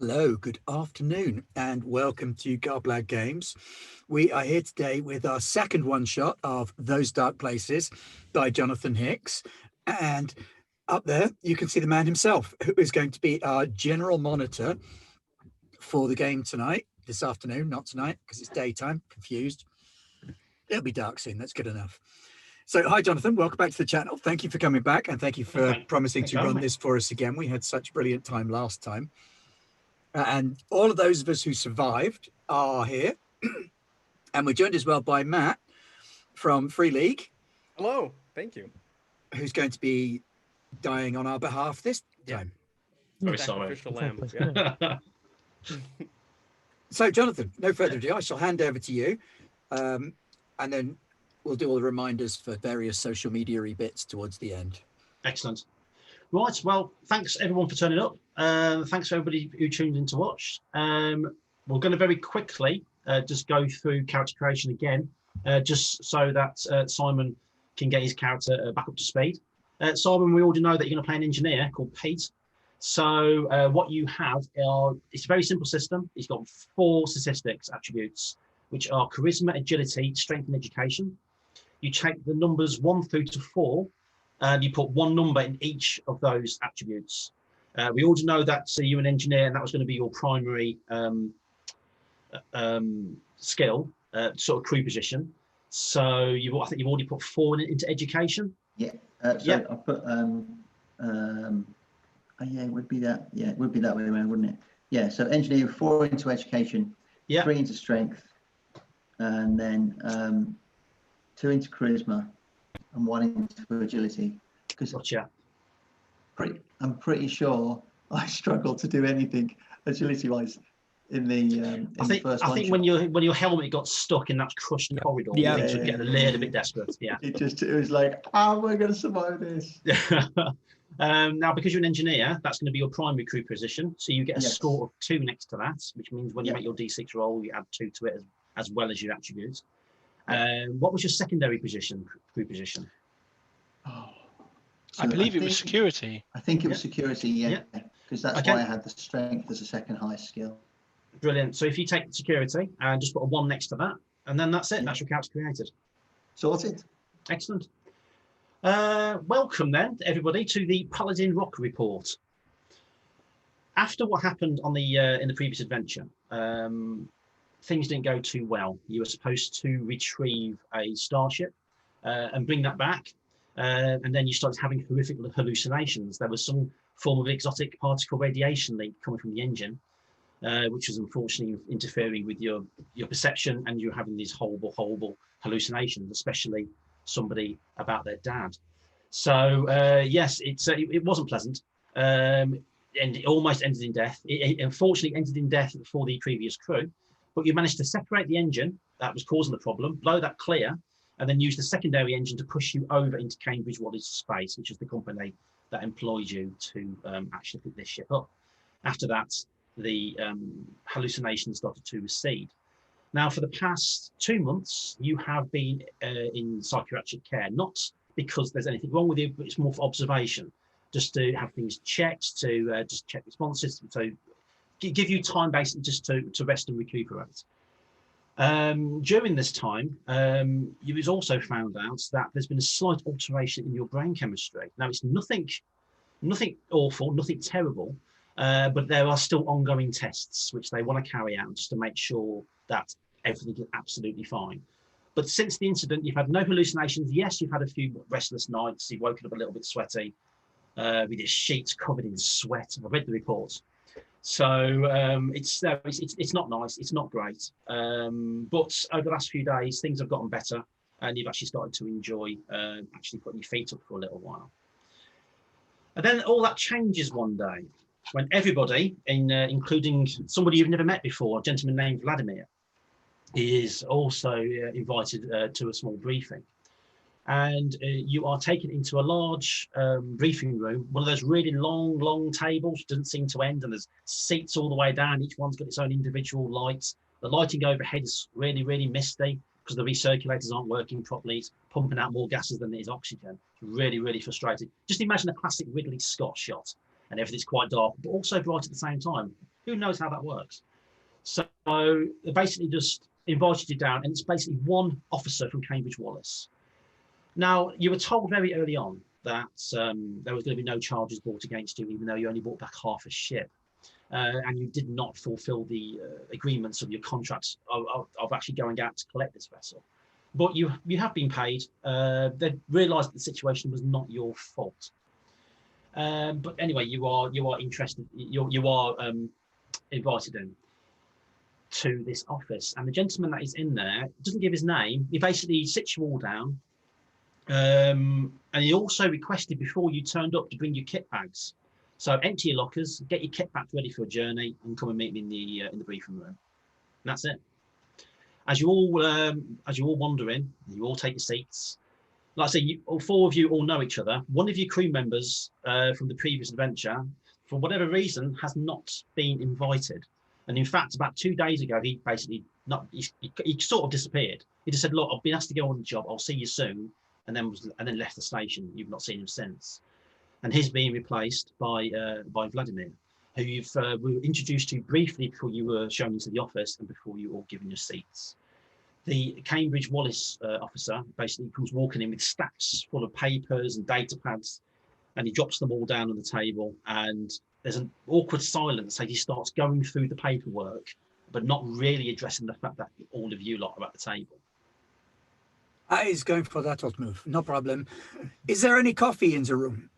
Hello, good afternoon, and welcome to Outland Games. We are here today with our second one shot of Those Dark Places by Jonathan Hicks. And up there, you can see the man himself, who is going to be our general monitor for the game tonight, this afternoon, not tonight, because it's daytime, confused. It'll be dark soon, that's good enough. So, hi, Jonathan. Welcome back to the channel. Thank you for coming back, and thank you for promising to run this for us again. We had such brilliant time last time. And all of those of us who survived are here. And we're joined as well by Matt from Free League. Hello, thank you. Who's going to be dying on our behalf this time. Very sorry. Yeah. So, Jonathan, no further ado, I shall hand over to you. And then we'll do all the reminders for various social media-y bits towards the end. Excellent. Right, well, thanks everyone for turning up. Thanks for everybody who tuned in to watch. We're going to very quickly just go through character creation again, just so that Simon can get his character back up to speed. Simon, we already know that you're going to play an engineer called Pete. So what you have it's a very simple system. It's got 4 statistics attributes, which are charisma, agility, strength, and education. You take the numbers 1 through to 4, and you put 1 number in each of those attributes. We already know that you're an engineer, and that was going to be your primary skill, sort of crew position. So I think you've already put 4 into education. Yeah. So I put yeah, it would be that. Yeah, it would be that way around, wouldn't it? Yeah. So engineer 4 into education, 3 into strength, and then 2 into charisma, and 1 into agility. Because I'm pretty sure I struggled to do anything agility-wise in the first one. I think when your helmet got stuck in that crushed corridor, things would get a little bit desperate. Yeah. It was like, how am I going to survive this? Now, because you're an engineer, that's going to be your primary crew position. So you get a score of 2 next to that, which means when you make your D6 roll, you add 2 to it as well as your attributes. What was your secondary position, crew position? So I believe it was security. I think it was security, because that's why I had the strength as a second highest skill. Brilliant. So if you take security and just put a 1 next to that, and then that's it. That's your character created. Sorted. Excellent. Welcome then, everybody, to the Paladin Rock report. After what happened on the in the previous adventure, things didn't go too well. You were supposed to retrieve a starship and bring that back. And then you started having horrific hallucinations. There was some form of exotic particle radiation leak coming from the engine, which was unfortunately interfering with your perception, and you're having these horrible hallucinations, especially somebody about their dad. So yes, it wasn't pleasant, and it almost ended in death. It unfortunately ended in death for the previous crew, but you managed to separate the engine that was causing the problem, blow that clear, and then use the secondary engine to push you over into Cambridge Wallace Space, which is the company that employed you to actually pick this ship up. After that, the hallucinations started to recede. Now, for the past 2 months, you have been in psychiatric care, not because there's anything wrong with you, but it's more for observation, just to have things checked, to just check responses, so give you time basically just to rest and recuperate. During this time, you was also found out that there's been a slight alteration in your brain chemistry. Now, it's nothing awful, nothing terrible, but there are still ongoing tests which they want to carry out just to make sure that everything is absolutely fine. But since the incident, you've had no hallucinations. Yes, you've had a few restless nights. You've woken up a little bit sweaty, with your sheets covered in sweat. I've read the reports. So it's not nice, it's not great, but over the last few days things have gotten better, and you've actually started to enjoy actually putting your feet up for a little while. And then all that changes one day when everybody, including somebody you've never met before, a gentleman named Vladimir, is also invited to a small briefing. And you are taken into a large briefing room, one of those really long tables, which doesn't seem to end, and there's seats all the way down. Each one's got its own individual lights. The lighting overhead is really misty because the recirculators aren't working properly. It's pumping out more gases than it is oxygen. It's really frustrating. Just imagine a classic Ridley Scott shot. and everything's quite dark, but also bright at the same time. Who knows how that works? So they basically just invited you down, and it's basically one officer from Cambridge Wallace. Now, you were told very early on that there was going to be no charges brought against you, even though you only brought back half a ship. And you did not fulfill the agreements of your contracts of actually going out to collect this vessel. But you have been paid. They realised that the situation was not your fault. But anyway, you are interested. You are invited in to this office, and the gentleman that is in there doesn't give his name. He basically sits you all down, and he also requested before you turned up to bring your kit bags. So empty your lockers, get your kit bags ready for a journey, and come and meet me in the briefing room. And that's it. As you all wander in, you all take your seats. Like I say, all four of you all know each other. One of your crew members from the previous adventure, for whatever reason, has not been invited. And in fact, about 2 days ago, he basically he sort of disappeared. He just said, "Look, I've been asked to go on the job. I'll see you soon," and then left the station. You've not seen him since. And he's being replaced by Vladimir, who we were introduced to briefly before you were shown into the office and before you all given your seats. The Cambridge Wallace officer basically comes walking in with stacks full of papers and data pads, and he drops them all down on the table, and there's an awkward silence as he starts going through the paperwork, but not really addressing the fact that all of you lot are at the table. He's going for that hot move. No problem. Is there any coffee in the room?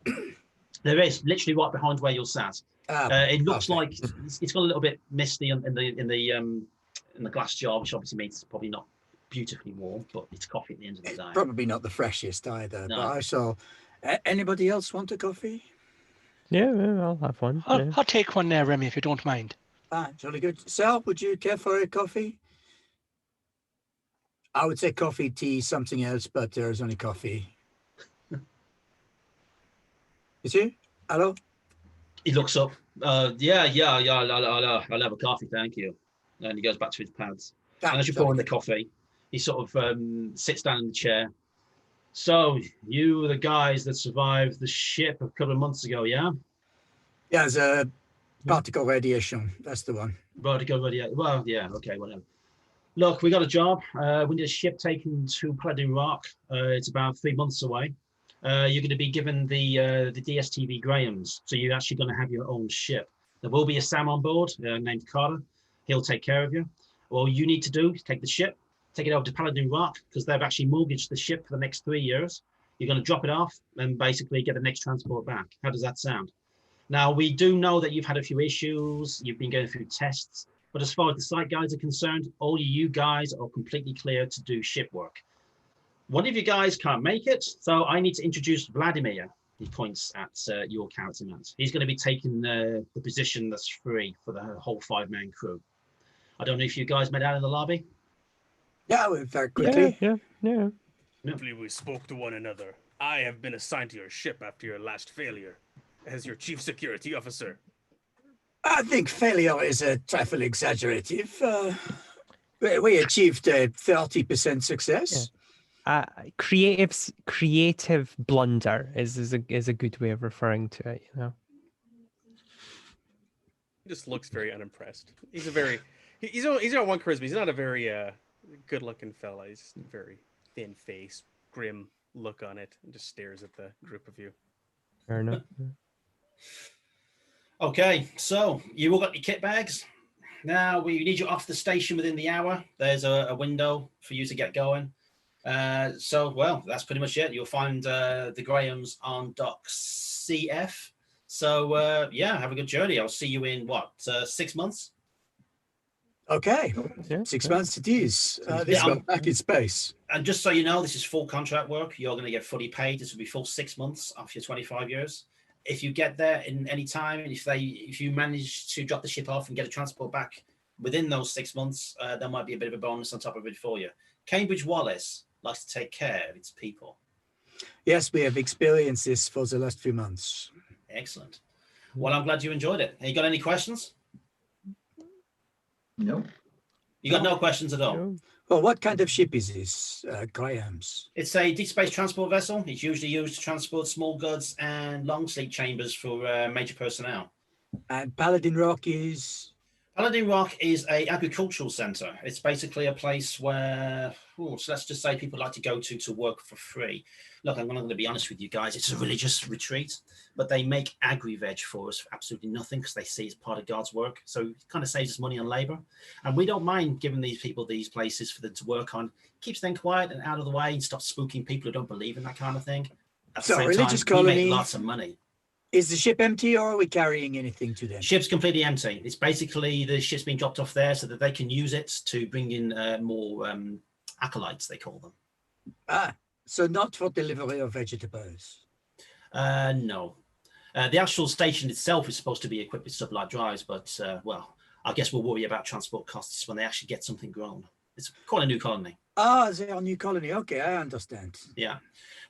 There is, literally right behind where you're sat. It looks like it's got a little bit misty in the glass jar, which obviously means it's probably not beautifully warm, but it's coffee at the end of the day. Probably not the freshest either. No. But I saw. Anybody else want a coffee? Yeah, I'll have one. I'll take one there, Remy, if you don't mind. Jolly good. Sal, would you care for a coffee? I would say coffee, tea, something else, but there's only coffee. Is he? Hello? He looks up. I'll have a coffee, thank you. And he goes back to his pads. And as you pour in the coffee, he sort of sits down in the chair. So, you were the guys that survived the ship a couple of months ago, yeah? Yeah, it's a particle radiation. That's the one. Particle radiation. Well, yeah, okay, whatever. Look, we got a job. We need a ship taken to Paladin Rock. It's about 3 months away. You're going to be given the DSTV Grahams, so you're actually going to have your own ship. There will be a Sam on board named Carter. He'll take care of you. All you need to do is take the ship, take it over to Paladin Rock, because they've actually mortgaged the ship for the next 3 years. You're going to drop it off and basically get the next transport back. How does that sound? Now, we do know that you've had a few issues. You've been going through tests. But as far as the site guides are concerned, all you guys are completely clear to do ship work. One of you guys can't make it, so I need to introduce Vladimir. He points at your character, Matt. He's going to be taking the position that's free for the whole 5-man crew. I don't know if you guys met out in the lobby. Yeah, very quickly. Yeah. Hopefully we spoke to one another. I have been assigned to your ship after your last failure as your chief security officer. I think failure is a trifle exaggerative. We achieved a 30% success. Yeah. Creative blunder is a good way of referring to it, you know. He just looks very unimpressed. He's got one charisma. He's not a very good-looking fella. He's just very thin face, grim look on it, and just stares at the group of you. Fair enough. Okay, so you all got your kit bags. Now we need you off the station within the hour. There's a window for you to get going. Well, that's pretty much it. You'll find the Grahams on dock CF. So yeah, have a good journey. I'll see you in 6 months. Okay, Yeah, 6 months it is. This got back in space. And just so you know, this is full contract work. You're going to get fully paid. This will be full 6 months after your 25 years. If you get there in any time, and if you manage to drop the ship off and get a transport back within those 6 months, there might be a bit of a bonus on top of it for you. Cambridge Wallace likes to take care of its people. Yes, we have experienced this for the last few months. Excellent. Well, I'm glad you enjoyed it. Have you got any questions? No. You got no questions at all? No. Well, what kind of ship is this, Graham's? It's a deep space transport vessel. It's usually used to transport small goods and long sleep chambers for major personnel. And Paladin Rock is... Paladin Rock is a agricultural center. It's basically a place where, so let's just say people like to go to work for free. Look, I'm going to be honest with you guys. It's a religious retreat, but they make agri-veg for us for absolutely nothing because they see it's part of God's work. So it kind of saves us money on labor. And we don't mind giving these people these places for them to work on. Keeps them quiet and out of the way and stops spooking people who don't believe in that kind of thing. At the same religious time, we colony... make lots of money. Is the ship empty or are we carrying anything to them? Ship's completely empty. It's basically the ship's been dropped off there so that they can use it to bring in more acolytes, they call them. So not for delivery of vegetables? No. The actual station itself is supposed to be equipped with sublight drives, but, well, I guess we'll worry about transport costs when they actually get something grown. It's quite a new colony. They are a new colony. Okay, I understand. Yeah.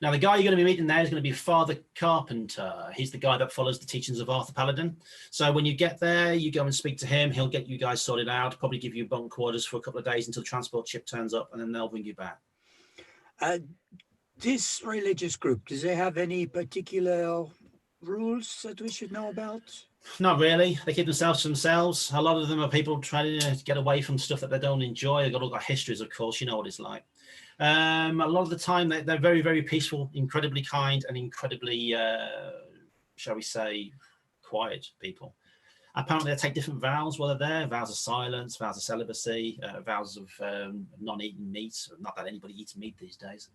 Now, the guy you're going to be meeting there is going to be Father Carpenter. He's the guy that follows the teachings of Arthur Paladin. So when you get there, you go and speak to him. He'll get you guys sorted out, probably give you bunk quarters for a couple of days until the transport ship turns up, and then they'll bring you back. This religious group, does it have any particular rules that we should know about? Not really. They keep themselves to themselves. A lot of them are people trying to get away from stuff that they don't enjoy. They've all got histories, of course. You know what it's like. A lot of the time, they're very, very peaceful, incredibly kind, and incredibly, shall we say, quiet people. Apparently, they take different vows while they're there. Vows of silence, vows of celibacy, vows of non-eating meat. Not that anybody eats meat these days.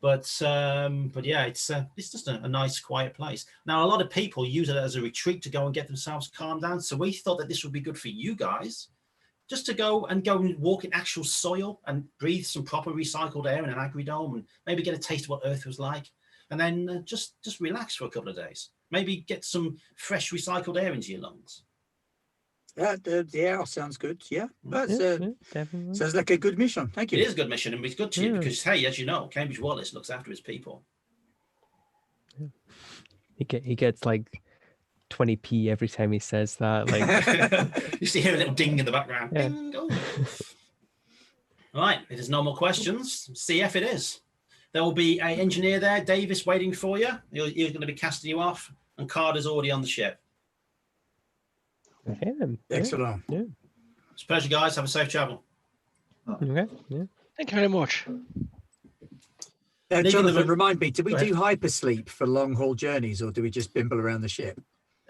But yeah, it's just a nice, quiet place. Now, a lot of people use it as a retreat to go and get themselves calmed down. So we thought that this would be good for you guys, just to go and walk in actual soil and breathe some proper recycled air in an agri-dome and maybe get a taste of what Earth was like. And then just relax for a couple of days. Maybe get some fresh recycled air into your lungs. Yeah, the air sounds good. Yeah, that's definitely. sounds like a good mission. Thank you. It is a good mission, and it's good to you because, hey, as you know, Cambridge Wallace looks after his people. He gets like 20p every time he says that. Like you see here a little ding in the background. Yeah. Ding. Oh. Right, if there's no more questions, CF it is. There will be an engineer there, Davis, waiting for you. He's going to be casting you off, and Carter's already on the ship. Okay then. Excellent. Yeah. It's a pleasure, guys. Have a safe travel. Okay. Yeah. Thank you very much. Jonathan, remind me, do we do hypersleep for long haul journeys or do we just bimble around the ship?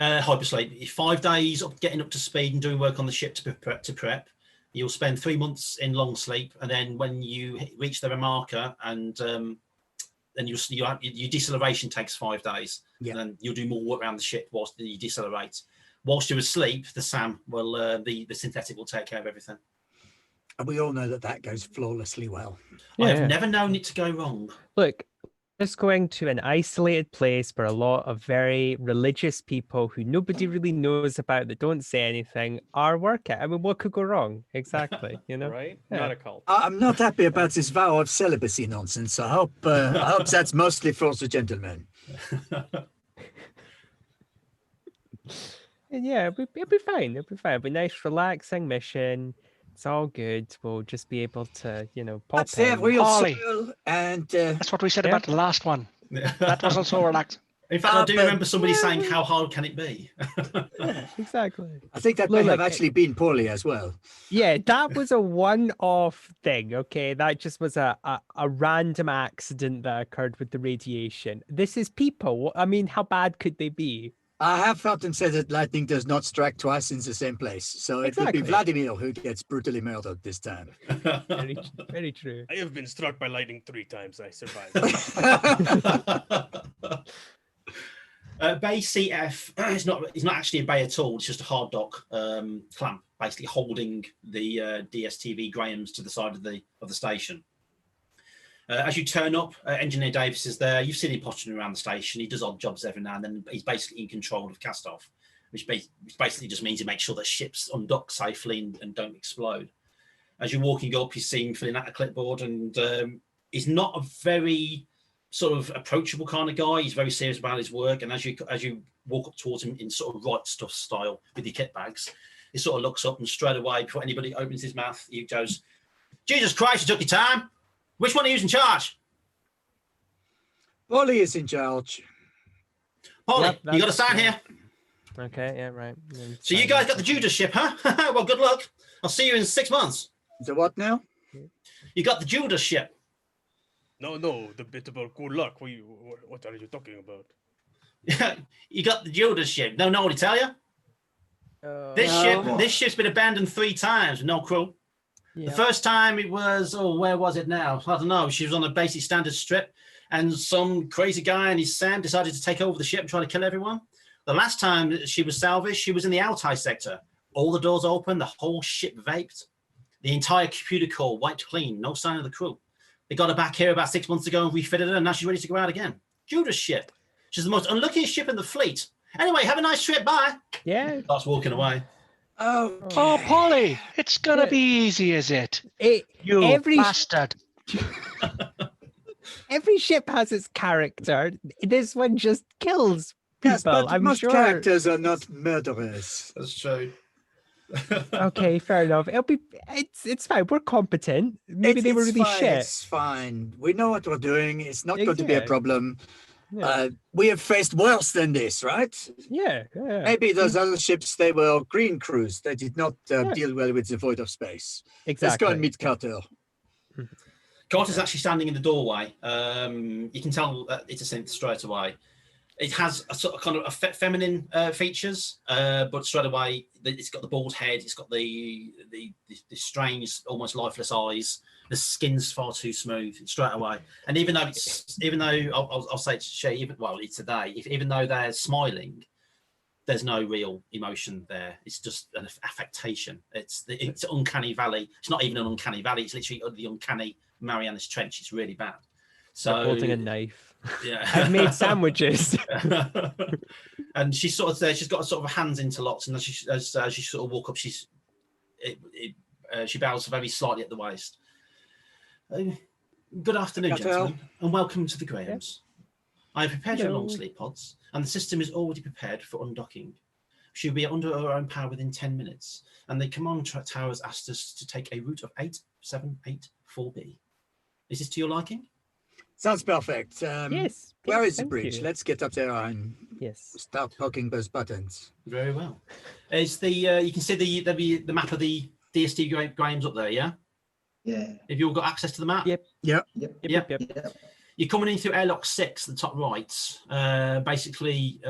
Hypersleep. 5 days getting up to speed and doing work on the ship to prep. You'll spend 3 months in long sleep, and then when you reach the marker, and then your deceleration takes 5 days. Yeah. And then you'll do more work around the ship whilst you decelerate. Whilst you're asleep, the SAM will, the synthetic will take care of everything. And we all know that goes flawlessly well. Yeah. I've never known it to go wrong. Look, just going to an isolated place where a lot of very religious people who nobody really knows about, that don't say anything, are working. I mean, what could go wrong? Exactly, you know? Right? Yeah. Not a cult. I'm not happy about this vow of celibacy nonsense. I hope that's mostly for the gentlemen. Yeah, it'll be fine. It'll be fine. It'll be a nice, relaxing mission. It's all good. We'll just be able to, pop That's their real Ollie. soul, and That's what we said about the last one. That wasn't so relaxed. In fact, I do remember somebody saying, "How hard can it be?" Yeah, exactly. I think that may have actually been poorly as well. Yeah, that was a one-off thing. Okay, that just was a random accident that occurred with the radiation. This is people. I mean, how bad could they be? I have felt and said that lightning does not strike twice in the same place. So it would be Vladimir who gets brutally murdered this time. Very, very true. I have been struck by lightning 3 times. I survived. Bay CF is not actually a bay at all. It's just a hard dock clamp, basically holding the DSTV Grahams to the side of the station. As you turn up, Engineer Davis is there. You've seen him pottering around the station. He does odd jobs every now and then. He's basically in control of cast-off, which basically just means he makes sure that ships undock safely and don't explode. As you're walking up, you see him filling out a clipboard, and he's not a very sort of approachable kind of guy. He's very serious about his work, and as you walk up towards him in sort of right stuff style with your kit bags, he sort of looks up, and straight away, before anybody opens his mouth, he goes, Jesus Christ, you took your time. Which one are you in charge? Polly is in charge. Polly, Yep, you got to that's sign right. here. Okay, yeah, right. So you guys got the Judas ship, huh? Well, good luck. I'll see you in 6 months. The what now? You got the Judas ship. No, the bit about good luck. What are you talking about? You got the Judas ship. No, nobody tell you? This ship's been abandoned 3 times with no crew. Yeah. The first time it was, where was it now? I don't know. She was on a basic standard strip, and some crazy guy and his Sam decided to take over the ship and try to kill everyone. The last time she was salvaged, she was in the Altai sector. All the doors open, the whole ship vaped. The entire computer core wiped clean, no sign of the crew. They got her back here about 6 months ago and refitted her, and now she's ready to go out again. Judas ship. She's the most unluckiest ship in the fleet. Anyway, have a nice trip. Bye. Yeah. Starts walking away. Oh, Polly, it's gonna be easy, is it? You bastard. Every ship has its character. This one just kills people. Yes, but I'm most sure. characters are not murderers. That's true. Okay, fair enough. It's fine. We're competent. Maybe they were It's really fine, shit. It's fine. We know what we're doing. It's not going to be a Yeah. problem. Yeah. We have faced worse than this, right? Yeah. Maybe those other ships, they were green crews. They did not deal well with the void of space. Exactly. Let's go and meet Carter. Carter's actually standing in the doorway. You can tell it's a synth straight away. It has a sort of kind of feminine features, but straight away it's got the bald head. It's got the strange, almost lifeless eyes. The skin's far too smooth straight away. And even though I'll say it's she, it's today. Even though they're smiling, there's no real emotion there. It's just an affectation. It's uncanny valley. It's not even an uncanny valley. It's literally the uncanny Marianas Trench. It's really bad. So They're holding a knife. Yeah, I've made sandwiches. And she's sort of there. She's got sort of hands interlocked, and as she sort of walk up, she bows very slightly at the waist. Good afternoon, gentlemen, and welcome to the Grahams. I have prepared your long sleep pods, and the system is already prepared for undocking. She'll be under her own power within 10 minutes, and the command tower has asked us to take a route of 8784B. Is this to your liking? Sounds perfect. Yes. Where is the thank bridge? you. Let's get up there and Yes. start poking those buttons. Very well. It's the you can see the map of the DST Grahams up there, yeah? Yeah. Have you all got access to the map? Yep. Yep. Yep. You're coming in through airlock 6, the top right. Basically,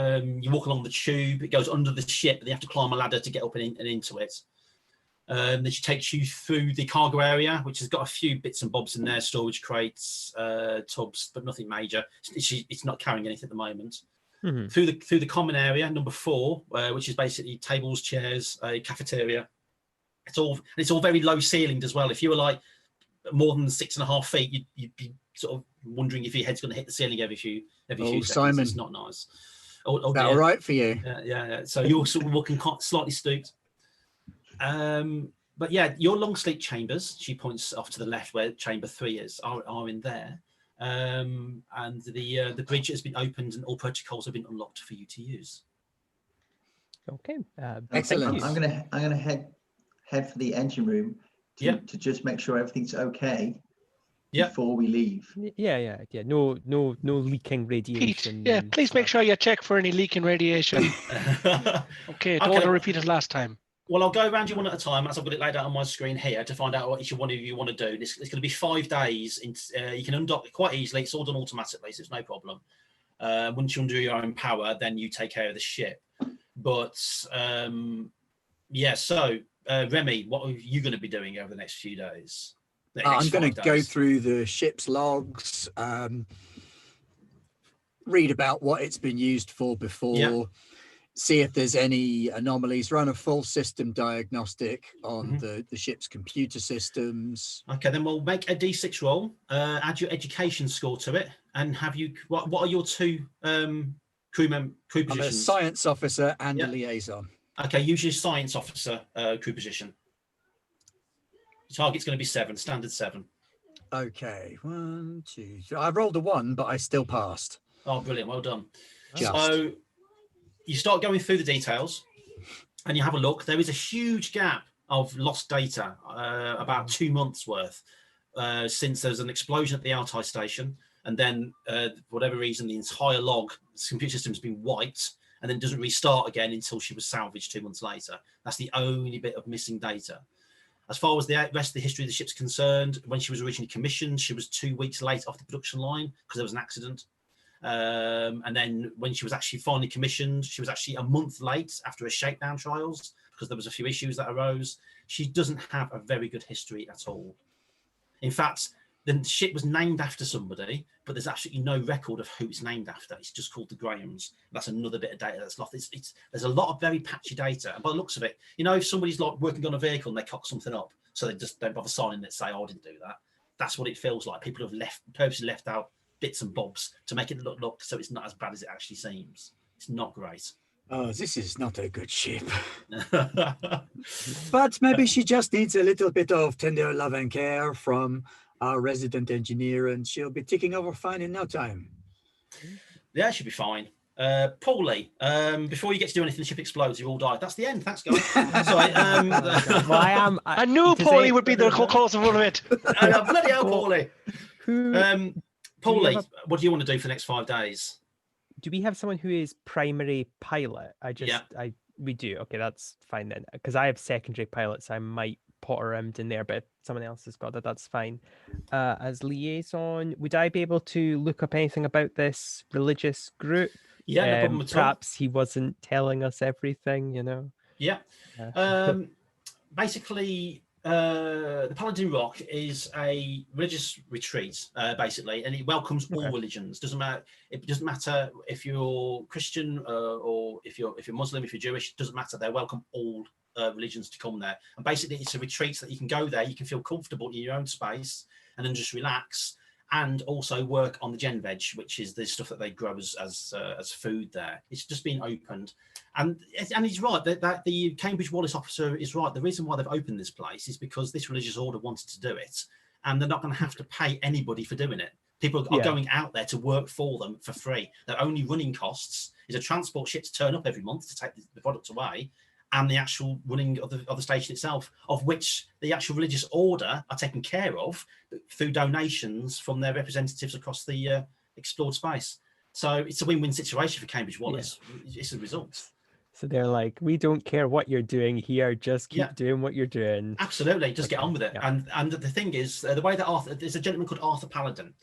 you walk along the tube. It goes under the ship, but you have to climb a ladder to get up and into it. Then she takes you through the cargo area, which has got a few bits and bobs in there, storage crates, tubs, but nothing major. It's not carrying anything at the moment. Mm-hmm. Through the common area, number 4, which is basically tables, chairs, a cafeteria. It's all very low ceilinged as well. If you were like more than 6.5 feet, you'd be sort of wondering if your head's going to hit the ceiling every few seconds. Simon. It's not nice. Is that all right for you? Yeah. So you're sort of walking slightly stooped. But yeah, your long sleep chambers, she points off to the left where chamber 3 is, are in there. And the bridge has been opened and all protocols have been unlocked for you to use. Okay. Excellent. Thank you. I'm gonna head for the engine room to just make sure everything's okay before we leave. Yeah. No leaking Pete, radiation. yeah, please make sure you check for any leaking radiation. Okay, don't want to repeat it last time. Well, I'll go around you one at a time as I've got it laid out on my screen here to find out what each one of you want to do. It's going to be 5 days. You can undock it quite easily. It's all done automatically, so it's no problem. Once you undo your own power, then you take care of the ship. But Remy, what are you going to be doing over the next few days? I'm going to go through the ship's logs, read about what it's been used for before, see if there's any anomalies, run a full system diagnostic on the ship's computer systems. Okay, then we'll make a D6 roll, add your education score to it, and have you. What are your 2 crew positions? I'm a science officer and a liaison. Okay, use your science officer crew position. The target's going to be 7, standard 7. Okay, 1, 2, 3. I rolled a 1, but I still passed. Oh, brilliant! Well done. Just. So you start going through the details, and you have a look. There is a huge gap of lost data, about 2 months worth, since there's an explosion at the Altai station, and then for whatever reason the entire computer system has been wiped, and then doesn't restart again until she was salvaged 2 months later. That's the only bit of missing data. As far as the rest of the history of the ship's concerned, when she was originally commissioned, she was 2 weeks late off the production line because there was an accident. And then when she was actually finally commissioned, she was actually a month late after her shakedown trials because there was a few issues that arose. She doesn't have a very good history at all. In fact, the ship was named after somebody, but there's absolutely no record of who it's named after. It's just called the Grahams. That's another bit of data that's lost. There's a lot of very patchy data. And by the looks of it, if somebody's like working on a vehicle and they cock something up, so they just don't bother signing it, say, oh, I didn't do that. That's what it feels like. People have purposely left out bits and bobs to make it look so it's not as bad as it actually seems. It's not great. Oh, this is not a good ship. But maybe she just needs a little bit of tender love and care from our resident engineer, and she'll be ticking over fine in no time. Yeah, she'll be fine. Paulie, before you get to do anything, the ship explodes, you all die. That's the end. Thanks, guys. Sorry. I knew Paulie would be the cause of all of it. Bloody hell, Paulie. Paulie, what do you want to do for the next 5 days? Do we have someone who is primary pilot? We do. Okay, that's fine then. Because I have secondary pilots, I might pot around in there, but if someone else has got that, that's fine. As liaison, would I be able to look up anything about this religious group? Yeah, no problem at all. Perhaps he wasn't telling us everything, Yeah. Basically, the Paladin Rock is a religious retreat, basically, and it welcomes all religions. It doesn't matter if you're Christian or if you're Muslim, if you're Jewish. It doesn't matter. They welcome all religions to come there. And basically, it's a retreat so that you can go there, you can feel comfortable in your own space, and then just relax, and also work on the gen veg, which is the stuff that they grow as food there. It's just been opened. And he's right, that the Cambridge Wallace officer is right. The reason why they've opened this place is because this religious order wanted to do it, and they're not going to have to pay anybody for doing it. People are going out there to work for them for free. Their only running costs is a transport ship to turn up every month to take the product away, and the actual running of the station itself, of which the actual religious order are taken care of through donations from their representatives across the explored space. So it's a win-win situation for Cambridge Wallace. Yeah. It's a result. So they're like, we don't care what you're doing here, just keep doing what you're doing. Absolutely, just get on with it. Yeah. And the thing is, the way that there's a gentleman called Arthur Paladin,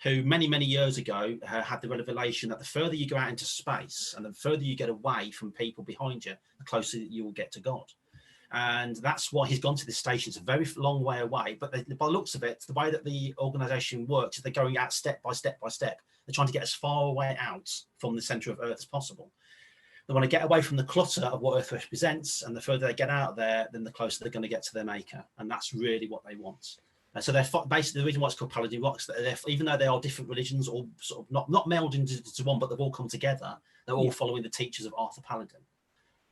who many years ago had the revelation that the further you go out into space and the further you get away from people behind you, the closer you will get to God. And that's why he's gone to this station. It's a very long way away, but by the looks of it, the way that the organization works is they're going out step by step by step. They're trying to get as far away out from the center of Earth as possible. They want to get away from the clutter of what Earth represents, and the further they get out there, then the closer they're going to get to their maker. And that's really what they want. So they're basically, the reason why it's called Paladin Rocks, that even though they are different religions, all sort of not melded into one, but they've all come together, they're all following the teachings of Arthur Paladin.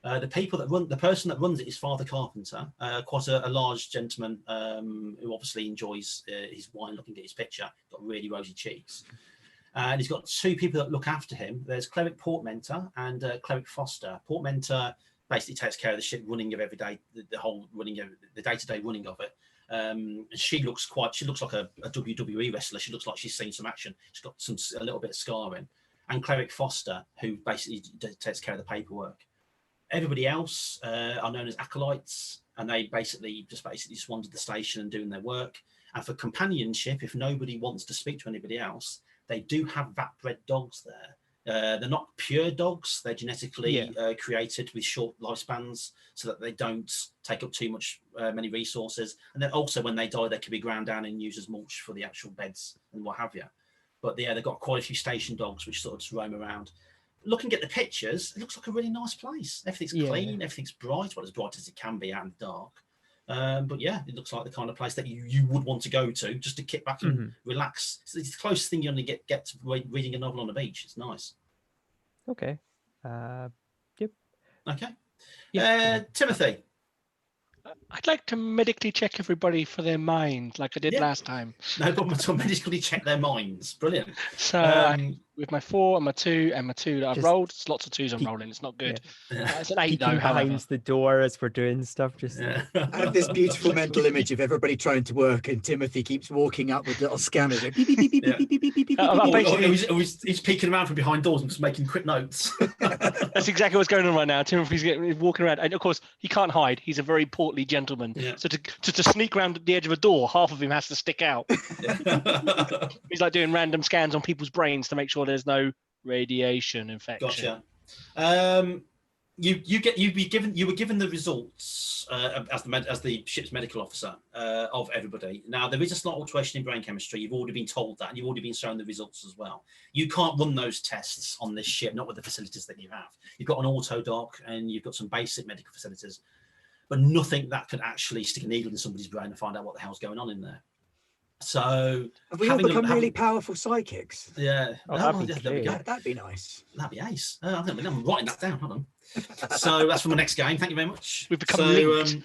The person that runs it is Father Carpenter, quite a large gentleman who obviously enjoys his wine. Looking at his picture, got really rosy cheeks. And he's got 2 people that look after him. There's Cleric Portmentor and Cleric Foster. Portmentor basically takes care of the ship running of every day, the whole running of the day-to-day running of it. She looks like a WWE wrestler. She looks like she's seen some action. She's got a little bit of scarring. And Cleric Foster, who basically takes care of the paperwork. Everybody else are known as acolytes, and they basically just wander the station and doing their work. And for companionship, if nobody wants to speak to anybody else, they do have vat-bred dogs there. They're not pure dogs. They're genetically created with short lifespans so that they don't take up too many resources. And then also when they die, they can be ground down and used as mulch for the actual beds and what have you. But yeah, they've got quite a few station dogs which sort of just roam around. Looking at the pictures, it looks like a really nice place. Everything's clean, everything's bright, well, as bright as it can be out in the dark. But yeah, it looks like the kind of place that you would want to go to just to kick back and relax. It's the closest thing you're going to get to reading a novel on a beach. It's nice. Okay. Yep. Okay. Yep. Timothy. I'd like to medically check everybody for their mind, like I did last time. No problem at all. Medically check their minds. Brilliant. So with my 4 and my 2 and my 2 that I've Just rolled. It's lots of 2s I'm rolling. It's not good. It's an 8 Peeking though, however. behind the door as we're doing stuff. Just I have this beautiful mental image of everybody trying to work, and Timothy keeps walking up with little scanners. Like, beep, beep, beep, beep, Yeah. beep, beep, beep, beep, beep, I'm beep, beep. basically- He's peeking around from behind doors and just making quick notes. That's exactly what's going on right now. Timothy's walking around, and of course he can't hide. He's a very portly gentleman. Yeah. So to sneak around the edge of a door, half of him has to stick out. He's like doing random scans on people's brains to make sure there's no radiation infection. Gotcha. You were given the results as the ship's medical officer of everybody. Now there is a slight alteration in brain chemistry. You've already been told that, and you've already been shown the results as well. You can't run those tests on this ship, not with the facilities that you have. You've got an auto dock and you've got some basic medical facilities, but nothing that could actually stick a needle in somebody's brain and find out what the hell's going on in there. So Have we all become really powerful psychics? Yeah, That'd be nice. That'd be ace. I'm writing that down. Hold on. So that's for my next game. Thank you very much. We've become linked.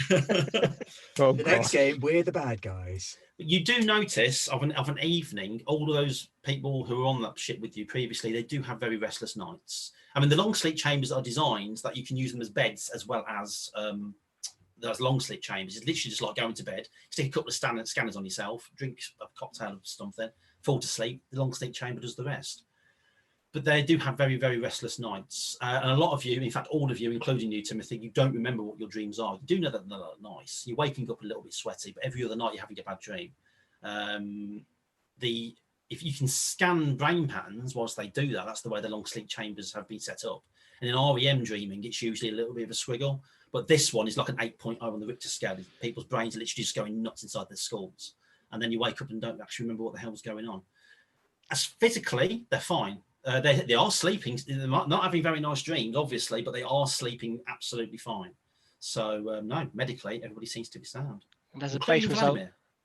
The next game, we're the bad guys. But you do notice of an evening, all of those people who were on that ship with you previously, they do have very restless nights. I mean, the long sleep chambers are designed that you can use them as beds as well as those long sleep chambers. It's literally just like going to bed, stick a couple of scanners on yourself, drink a cocktail of something, fall to sleep. The long sleep chamber does the rest. But they do have very, very restless nights. And a lot of you, in fact, all of you, including you, Timothy, you don't remember what your dreams are. You do know that they're nice. You're waking up a little bit sweaty, but every other night you're having a bad dream. If you can scan brain patterns whilst they do that, that's the way the long sleep chambers have been set up. And in REM dreaming, it's usually a little bit of a squiggle. But this one is like an 8.0 on the Richter scale. People's brains are literally just going nuts inside their skulls. And then you wake up and don't actually remember what the hell's going on. As physically, they're fine. They are sleeping. They're not having very nice dreams, obviously, but they are sleeping absolutely fine. So, no, medically, everybody seems to be sound. And as a base result,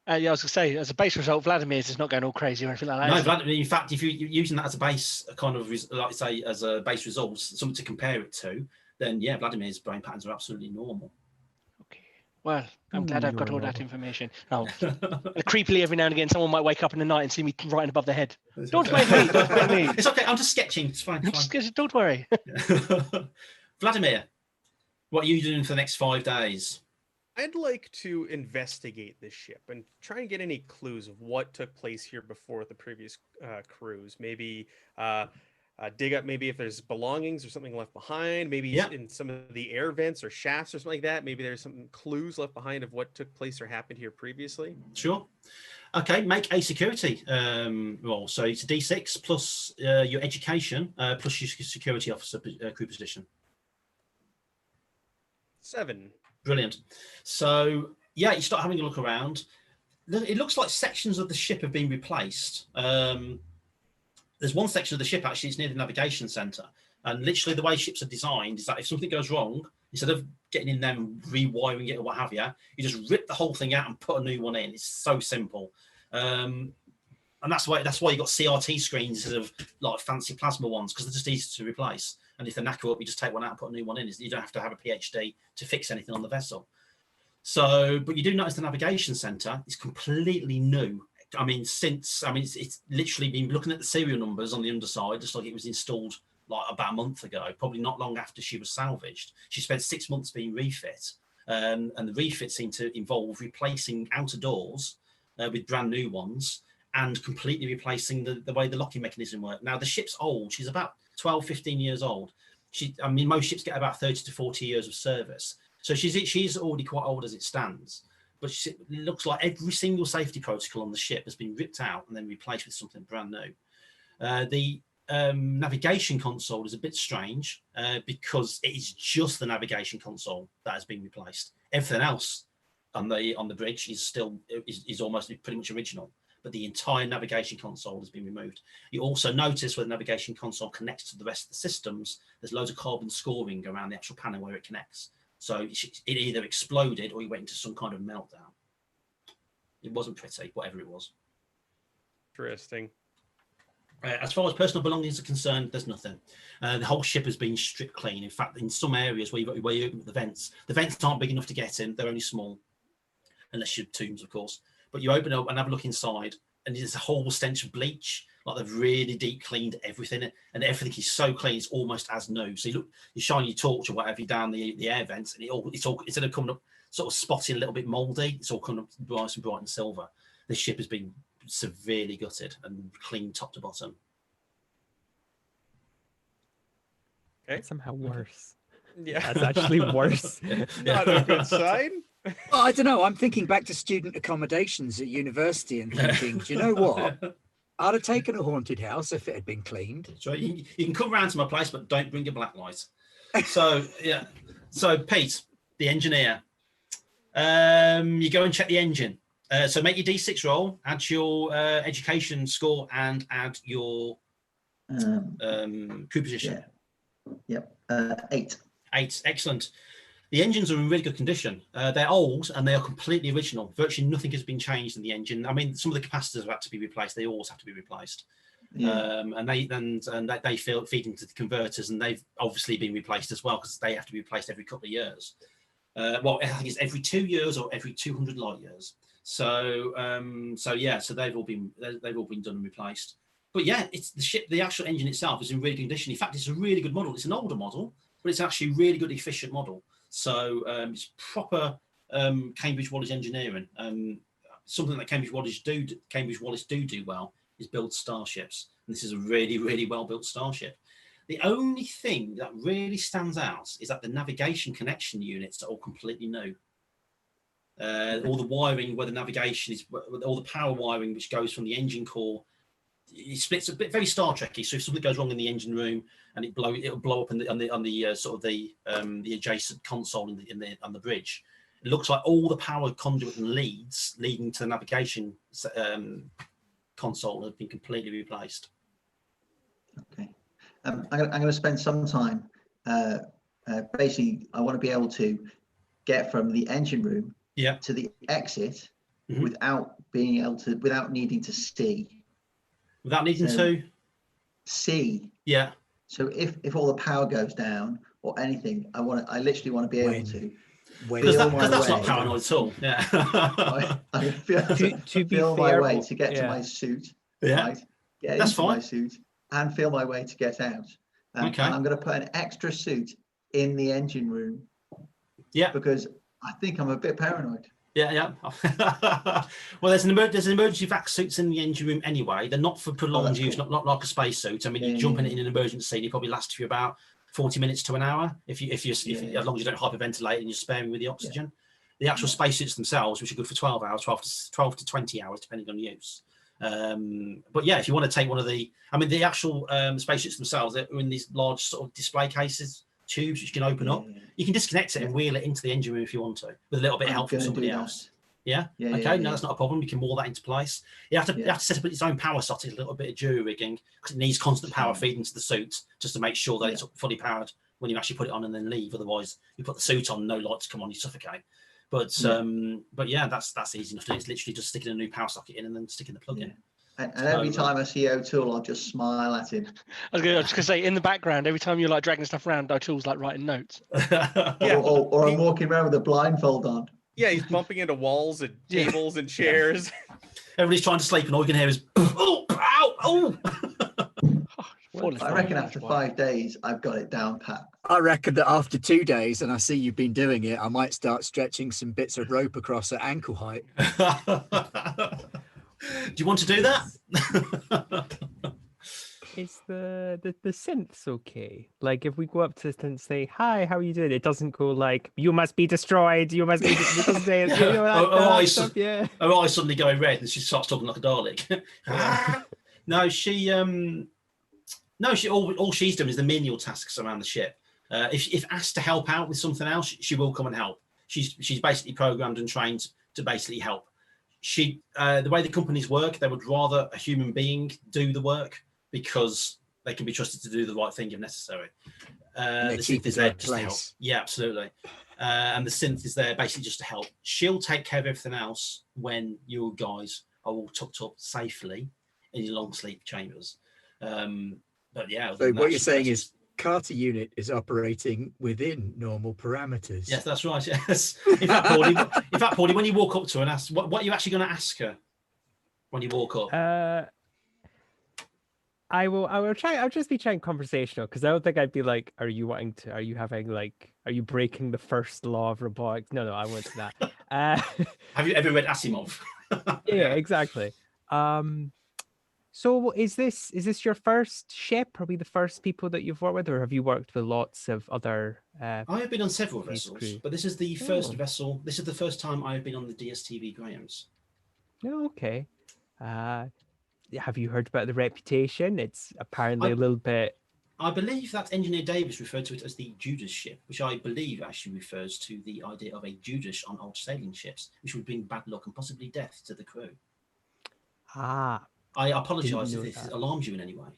I was going to say, as a base result, Vladimir's is not going all crazy or anything like that. No, Vladimir, in fact, if you're using that as a base, kind of, like say, as a base result, something to compare it to, then yeah, Vladimir's brain patterns are absolutely normal. Okay. Well, I'm glad I've got all that information. Oh, creepily every now and again, someone might wake up in the night and see me right above the head. Don't blame me. Don't blame me. It's okay. I'm just sketching. It's fine. Don't worry. Vladimir, what are you doing for the next 5 days? I'd like to investigate this ship and try and get any clues of what took place here before the previous cruise. Maybe dig up maybe if there's belongings or something left behind, maybe in some of the air vents or shafts or something like that. Maybe there's some clues left behind of what took place or happened here previously. Sure. Okay, make a security roll. So it's a D6 plus your education plus your security officer crew position. 7. Brilliant. So yeah, you start having a look around. It looks like sections of the ship have been replaced. There's one section of the ship, actually, it's near the navigation center. And literally the way ships are designed is that if something goes wrong, instead of getting in there and rewiring it or what have you, you just rip the whole thing out and put a new one in. It's so simple. And that's why you got CRT screens instead of like fancy plasma ones, because they're just easy to replace. And if they knacker up, you just take one out and put a new one in. You don't have to have a PhD to fix anything on the vessel. So, but you do notice the navigation center is completely new. It's literally been looking at the serial numbers on the underside, just like it was installed like about a month ago, probably not long after she was salvaged. She spent 6 months being refit, and the refit seemed to involve replacing outer doors with brand new ones and completely replacing the way the locking mechanism worked. Now, the ship's old. She's about 12, 15 years old. Most ships get about 30 to 40 years of service. So she's already quite old as it stands. But it looks like every single safety protocol on the ship has been ripped out and then replaced with something brand new. The navigation console is a bit strange because it is just the navigation console that has been replaced. Everything else on the bridge is still almost pretty much original, but the entire navigation console has been removed. You also notice where the navigation console connects to the rest of the systems, there's loads of carbon scoring around the actual panel where it connects. So it either exploded or it went into some kind of meltdown. It wasn't pretty, whatever it was. Interesting. As far as personal belongings are concerned, there's nothing. The whole ship has been stripped clean. In fact, in some areas where you open the vents aren't big enough to get in. They're only small, unless you're tombs, of course. But you open up and have a look inside, and there's a whole stench of bleach. Like they've really deep cleaned everything, and everything is so clean it's almost as new. So you shine your torch or whatever down the air vents, and it's all instead of coming up sort of spotty, a little bit mouldy, it's all coming up nice and bright and silver. This ship has been severely gutted and cleaned top to bottom. Okay. Somehow worse. Yeah, That's actually worse. Not a good sign. Well, I don't know. I'm thinking back to student accommodations at university and thinking, do you know what? I'd have taken a haunted house if it had been cleaned. So you can come round to my place, but don't bring a black light. So yeah. So Pete, the engineer, you go and check the engine. So make your D6 roll, add your education score, and add your crew position. Yeah. Yep. 8. 8. Excellent. The engines are in really good condition. They're old and they are completely original. Virtually nothing has been changed in the engine. I mean, some of the capacitors have had to be replaced. They always have to be replaced. Yeah. And they feed into the converters, and they've obviously been replaced as well because they have to be replaced every couple of years. Well, I think it's every 2 years or every 200 light years. So they've all been done and replaced. But yeah, it's the actual engine itself is in really good condition. In fact, it's a really good model. It's an older model, but it's actually a really good, efficient model. So it's proper Cambridge Wallace engineering. Something that Cambridge Wallace do well is build starships. And this is a really, really well built starship. The only thing that really stands out is that the navigation connection units are all completely new. All the wiring where the navigation is, all the power wiring which goes from the engine core, it splits a bit very Star Trekky. So if something goes wrong in the engine room and it'll blow up on the sort of the adjacent console on the bridge, it looks like all the power conduit and leads leading to the navigation console have been completely replaced. Okay, I'm going to spend some time. Basically, I want to be able to get from the engine room to the exit without needing to see. Without needing to see. Yeah. So if all the power goes down or anything, I literally want to be able to. Because that's not paranoid at all. Yeah. I can feel my way to get to my suit. Yeah. Right? Get into my suit and feel my way to get out. Okay. And I'm going to put an extra suit in the engine room. Yeah. Because I think I'm a bit paranoid. Yeah. Well, there's emergency vac suits in the engine room anyway. They're not for prolonged use, not like a space suit. I mean, you jump in it in an emergency, it probably lasts you about 40 minutes to an hour if as long as you don't hyperventilate and you're sparing with the oxygen. The actual spacesuits themselves, which are good for 12 hours, 12 to 20 hours, depending on use. But yeah, if you want to take one of the actual spacesuits themselves, they're in these large sort of display cases, tubes which you can open up. You can disconnect it and wheel it into the engine room if you want to, with a little bit of help from somebody else. Yeah. Okay. No, that's not a problem. You can moor that into place. You have to set up its own power socket, a little bit of jury rigging, because it needs constant power feeding to the suit just to make sure that it's fully powered when you actually put it on and then leave. Otherwise, you put the suit on, no lights come on, you suffocate. But yeah, that's easy enough to do. It's literally just sticking a new power socket in and then sticking the plug in. And every time I see O'Toole, I'll just smile at him. I was just gonna say, in the background, every time you're like dragging stuff around, O'Toole's like writing notes. or I'm walking around with a blindfold on. Yeah, he's bumping into walls and tables and chairs. Everybody's trying to sleep, and all you can hear is oh, ow, oh. I reckon after 5 days, I've got it down pat. I reckon that after 2 days, and I see you've been doing it, I might start stretching some bits of rope across at ankle height. Do you want to do that? Is the synths okay? Like if we go up to it and say, "Hi, how are you doing?" It doesn't go like, "You must be destroyed. You must be." It doesn't say, I suddenly go red and she starts talking like a Dalek. No, all she's doing is the menial tasks around the ship. If asked to help out with something else, she will come and help. She's basically programmed and trained to basically help. The way the companies work, they would rather a human being do the work because they can be trusted to do the right thing if necessary. The synth is there just to help. Yeah, absolutely. And the synth is there basically just to help. She'll take care of everything else when you guys are all tucked up safely in your long sleep chambers. But yeah. So what you're saying is Carter unit is operating within normal parameters. Yes, that's right. Yes. In fact, Paulie, when you walk up to her and ask, what are you actually going to ask her when you walk up? I will try. I'll just be trying conversational because I don't think I'd be like, are you breaking the first law of robotics? No, I won't do that. Have you ever read Asimov? Yeah, exactly. So is this your first ship? Are we the first people that you've worked with, or have you worked with lots of other? I have been on several vessels, crew? but this is the first vessel. This is the first time I have been on the DSTV Grahams. Oh, okay. Have you heard about the reputation? It's apparently a little bit. I believe that Engineer Davis referred to it as the Judas ship, which I believe actually refers to the idea of a Judas on old sailing ships, which would bring bad luck and possibly death to the crew. Ah. I apologise if this alarms you in any way.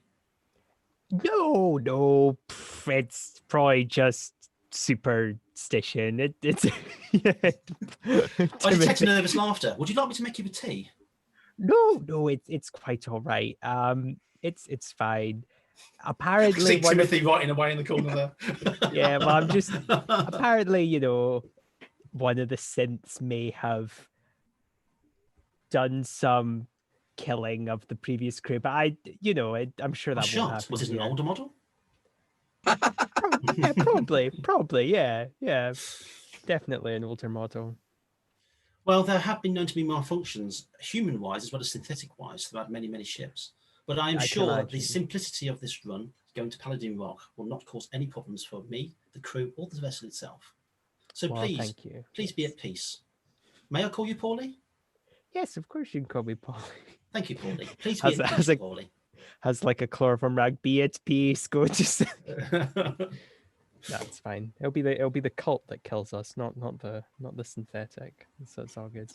No. It's probably just superstition. It's. Yeah. I detect nervous laughter. Would you like me to make you a tea? No. It's quite all right. It's fine. Apparently, Timothy writing away in the corner there. Yeah, well, I'm just apparently, one of the synths may have done some killing of the previous crew, but I'm sure that won't happen. Was it an older model? Yeah, probably, yeah, definitely an older model. Well, there have been known to be malfunctions, human-wise as well as synthetic-wise, throughout many ships. But I am sure that the simplicity of this run going to Paladin Rock will not cause any problems for me, the crew, or the vessel itself. So please be at peace. May I call you Paulie? Yes, of course you can call me Paulie. Thank you, Paulie. Please be at peace, Paulie. Has like a chloroform rag. Be at peace. Go to. That's fine. It'll be the cult that kills us, not the synthetic. So it's all good.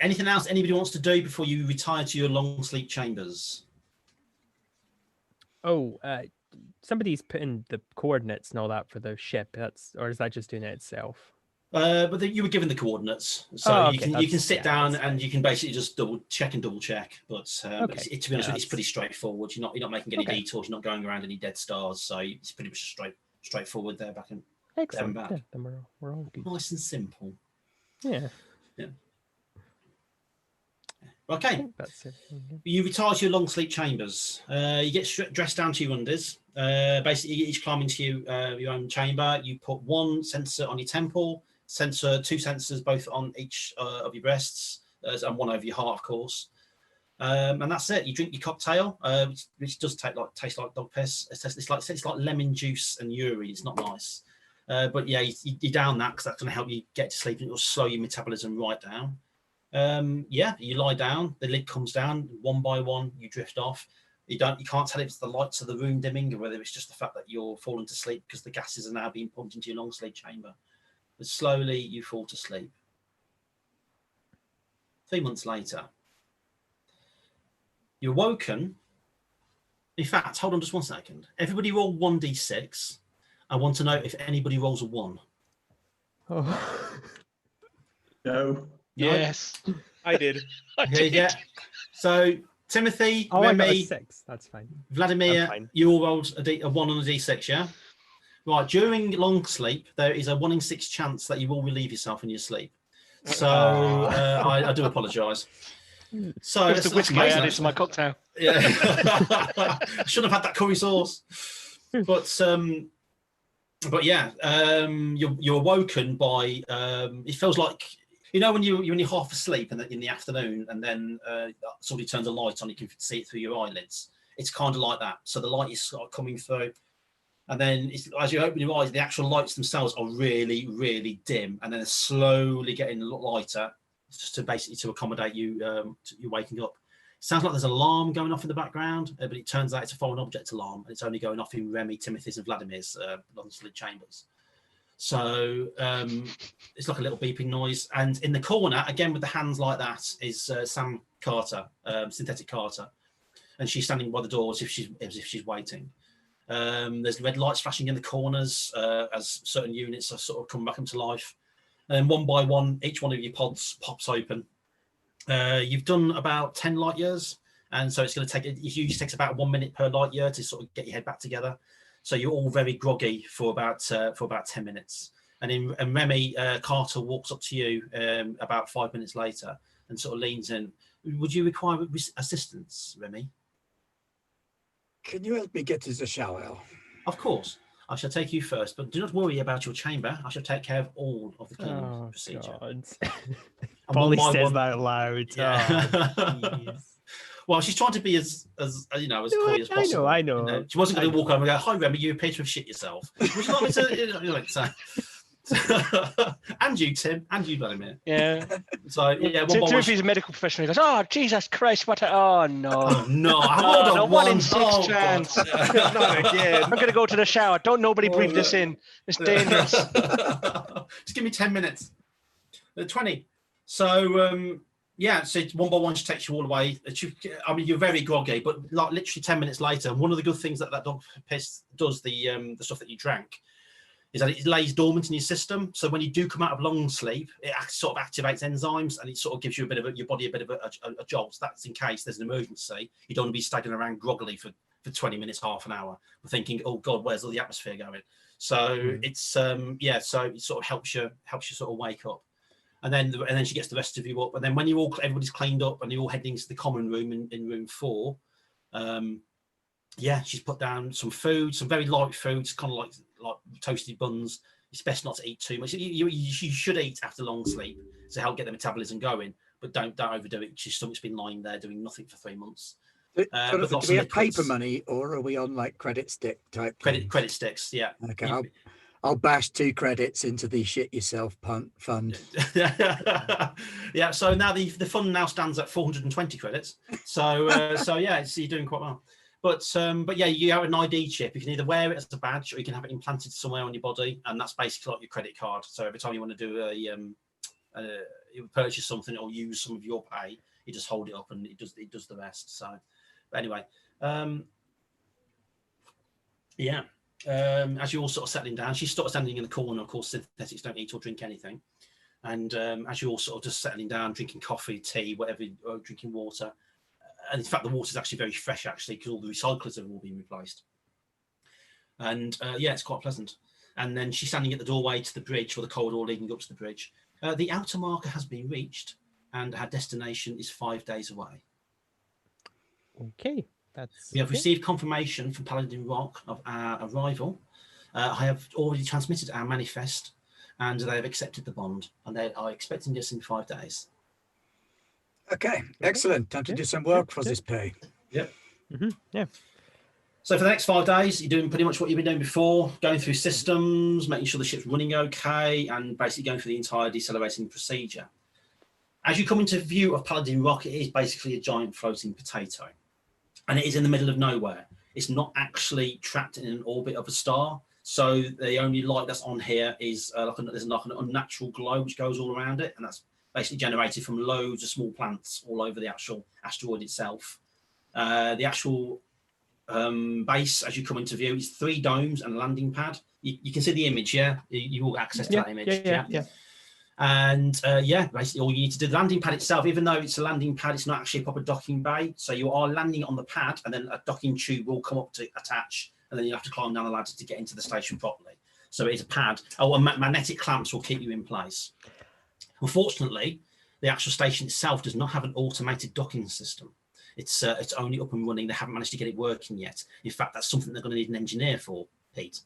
Anything else anybody wants to do before you retire to your long sleep chambers? Oh, somebody's putting the coordinates and all that for the ship. Or is that just doing it itself? But you were given the coordinates, so you can sit down and you can basically just double check. But to be honest, it's pretty straightforward. You're not making any detours. You're not going around any dead stars. So it's pretty much straightforward there back and excellent. Back. Yeah, then we're all good. Nice and simple. Yeah. Okay. That's it. You retire to your long sleep chambers. You get dressed down to your undies. Basically, you each climb into your own chamber. You put one sensor on your temple, two sensors both on each of your breasts, and one over your heart, of course. And that's it. You drink your cocktail, which does taste like dog piss. It's like lemon juice and urine. It's not nice. But yeah, you down that because that's going to help you get to sleep and it'll slow your metabolism right down. You lie down, the lid comes down one by one, you drift off. You can't tell if it's the lights of the room dimming or whether it's just the fact that you're falling to sleep because the gases are now being pumped into your long sleep chamber. But slowly you fall to sleep. 3 months later, you're woken. In fact, hold on just 1 second. Everybody roll 1d6. I want to know if anybody rolls a 1. Oh. No. Yes, I did. Yeah. So Timothy, I got a Remy, 6. That's fine. Vladimir, you all rolled a 1 on a d6, yeah? Right, during long sleep, there is a 1 in 6 chance that you will relieve yourself in your sleep. So I do apologise. So it's the whiskey I added to my cocktail. Yeah, I should have had that curry sauce. But yeah, you're awoken by it feels like when you're half asleep in the afternoon, and then somebody turns a light on, you can see it through your eyelids. It's kind of like that. So the light is sort of coming through, and then as you open your eyes, the actual lights themselves are really, really dim, and then they're slowly getting lighter, just to accommodate you. You waking up. It sounds like there's an alarm going off in the background, but it turns out it's a foreign object alarm, and it's only going off in Remy, Timothy's, and Vladimir's long sleep chambers. So it's like a little beeping noise, and in the corner, again with the hands like that, is Sam Carter, Synthetic Carter, and she's standing by the door as if she's waiting. There's red lights flashing in the corners as certain units are sort of coming back into life, and then one by one, each one of your pods pops open. You've done about 10 light years, and so it's going to take. It usually takes about 1 minute per light year to sort of get your head back together. So you're all very groggy for about 10 minutes, and Remy, Carter walks up to you about 5 minutes later and sort of leans in. Would you require assistance, Remy? Can you help me get to the shower? Of course. I shall take you first, but do not worry about your chamber. I shall take care of all of the cleaning procedure. God. And Polly one by says one- that loud. Yeah. Oh, jeez. Well, she's trying to be as you know, as No, coy as possible. I know. You know, she wasn't going to walk over and go, "Hi, Remy, you appear to have shit yourself." Would you like me to? You know, like, so. And you, Tim, and you, Vladimir. Yeah. So yeah, one by Tim, one. if he's a medical professional, he goes, "Oh, Jesus Christ, what a... Oh, no. Oh no! Oh, Hold on, no, one in six God. chance. Not again. I'm going to go to the shower. Don't nobody breathe this in. It's dangerous." Just give me 10 minutes. 20. So yeah, so one by one she takes you all the way. I mean, you're very groggy, but like literally 10 minutes later, one of the good things that dog piss does, the stuff that you drank, is that it lays dormant in your system. So when you do come out of long sleep, it sort of activates enzymes and it sort of gives you your body a bit of a jolt. So that's in case there's an emergency. You don't want to be staggering around groggily for 20 minutes, half an hour, thinking, "Oh God, where's all the atmosphere going?" So it's yeah, so it sort of helps you sort of wake up. And then she gets the rest of you up. And then when everybody's cleaned up and you're all heading to the common room in room 4, yeah, she's put down some food, some very light foods, kind of like toasted buns. It's best not to eat too much. You should eat after long sleep to help get the metabolism going, but don't overdo it. Your stomach's been lying there doing nothing for 3 months. Jonathan, do we have paper money, or are we on like credit stick type? Credit sticks, yeah. Okay, I'll bash 2 credits into the shit yourself fund. Yeah, so now the fund now stands at 420 credits. So so yeah, you're doing quite well. But yeah, you have an ID chip. You can either wear it as a badge or you can have it implanted somewhere on your body, and that's basically like your credit card. So every time you want to do you purchase something or use some of your pay, you just hold it up and it does the rest. So, but anyway, yeah. As you're all sort of settling down, she's sort of standing in the corner. Of course, synthetics don't eat or drink anything. And as you're all sort of just settling down, drinking coffee, tea, whatever, or drinking water. And in fact, the water is actually very fresh, actually, because all the recyclers have all been replaced. And yeah, it's quite pleasant. And then she's standing at the doorway to the bridge, or the corridor leading up to the bridge. The outer marker has been reached, and her destination is 5 days away. Okay. We have received confirmation from Paladin Rock of our arrival. I have already transmitted our manifest, and they have accepted the bond, and they are expecting us in 5 days. Okay, excellent. Time to do some work for this pay. Yep. Yeah. So for the next 5 days, you're doing pretty much what you've been doing before, going through systems, making sure the ship's running okay, and basically going through the entire decelerating procedure. As you come into view of Paladin Rock, it is basically a giant floating potato. And it is in the middle of nowhere. It's not actually trapped in an orbit of a star. So the only light that's on here is there's like an unnatural glow which goes all around it. And that's basically generated from loads of small plants all over the actual asteroid itself. The actual base, as you come into view, is 3 domes and a landing pad. You can see the image, yeah? You will access that image. Yeah. And yeah, basically all you need to do, the landing pad itself, even though it's a landing pad, it's not actually a proper docking bay. So you are landing on the pad, and then a docking tube will come up to attach, and then you have to climb down the ladder to get into the station properly. So it's a pad. And magnetic clamps will keep you in place. Unfortunately, the actual station itself does not have an automated docking system. It's only up and running. They haven't managed to get it working yet. In fact, that's something they're going to need an engineer for, Pete.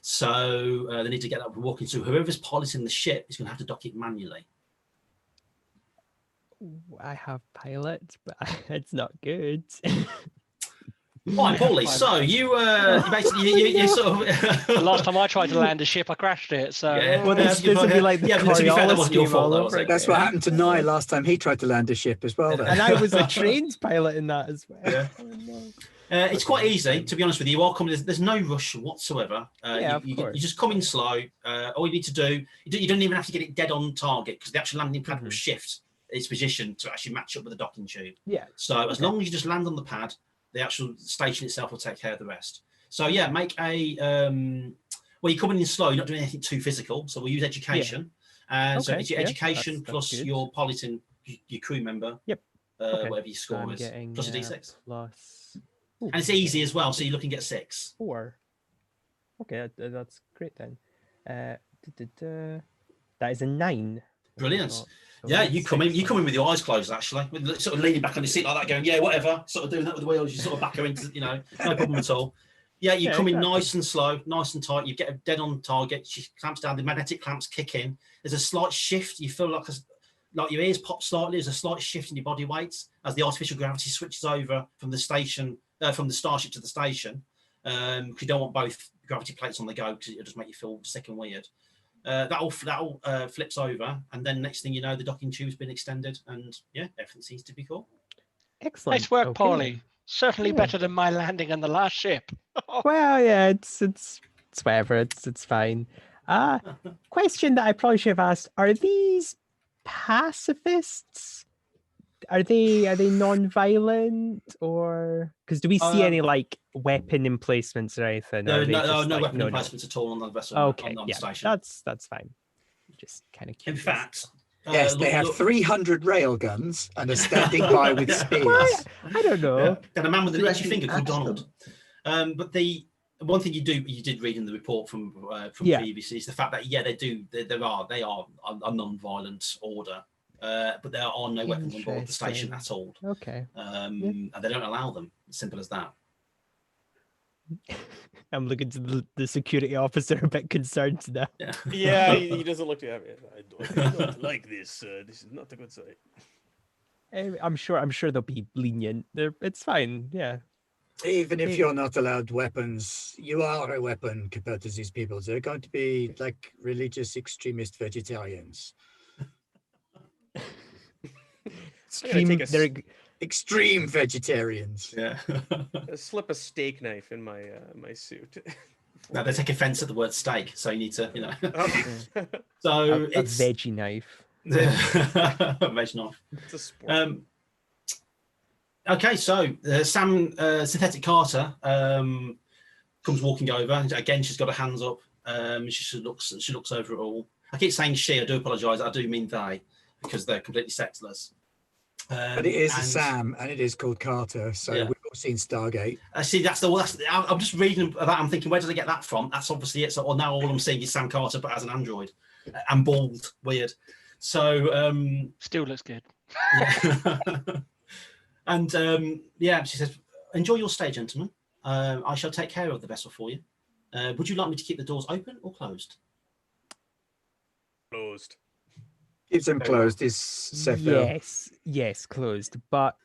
So they need to get that working. So whoever's piloting the ship is going to have to dock it manually. I have pilots, but it's not good. Right, Paulie. So you basically you sort of. The last time I tried to land a ship, I crashed it. So Yeah, Well, this would be like the yeah, but to be fair, that wasn't your Coriolis fault. all Though, over was it? That's what happened to Nye last time he tried to land a ship as well. Then. And I was a trained pilot in that as well. Yeah. Oh, no. It's quite easy, to be honest with you. You are coming. There's no rush whatsoever. You just come in slow. All you need to do, you don't even have to get it dead on target, because the actual landing pad will shift its position to actually match up with the docking tube. Yeah. So as long as you just land on the pad, the actual station itself will take care of the rest. So yeah, make a well, you're coming in slow. You're not doing anything too physical. So we'll use education, and so it's your education plus good. your piloting, your crew member. Yep. Whatever your score I'm is, getting, plus a d6. plus. And it's easy as well, so you're looking at 6. 4. Okay, that's great then. That is a 9. Brilliant. Yeah, you come in with your eyes closed, actually, with sort of leaning back on your seat like that, going, yeah, whatever, sort of doing that with the wheels. You sort of back her into, no problem at all. Yeah, you come in nice and slow, nice and tight. You get her dead on target. She clamps down. The magnetic clamps kick in. There's a slight shift. You feel like your ears pop slightly. There's a slight shift in your body weight as the artificial gravity switches over from the station, from the starship to the station. Because you don't want both gravity plates on the go, because it'll just make you feel sick and weird. That all flips over, and then next thing you know, the docking tube's been extended, and yeah, everything seems to be cool. Excellent. Nice work, Paulie. Certainly better than my landing on the last ship. Well, yeah, it's whatever. It's fine. Question that I probably should have asked: are these pacifists? Are they non-violent, or because do we see any like weapon emplacements or anything? No weapon emplacements at all on the vessel. Okay, on yeah, station. that's fine. Just kind of curious. In fact, yes, they have 300 rail guns and are standing by with spears. I don't know. And a man with an itchy finger called Donald. But the one thing you did read in the report from BBC is the fact that they are a non-violent order. But there are no weapons on board the station at all. Okay. And they don't allow them. Simple as that. I'm looking to the security officer a bit concerned now. Yeah, he doesn't look too happy. I don't like this. This is not a good sight. I'm sure they'll be lenient. It's fine. Yeah. Even if you're not allowed weapons, you are a weapon compared to these people. They're going to be like religious extremist vegetarians. Extreme vegetarians. Yeah. Slip a steak knife in my my suit. Now they take offense at the word steak, so you need to, So it's a veggie knife. Veggie knife. It's a sport. Okay, so Sam Synthetic Carter comes walking over. Again, she's got her hands up. She looks over it all. I keep saying she. I do apologise. I do mean they, because they're completely sexless. But it is a Sam, and it is called Carter. So we've all seen Stargate. See, I'm just reading about. I'm thinking, where did I get that from? That's obviously it. So now all I'm seeing is Sam Carter, but as an android, and bald, weird. So still looks good. Yeah. And she says, "Enjoy your stay, gentlemen. I shall take care of the vessel for you. Would you like me to keep the doors open or closed?" Closed. Keeps them closed is safer. Yes, closed. But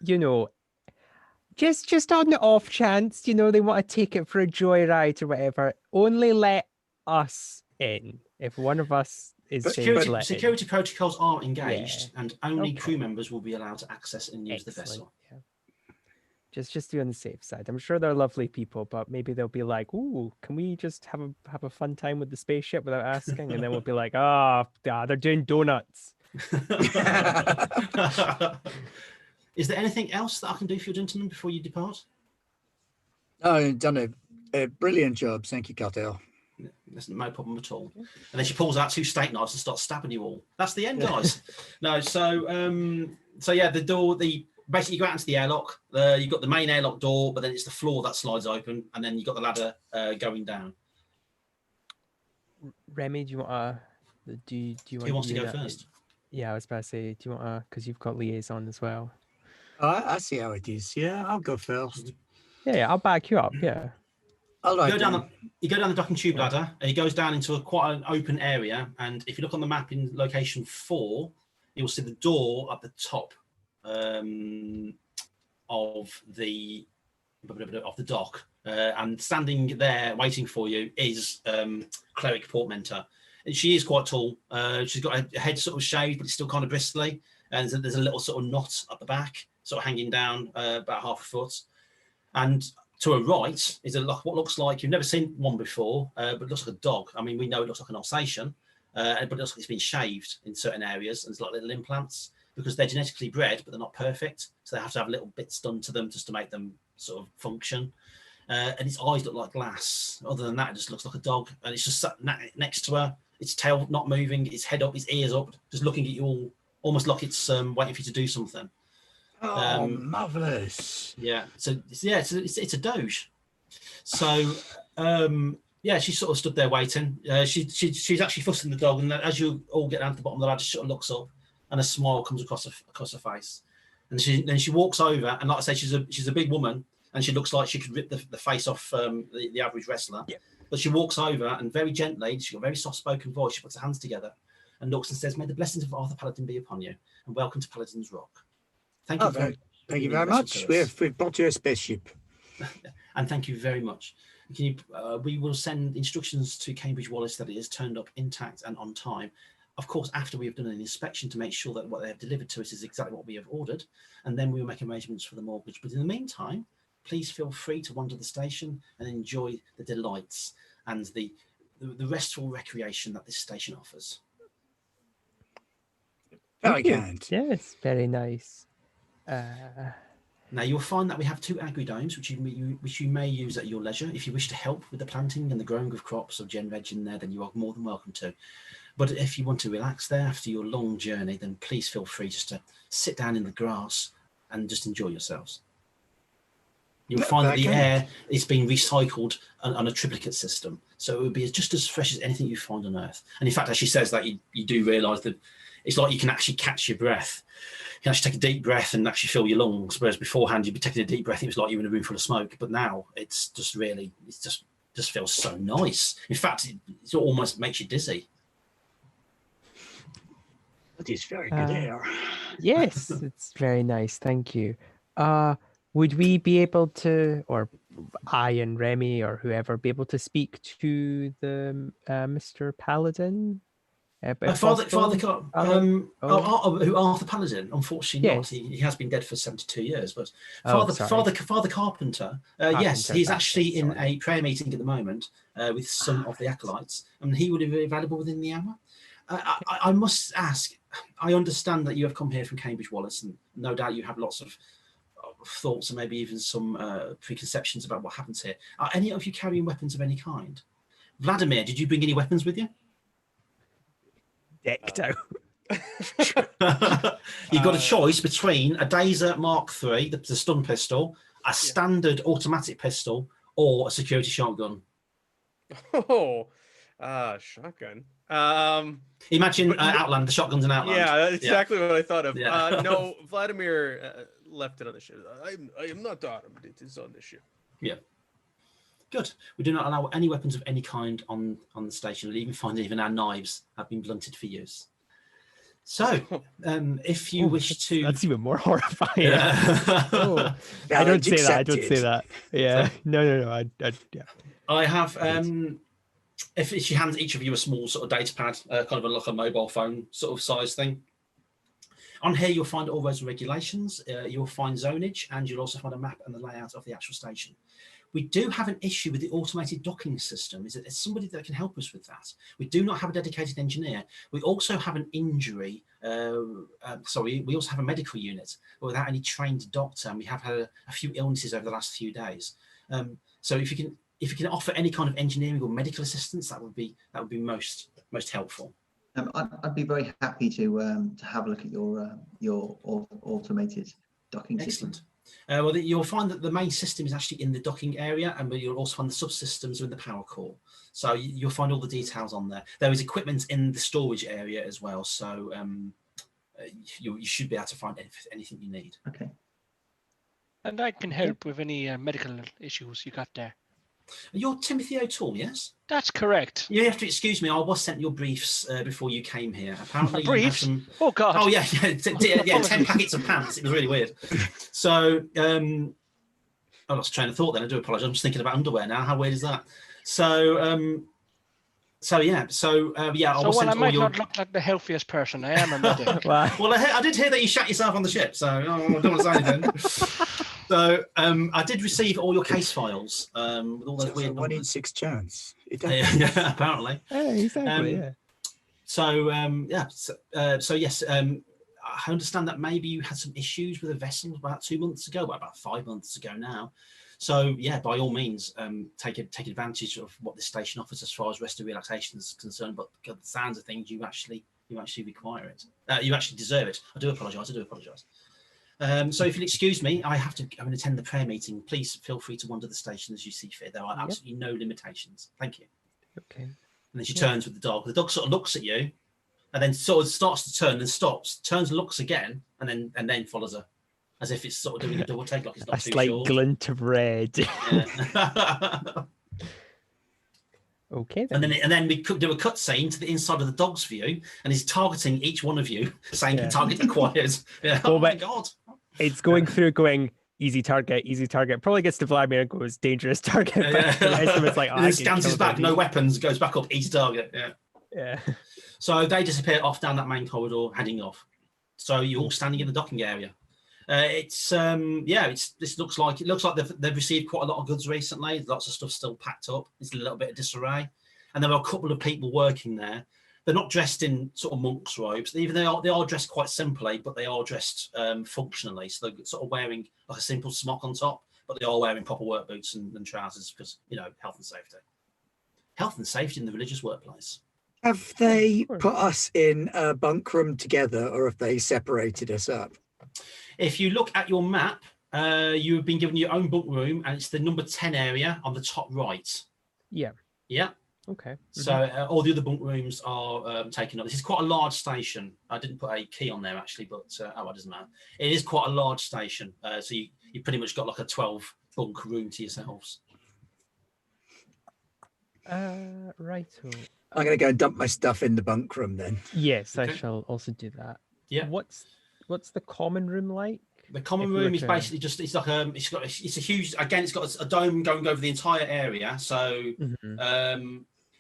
just on the off chance, they want to take it for a joyride or whatever, only let us in. If one of us is security protocols are engaged, and only crew members will be allowed to access and use the vessel. Yeah. Just be on the safe side. I'm sure they're lovely people, but maybe they'll be like, "Ooh, can we just have a fun time with the spaceship without asking?" And then we'll be like, they're doing donuts." Is there anything else that I can do for you, gentlemen, before you depart? Oh, you've done a brilliant job. Thank you, Cartel. There's no problem at all. And then she pulls out 2 steak knives and starts stabbing you all. That's the end, guys. No, so yeah, the door, basically you go out into the airlock. You've got the main airlock door, but then it's the floor that slides open, and then you've got the ladder going down. Remy, do you want Who wants to go first? Yeah, I was about to say, do you want to, because you've got liaison as well. I see how it is. Yeah, I'll go first. Yeah, I'll back you up. Yeah. All right. You go down the docking tube ladder, and it goes down into quite an open area. And if you look on the map in location 4, you'll see the door at the top of the dock. And standing there waiting for you is Cleric Portmentor. And she is quite tall. She's got her head sort of shaved, but it's still kind of bristly. And there's a little sort of knot at the back, sort of hanging down about half a foot. And to her right is what looks like, you've never seen one before, but it looks like a dog. I mean, we know it looks like an Alsatian, but it looks like it's been shaved in certain areas, and it's like little implants, because they're genetically bred, but they're not perfect. So they have to have little bits done to them just to make them sort of function. And its eyes look like glass. Other than that, it just looks like a dog. And it's just sat next to her, its tail not moving, its head up, its ears up, just looking at you all, almost like it's waiting for you to do something. Oh, marvelous! Yeah, so it's a doge. So Yeah, she sort of stood there waiting. She's actually fussing the dog, and as you all get down to the bottom of the ladder, she sort of looks up, and a smile comes across her face, and then she walks over, and like I say, she's a big woman, and she looks like she could rip the face off the average wrestler. Yeah. But she walks over, and very gently, she's got a very soft-spoken voice. She puts her hands together, and looks and says, "May the blessings of Arthur Paladin be upon you, and welcome to Paladin's Rock." Thank you Thank you very much. We've brought you a spaceship. And thank you very much. We will send instructions to Cambridge Wallace that it is turned up intact and on time. Of course, after we have done an inspection to make sure that what they have delivered to us is exactly what we have ordered, and then we will make arrangements for the mortgage. But in the meantime, please feel free to wander the station and enjoy the delights and the restful recreation that this station offers. Very kind. Yes, very nice. Now you'll find that we have 2 agri-domes, which you may use at your leisure. If you wish to help with the planting and the growing of crops of gen veg in there, then you are more than welcome to. But if you want to relax there after your long journey, then please feel free just to sit down in the grass and just enjoy yourselves. You'll find that the air is being recycled on a triplicate system, so it would be just as fresh as anything you find on Earth. And in fact, as she says that, you do realise that it's like you can actually catch your breath. You can actually take a deep breath and actually fill your lungs, whereas beforehand you'd be taking a deep breath, it was like you were in a room full of smoke. But now it's just really, just feels so nice. In fact, it almost makes you dizzy. That is very good air. Yes, it's very nice. Thank you. Would we be able to, or I and Remy or whoever, be able to speak to the Mr. Paladin? Arthur Paladin, unfortunately not. He has been dead for 72 years. But Father Carpenter, yes, he's actually in a prayer meeting at the moment with some of the acolytes, and he would be available within the hour. I must ask, I understand that you have come here from Cambridge Wallace, and no doubt you have lots of thoughts and maybe even some preconceptions about what happens here. Are any of you carrying weapons of any kind? Vladimir, did you bring any weapons with you? Decked out. You've got a choice between a Dazer Mark III, the stun pistol, a standard automatic pistol, or a security shotgun. Shotgun. Imagine Outland, the shotguns in Outland. Yeah, that's exactly what I thought of. No, Vladimir left it on the ship. I am not armed. It is on the ship. Yeah. Good. We do not allow any weapons of any kind on the station. We'll even find even our knives have been blunted for use. So, if you wish to... That's even more horrifying. I don't say that. I don't say that. Yeah. No. I have... if she hands each of you a small sort of data pad, kind of like a mobile phone sort of size thing. On here, you'll find all those regulations. You'll find zonage, and you'll also find a map and the layout of the actual station. We do have an issue with the automated docking system. Is it somebody that can help us with that? We do not have a dedicated engineer. We also have an injury. We also have a medical unit, but without any trained doctor. And we have had a few illnesses over the last few days. So if you can offer any kind of engineering or medical assistance, that would be most helpful. I'd be very happy to have a look at your automated docking system. Excellent. Well, you'll find that the main system is actually in the docking area, and you'll also find the subsystems are in the power core. So you'll find all the details on there. There is equipment in the storage area as well, so you should be able to find anything you need. Okay. And I can help with any medical issues you got there. You're Timothy O'Toole, yes? That's correct. You have to excuse me. I was sent your briefs before you came here. Apparently, briefs? You Oh God! Oh yeah, 10 packets of pants. It was really weird. So I lost train of thought. Then I do apologise. I'm just thinking about underwear now. How weird is that? So I might not look like the healthiest person I am. Well, I did hear that you shat yourself on the ship, so I don't want to say anything. So I did receive all your case files with all those weird 1 in 6 chance. Yeah, apparently. Yeah, exactly. So yes, I understand that maybe you had some issues with a vessel about 2 months ago, about 5 months ago now. So yeah, by all means, take advantage of what this station offers as far as rest and relaxation is concerned. But the sounds of things, you actually require it. You actually deserve it. I do apologise. So if you'll excuse me, I have to go and attend the prayer meeting. Please feel free to wander the station as you see fit. There are absolutely no limitations. Thank you. Okay. And then she turns with the dog. The dog sort of looks at you, and then sort of starts to turn and stops, turns and looks again, and then follows her, as if it's sort of doing a double take, like it's not A too slight short. glint of red. Yeah. Okay, then. And then we could do a cut scene to the inside of the dog's view, and he's targeting each one of you, saying target acquired. Yeah. Well, oh my god! It's going through, going easy target, easy target. Probably gets to Vladimir and goes dangerous target. But the rest of it's like, and then scans his back, no weapons, goes back up, easy target. Yeah. Yeah. So they disappear off down that main corridor, heading off. So you're all standing in the docking area. This looks like they've received quite a lot of goods recently. Lots of stuff still packed up. It's a little bit of disarray, and there are a couple of people working there. They're not dressed in sort of monks' robes. Even they are dressed quite simply, but they are dressed functionally. So they're sort of wearing like a simple smock on top, but they are wearing proper work boots and trousers because health and safety. Health and safety in the religious workplace. Have they put us in a bunk room together, or have they separated us up? If you look at your map, you have been given your own bunk room, and it's the number 10 area on the top right. Yeah. Yeah. Okay. So all the other bunk rooms are taken up. This is quite a large station. I didn't put a key on there actually, but it doesn't matter. It is quite a large station. So you pretty much got like a 12 bunk room to yourselves. Right. I'm going to go and dump my stuff in the bunk room then. Yes, Okay. I shall also do that. Yeah. What's the common room like? The common room is basically just it's a huge, again, it's got a dome going over the entire area. So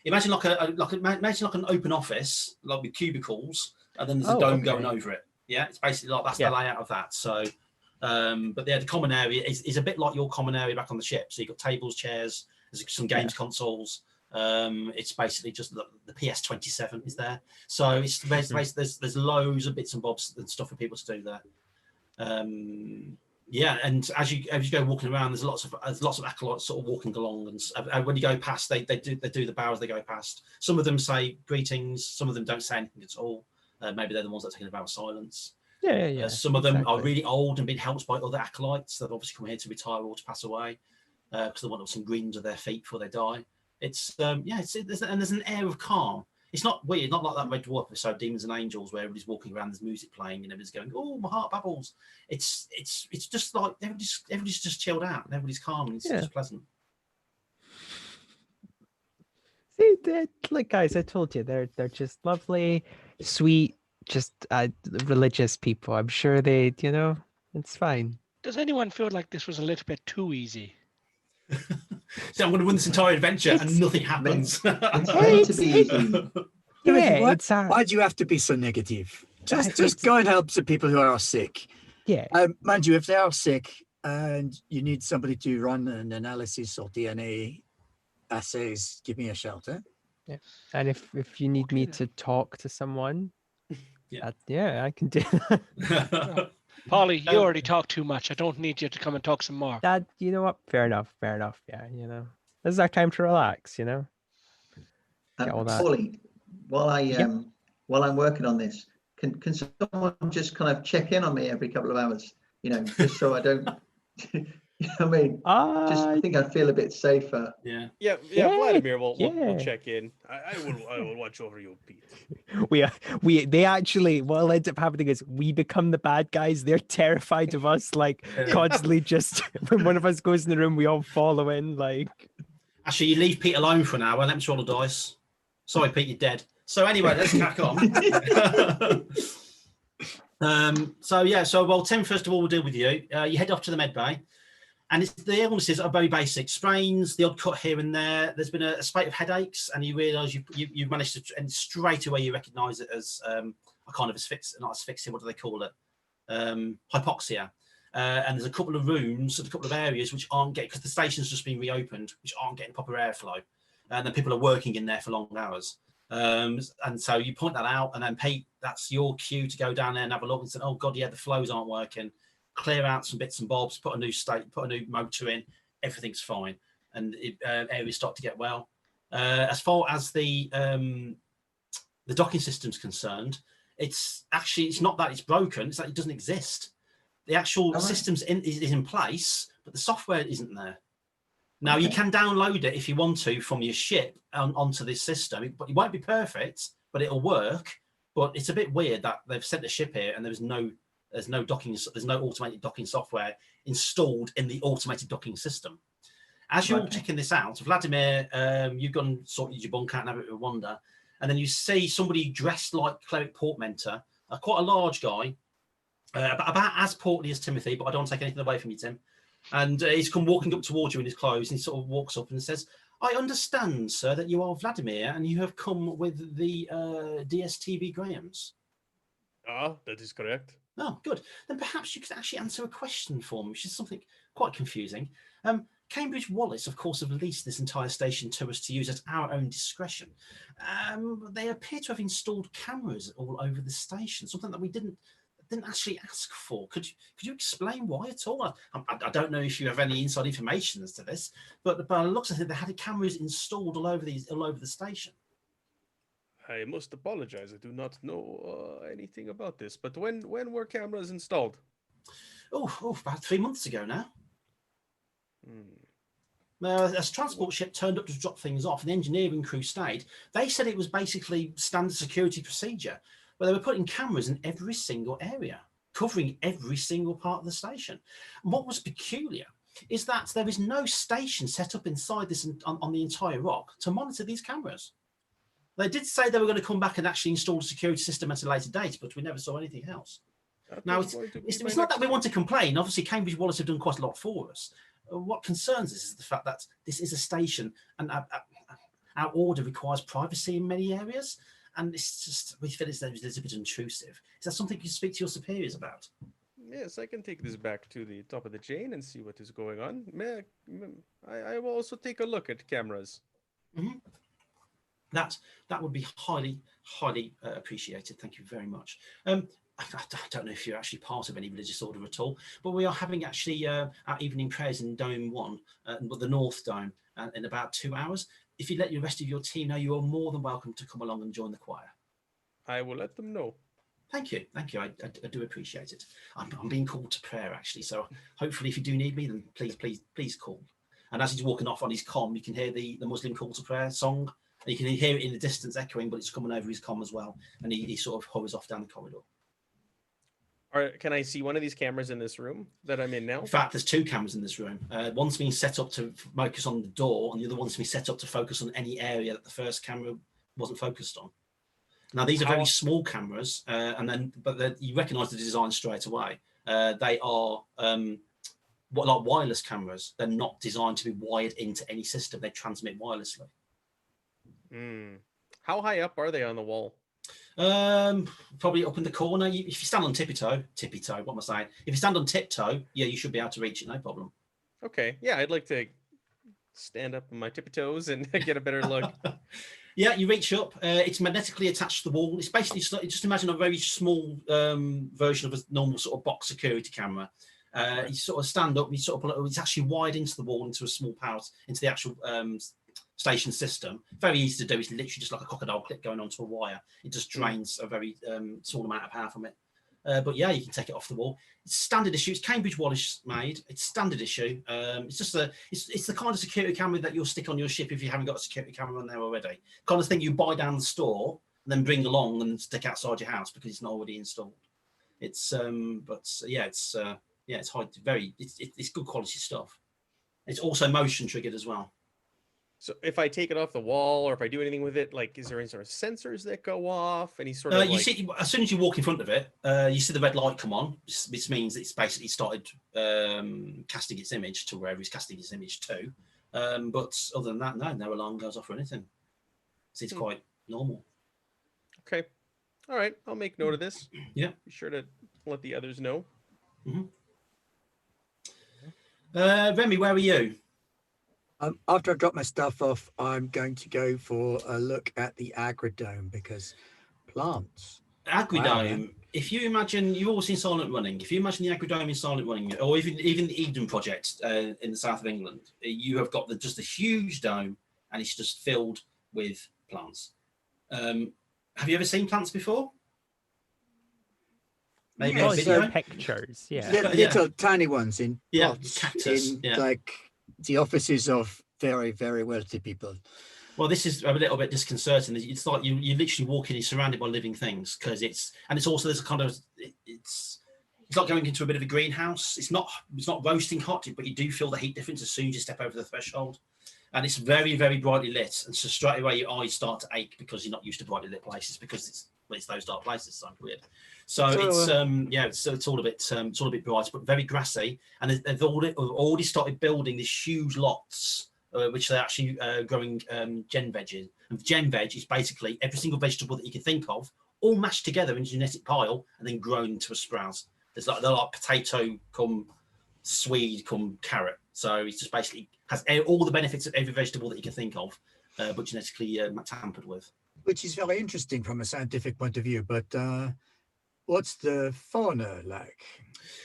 imagine like an open office, like with cubicles, and then there's a dome going over it. Yeah, it's basically like that's the layout of that. So but the common area is a bit like your common area back on the ship. So you've got tables, chairs, there's some games consoles. It's basically just the PS27 is there. So there's loads of bits and bobs and stuff for people to do there. And as you go walking around, there's lots of acolytes sort of walking along, and when you go past, they do the bow as they go past. Some of them say greetings, some of them don't say anything at all. Maybe they're the ones that are taking a vow of silence. Some of them are really old and been helped by other acolytes. They've obviously come here to retire or to pass away because they want some green under their feet before they die. There's an air of calm. It's not weird, not like that Red Dwarf episode, Demons and Angels, where everybody's walking around, there's music playing, and everybody's going, "Oh, my heart babbles." It's just like everybody's just chilled out, and everybody's calm, and it's just pleasant. See, like guys, I told you, they're just lovely, sweet, just religious people. I'm sure they, it's fine. Does anyone feel like this was a little bit too easy? So I'm going to win this entire adventure and nothing happens. It's meant to be easy. Why do you have to be so negative? Just go and help some people who are sick. Yeah. Mind you, if they are sick and you need somebody to run an analysis or DNA assays, give me a shout. Yeah. And if you need me to talk to someone, I can do that. Polly, you already talked too much. I don't need you to come and talk some more. Dad, you know what? Fair enough. Yeah, this is our time to relax. Get all that. Paulie, while I'm working on this, can someone just kind of check in on me every couple of hours? Just so I don't. I mean, I think I'd feel a bit safer. Yeah. Vladimir will check in. I will watch over you, Pete. They actually, what will end up happening is we become the bad guys. They're terrified of us, constantly. Just when one of us goes in the room, we all follow in. Actually, you leave Pete alone for an hour. Let me roll the dice. Sorry, Pete, you're dead. So anyway, let's crack on. Tim, first of all, we'll deal with you. You head off to the med bay. And the illnesses are very basic. Sprains, the odd cut here and there. There's been a spate of headaches, and you realise you've managed to, and straight away you recognise it as a kind of not asphyxia, what do they call it? Hypoxia. And there's a couple of rooms, a couple of areas which aren't getting, because the station's just been reopened, which aren't getting proper airflow. And then people are working in there for long hours. And so you point that out, and then Pete, that's your cue to go down there and have a look and say, oh God, yeah, the flows aren't working. Clear out some bits and bobs, put a new motor in, everything's fine, and areas start to get well. As far as the docking system's concerned, it's not that it's broken, it's that it doesn't exist. The actual systems is in place, but the software isn't there. Now, you can download it if you want to from your ship onto this system, but it won't be perfect, but it'll work. But it's a bit weird that they've sent the ship here and there's no automated docking software installed in the automated docking system. As you're checking this out, Vladimir, you've gone and sorted your bunk out and have a bit of a wander, and then you see somebody dressed like Cleric Portmentor, quite a large guy, about as portly as Timothy, but I don't want to take anything away from you, Tim. And he's come walking up towards you in his clothes, and he sort of walks up and says, "I understand, sir, that you are Vladimir, and you have come with the DSTV Grahams." Ah, that is correct. Oh, good. Then perhaps you could actually answer a question for me, which is something quite confusing. Cambridge Wallace, of course, have leased this entire station to us to use at our own discretion. They appear to have installed cameras all over the station, something that we didn't actually ask for. Could you explain why at all? I don't know if you have any inside information as to this, but by the looks of it, they had cameras installed all over the station. I must apologize. I do not know anything about this. But when were cameras installed? Oh, about 3 months ago now. As transport ship turned up to drop things off, and the engineering crew stayed. They said it was basically standard security procedure, but they were putting cameras in every single area, covering every single part of the station. And what was peculiar is that there is no station set up inside this on the entire rock to monitor these cameras. They did say they were going to come back and actually install a security system at a later date, but we never saw anything else. Now, it's not that we want to complain. Obviously, Cambridge Wallace have done quite a lot for us. What concerns us is the fact that this is a station, and our order requires privacy in many areas, and it's just, we feel it's a little bit intrusive. Is that something you can speak to your superiors about? Yes, I can take this back to the top of the chain and see what is going on. I will also take a look at cameras. Mm-hmm. That would be highly appreciated. Thank you very much. I don't know if you're actually part of any religious order at all, but we are having actually our evening prayers in Dome 1, the North Dome, in about 2 hours. If you let the rest of your team know, you are more than welcome to come along and join the choir. I will let them know. Thank you. I do appreciate it. I'm being called to prayer, actually, so hopefully if you do need me, then please call. And as he's walking off on his comm, you can hear the Muslim call to prayer song. And you can hear it in the distance echoing, but it's coming over his comm as well. And he sort of hovers off down the corridor. Can I see one of these cameras in this room that I'm in now? In fact, there's 2 cameras in this room. One's been set up to focus on the door, and the other one's been set up to focus on any area that the first camera wasn't focused on. Now, these are very small cameras, but you recognise the design straight away. They are like wireless cameras. They're not designed to be wired into any system. They transmit wirelessly. How high up are they on the wall? Probably up in the corner. If you stand on tippy-toe, what am I saying? If you stand on tiptoe, yeah, you should be able to reach it, no problem. Okay, yeah, I'd like to stand up on my tippy toes and get a better look. Yeah, you reach up. It's magnetically attached to the wall. It's basically just imagine a very small version of a normal sort of box security camera. You sort of stand up, you sort of pull it. It's actually wired into the wall, into a small pouch, into the actual station system. Very easy to do. It's literally just like a crocodile clip going onto a wire. It just drains a very small amount of power from it. But yeah, you can take it off the wall. It's standard issue. It's Cambridge Wallace made. It's standard issue. It's just it's the kind of security camera that you'll stick on your ship if you haven't got a security camera on there already. Kind of thing you buy down the store and then bring along and stick outside your house because it's not already installed. It's it's good quality stuff. It's also motion triggered as well. So if I take it off the wall or if I do anything with it, like, is there any sort of sensors that go off? Any sort of you see, as soon as you walk in front of it, you see the red light come on, which means it's basically started casting its image to wherever it's casting its image to. But other than that, no alarm goes off or anything. So it's quite normal. Okay. All right. I'll make note of this. Yeah. Be sure to let the others know. Mm-hmm. Remy, where are you? After I drop my stuff off, I'm going to go for a look at the Agridome because plants. Agridome. Wow. If you imagine, you've all seen Silent Running. If you imagine the Agridome in Silent Running, or even the Eden Project in the south of England, you have got just a huge dome, and it's just filled with plants. Have you ever seen plants before? maybe Yeah, a video. Pictures, yeah. Little tiny ones in pots, cactus, in like the offices of very, very wealthy people. Well, this is a little bit disconcerting. It's like you literally walk in, you're surrounded by living things, because it's also there's a kind of it's like going into a bit of a greenhouse. It's not roasting hot, but you do feel the heat difference as soon as you step over the threshold. And it's very, very brightly lit, and so straight away your eyes start to ache because you're not used to brightly lit places, because it's those dark places. So weird. So it's all a bit bright, but very grassy, and they've already started building these huge lots. Which they're actually growing gen veg in. And gen veg is basically every single vegetable that you can think of, all mashed together in a genetic pile and then grown into a sprout. They're like potato come Swede come carrot. So it's just basically has all the benefits of every vegetable that you can think of, but genetically tampered with. Which is very interesting from a scientific point of view. But what's the fauna like?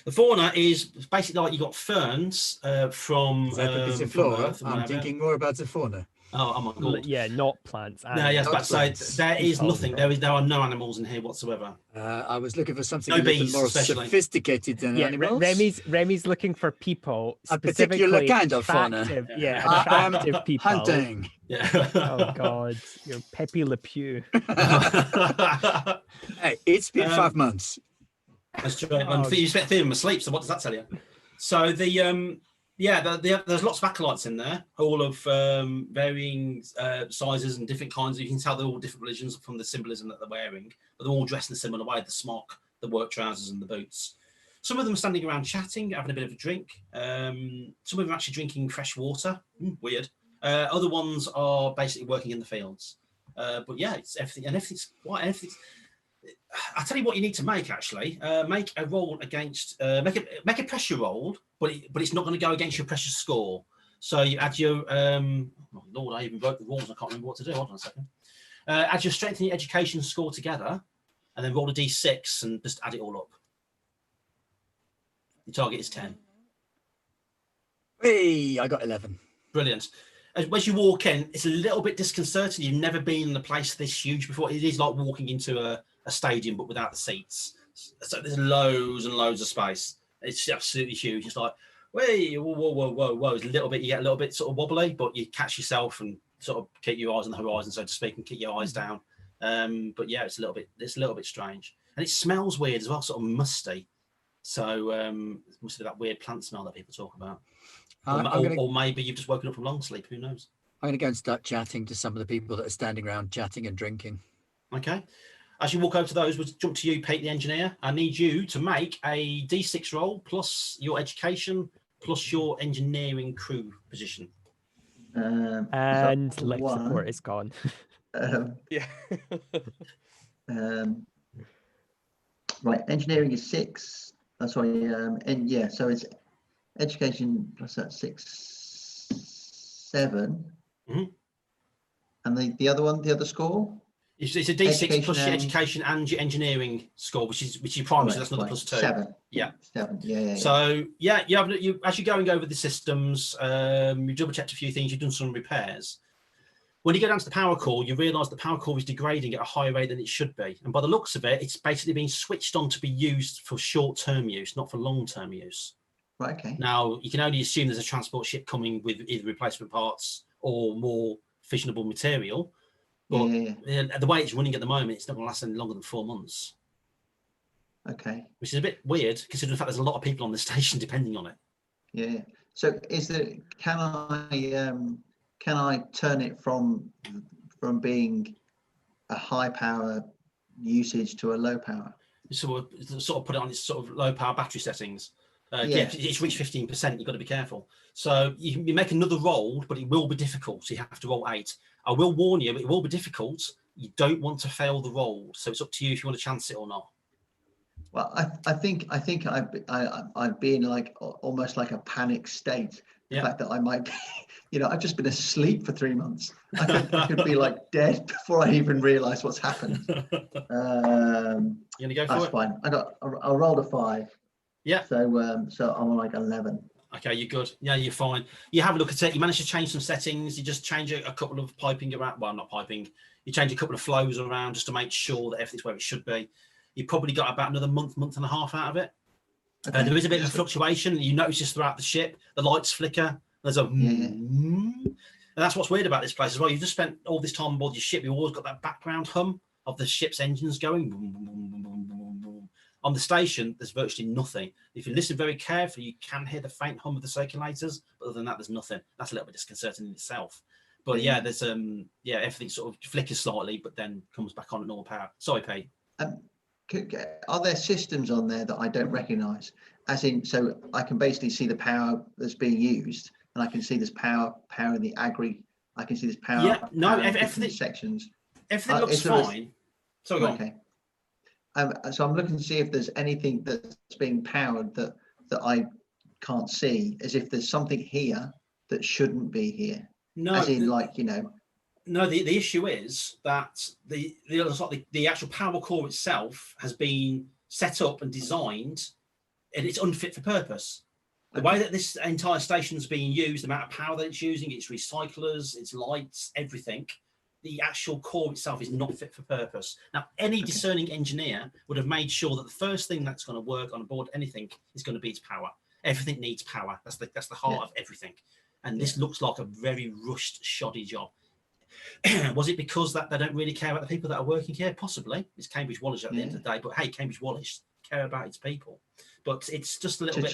The fauna is basically like you got ferns from. Is that the flora? From I'm thinking more about the fauna. Oh my god! Yeah, not plants. No, yes, but so there is nothing. There are no animals in here whatsoever. I was looking for something No a little bees, more especially. sophisticated than animals. Remi's looking for people. A particular kind of fauna. Attractive people. Hunting. Yeah. Oh God, you're Pepe Le Pew. Hey, it's been 5 months. That's true. And you spent feeding them asleep. So what does that tell you? So there's lots of acolytes in there, all of varying sizes and different kinds. You can tell they're all different religions from the symbolism that they're wearing, but they're all dressed in a similar way: the smock, the work trousers, and the boots. Some of them are standing around chatting, having a bit of a drink. Some of them are actually drinking fresh water. Weird. Other ones are basically working in the fields. But yeah, it's everything, and everything's. I'll tell you what you need to make. Actually, make a roll against make a pressure roll, but it's not going to go against your pressure score. So you add your oh Lord, I even wrote the rules. I can't remember what to do. Hold on a second. Add your strength and your education score together, and then roll a d6 and just add it all up. Your target is 10. Hey, I got 11. Brilliant. As you walk in, it's a little bit disconcerting. You've never been in a place this huge before. It is like walking into a stadium, but without the seats. So there's loads and loads of space. It's absolutely huge. It's like, whoa, whoa. It's a little bit, you get a little bit sort of wobbly, but you catch yourself and sort of keep your eyes on the horizon, so to speak, and keep your eyes down. But yeah, it's a little bit strange. And it smells weird as well, sort of musty. So it must be that weird plant smell that people talk about. Or maybe you've just woken up from long sleep. Who knows? I'm going to go and start chatting to some of the people that are standing around chatting and drinking. Okay. As you walk over to those, we'll jump to you, Pete, the engineer. I need you to make a D6 roll plus your education plus your engineering crew position. And life support is gone. Yeah. Right, engineering is 6. So it's education plus that 6, 7. Mm-hmm. And the other score? It's a D6 plus your education and your engineering score, which is your primary, so that's another plus 2. 7. Yeah. 7. Yeah. So you as you're going over the systems, you've double checked a few things, you've done some repairs. When you go down to the power core, you realise the power core is degrading at a higher rate than it should be. And by the looks of it, it's basically being switched on to be used for short-term use, not for long-term use. Right, okay. Now, you can only assume there's a transport ship coming with either replacement parts or more fissionable material. But the way it's running at the moment, it's not going to last any longer than 4 months. Okay. Which is a bit weird, considering the fact there's a lot of people on the station depending on it. Yeah. So can I turn it from being a high power usage to a low power? So we'll sort of put it on its sort of low power battery settings. It's reached 15%. You've got to be careful. So you make another roll, but it will be difficult. So you have to roll 8. I will warn you, it will be difficult. You don't want to fail the roll. So it's up to you if you want to chance it or not. Well, I think I'd be in like almost like a panic state. The fact that I might be, I've just been asleep for 3 months. I could be like dead before I even realise what's happened. You gonna go for that's it? Fine. I rolled a 5. Yeah. So I'm on like 11. Okay, you're good. Yeah, you're fine. You have a look at it. You manage to change some settings. You just change a couple of piping around. Well, not piping. You change a couple of flows around just to make sure that everything's where it should be. you probably got about another month and a half out of it. Okay. There is a bit of a fluctuation. You notice this throughout the ship. The lights flicker. There's a and that's what's weird about this place as well. You've just spent all this time on board your ship. You've always got that background hum of the ship's engines going. Boom, boom, boom, boom, boom, boom, boom. On the station, there's virtually nothing. If you listen very carefully, you can hear the faint hum of the circulators. But other than that, there's nothing. That's a little bit disconcerting in itself. But yeah, there's everything sort of flickers slightly, but then comes back on at normal power. Sorry, Pete. Are there systems on there that I don't recognise? As in, so I can basically see the power that's being used, and I can see this power in the agri. I can see this power. Yeah, no, power in everything sections. Everything looks fine. So go on. Okay. So I'm looking to see if there's anything that's being powered that I can't see, as if there's something here that shouldn't be here. No, as in, like, you know. No, the issue is that the actual power core itself has been set up and designed, and it's unfit for purpose. The way that this entire station is being used, the amount of power that it's using, its recyclers, its lights, everything, the actual core itself is not fit for purpose. Now, any discerning engineer would have made sure that the first thing that's going to work on board anything is going to be its power. Everything needs power. That's the heart of everything. And this looks like a very rushed, shoddy job. Was it because that they don't really care about the people that are working here? Possibly. It's Cambridge Woolwich at the end of the day. But hey, Cambridge Woolwich care about its people. But it's just a little bit.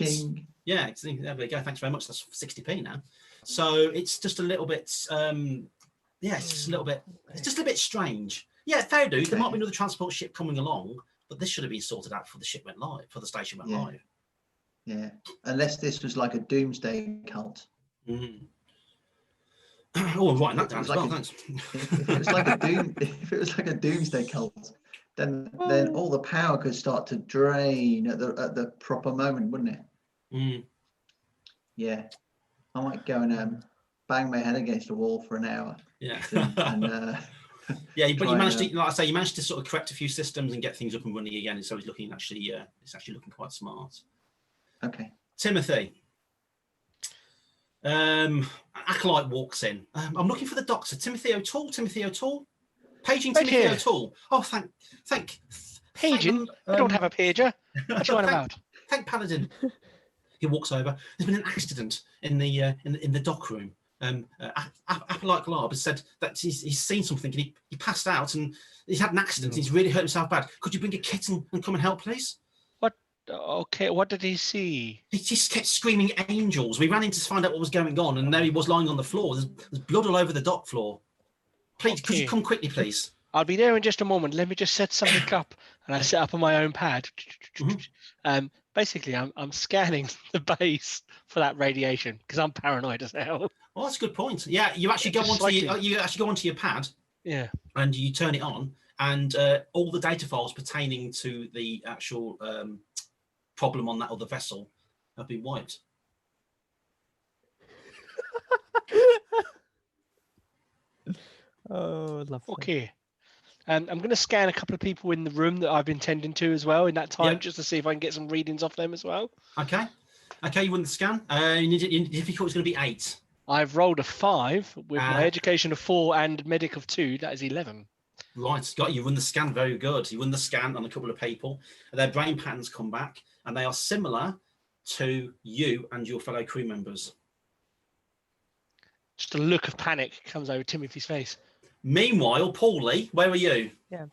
Yeah, there we go. Thanks very much. That's 60p now. So it's just a little bit. It's just a little bit. It's just a bit strange. Yeah, fair dues. There might be another transport ship coming along, but this should have been sorted out before the ship went live. Before the station went live. Yeah, unless this was like a doomsday cult. Oh, I'm writing that down as well. Thanks. If it was like a doomsday cult, then all the power could start to drain at the proper moment, wouldn't it? Yeah, I might go and bang my head against a wall for an hour. Yeah. Yeah, but you managed to, like I say, you managed to sort of correct a few systems and get things up and running again. And so it's looking it's actually looking quite smart. Okay. Timothy. Acolyte walks in. I'm looking for the doctor. Timothy O'Toole. Paging Timothy O'Toole. Oh, thank. Paging? I don't have a pager. What you on about? Thank Paladin. He walks over. There's been an accident in the dock room. Acolyte Glab has said that he's seen something and he passed out and he's had an accident. He's really hurt himself bad. Could you bring a kit and come and help, please? Okay, what did he see? He just kept screaming angels. We ran in to find out what was going on, and there he was lying on the floor. There's blood all over the dock floor. Please, could you come quickly, please? I'll be there in just a moment. Let me just set something up. And I set up on my own pad. Basically, I'm scanning the base for that radiation because I'm paranoid as hell. Well, that's a good point. Yeah, you actually go onto your pad. Yeah. And you turn it on, and all the data files pertaining to the actual problem on that other vessel have been wiped. Oh, lovely. Okay. I'm going to scan a couple of people in the room that I've been tending to as well in that time, just to see if I can get some readings off them as well. Okay, you won the scan. Your difficulty is going to be 8. I've rolled a 5 with my education of 4 and medic of 2. That is 11. Right, you won the scan. Very good. You won the scan on a couple of people. Their brain patterns come back, and they are similar to you and your fellow crew members. Just a look of panic comes over Timothy's face. Meanwhile, Paulie, where are you? Yeah,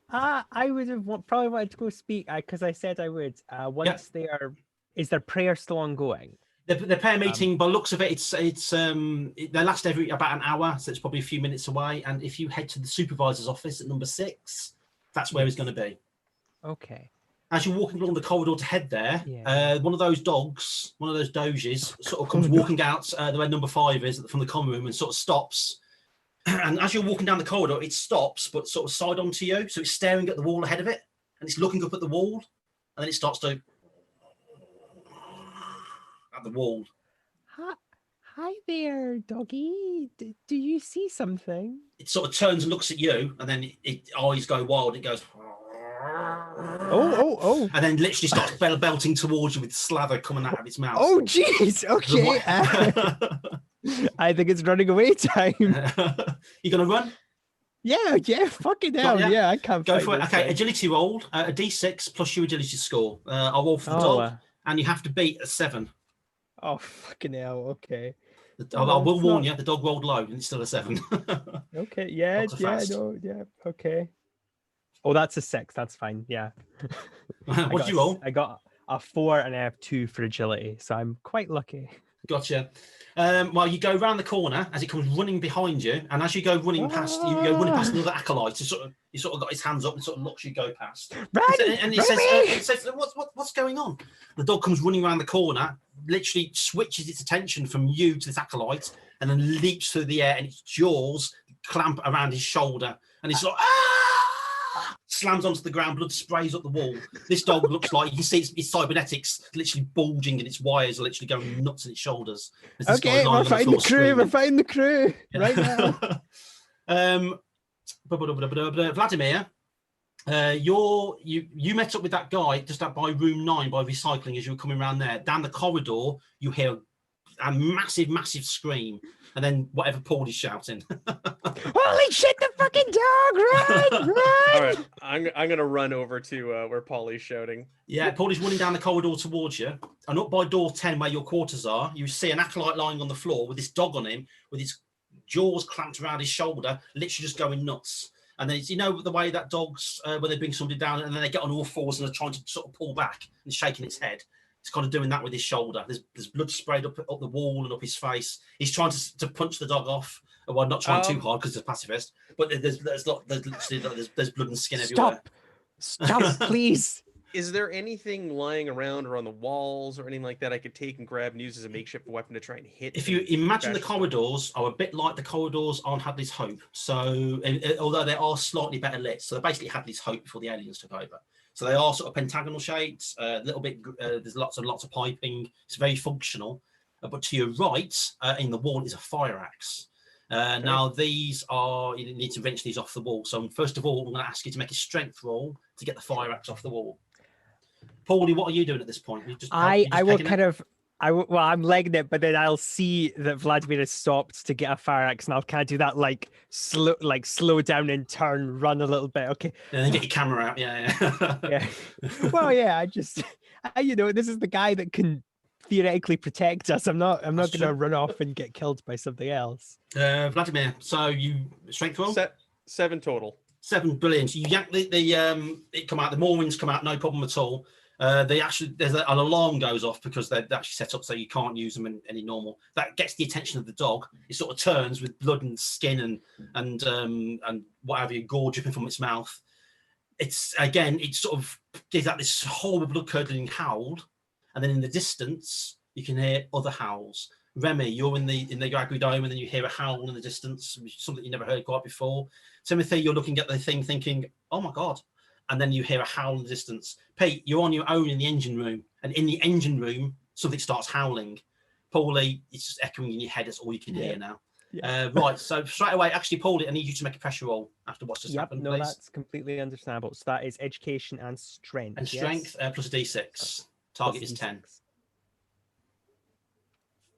I would have probably wanted to go speak because I said I would. Once they are, is their prayer still ongoing? The prayer meeting, by the looks of it, they last about an hour, so it's probably a few minutes away. And if you head to the supervisor's office at number 6, that's where it's going to be. Okay. As you're walking along the corridor to head there, one of those dogs, one of those doges, sort of comes walking out the way number 5 is from the common room and sort of stops. And as you're walking down the corridor, it stops, but sort of side on to you. So it's staring at the wall ahead of it, and it's looking up at the wall, and then it starts to at the wall. Hi there, doggy. Do you see something? It sort of turns and looks at you, and then it eyes go wild. It goes. Oh! And then literally starts belting towards you with slather coming out of its mouth. Oh, jeez. Okay. I think it's running away time. You gonna run? Yeah, fucking hell. Yeah. Yeah, I can't Go fight for it. this Okay, thing. agility roll, a d6 plus your agility score. I'll roll for the dog, and you have to beat a 7. Oh, fucking hell. Okay. I will warn you, the dog rolled low, and it's still a 7. Okay, yeah, okay. Oh, that's a 6. That's fine. Yeah. What did you roll? I got a 4 and I have 2 for agility, so I'm quite lucky. Gotcha. Well, you go around the corner as it comes running behind you, and as you go running past, you go running past another acolyte. He sort of got his hands up and sort of looks you go past. And he says, "What's going on?" The dog comes running around the corner, literally switches its attention from you to this acolyte, and then leaps through the air, and its jaws clamp around his shoulder, and he's like, slams onto the ground, blood sprays up the wall. This dog looks like, you can see its cybernetics literally bulging and its wires are literally going nuts in its shoulders. Okay, we're fighting the crew. We're fighting the crew right now. Vladimir, you met up with that guy just out by room 9 by recycling as you were coming around there. Down the corridor, you hear a massive scream, and then whatever Paul is shouting. Holy shit, the fucking dog! Run! All right, I'm gonna run over to where Paulie's shouting. Yeah, Paulie's running down the corridor towards you, and up by door 10 where your quarters are, you see an acolyte lying on the floor with this dog on him, with his jaws clamped around his shoulder, literally just going nuts. And then it's, you know, the way that dogs, when they bring somebody down and then they get on all fours and they're trying to sort of pull back and shaking its head. It's kind of doing that with his shoulder. There's blood sprayed up the wall and up his face. He's trying to punch the dog off. Well, not trying too hard because he's a pacifist. But there's blood and skin everywhere. Stop, please. Is there anything lying around or on the walls or anything like that I could take and grab and use as a makeshift weapon to try and hit? If you imagine the corridors are a bit like the corridors on Hadley's Hope. So, although they are slightly better lit, so they're basically Hadley's Hope before the aliens took over. So they are sort of pentagonal shapes, a little bit, there's lots of piping. It's very functional. But to your right, in the wall, is a fire axe. Okay. Now, these are, you need to wrench these off the wall. So first of all, I'm going to ask you to make a strength roll to get the fire axe off the wall. Paulie, what are you doing at this point? I'm legging it, but then I'll see that Vladimir has stopped to get a fire axe, and I'll kind of do that slow down and turn, run a little bit. Okay. And then get your camera out. Yeah. Well, yeah, this is the guy that can theoretically protect us. I'm not going to run off and get killed by something else. Vladimir, so you strength roll? 7 total. 7, brilliant. You yank it come out, the moorings come out, no problem at all. There's an alarm goes off because they're actually set up so you can't use them in any normal. That gets the attention of the dog. It sort of turns with blood and skin and whatever, gore dripping from its mouth. It sort of gives out this horrible blood curdling howl, and then in the distance you can hear other howls. Remy, you're in the Agri Dome, and then you hear a howl in the distance, which is something you never heard quite before. Timothy, you're looking at the thing thinking, oh my God. And then you hear a howl in the distance. Pete, you're on your own in the engine room. And in the engine room, something starts howling. Paulie, it's just echoing in your head. That's all you can hear now. Yeah. Right, so straight away, actually, Paulie, I need you to make a pressure roll after what's just happened, please. That's completely understandable. So that is education and strength. And strength plus a d6. Target is 10.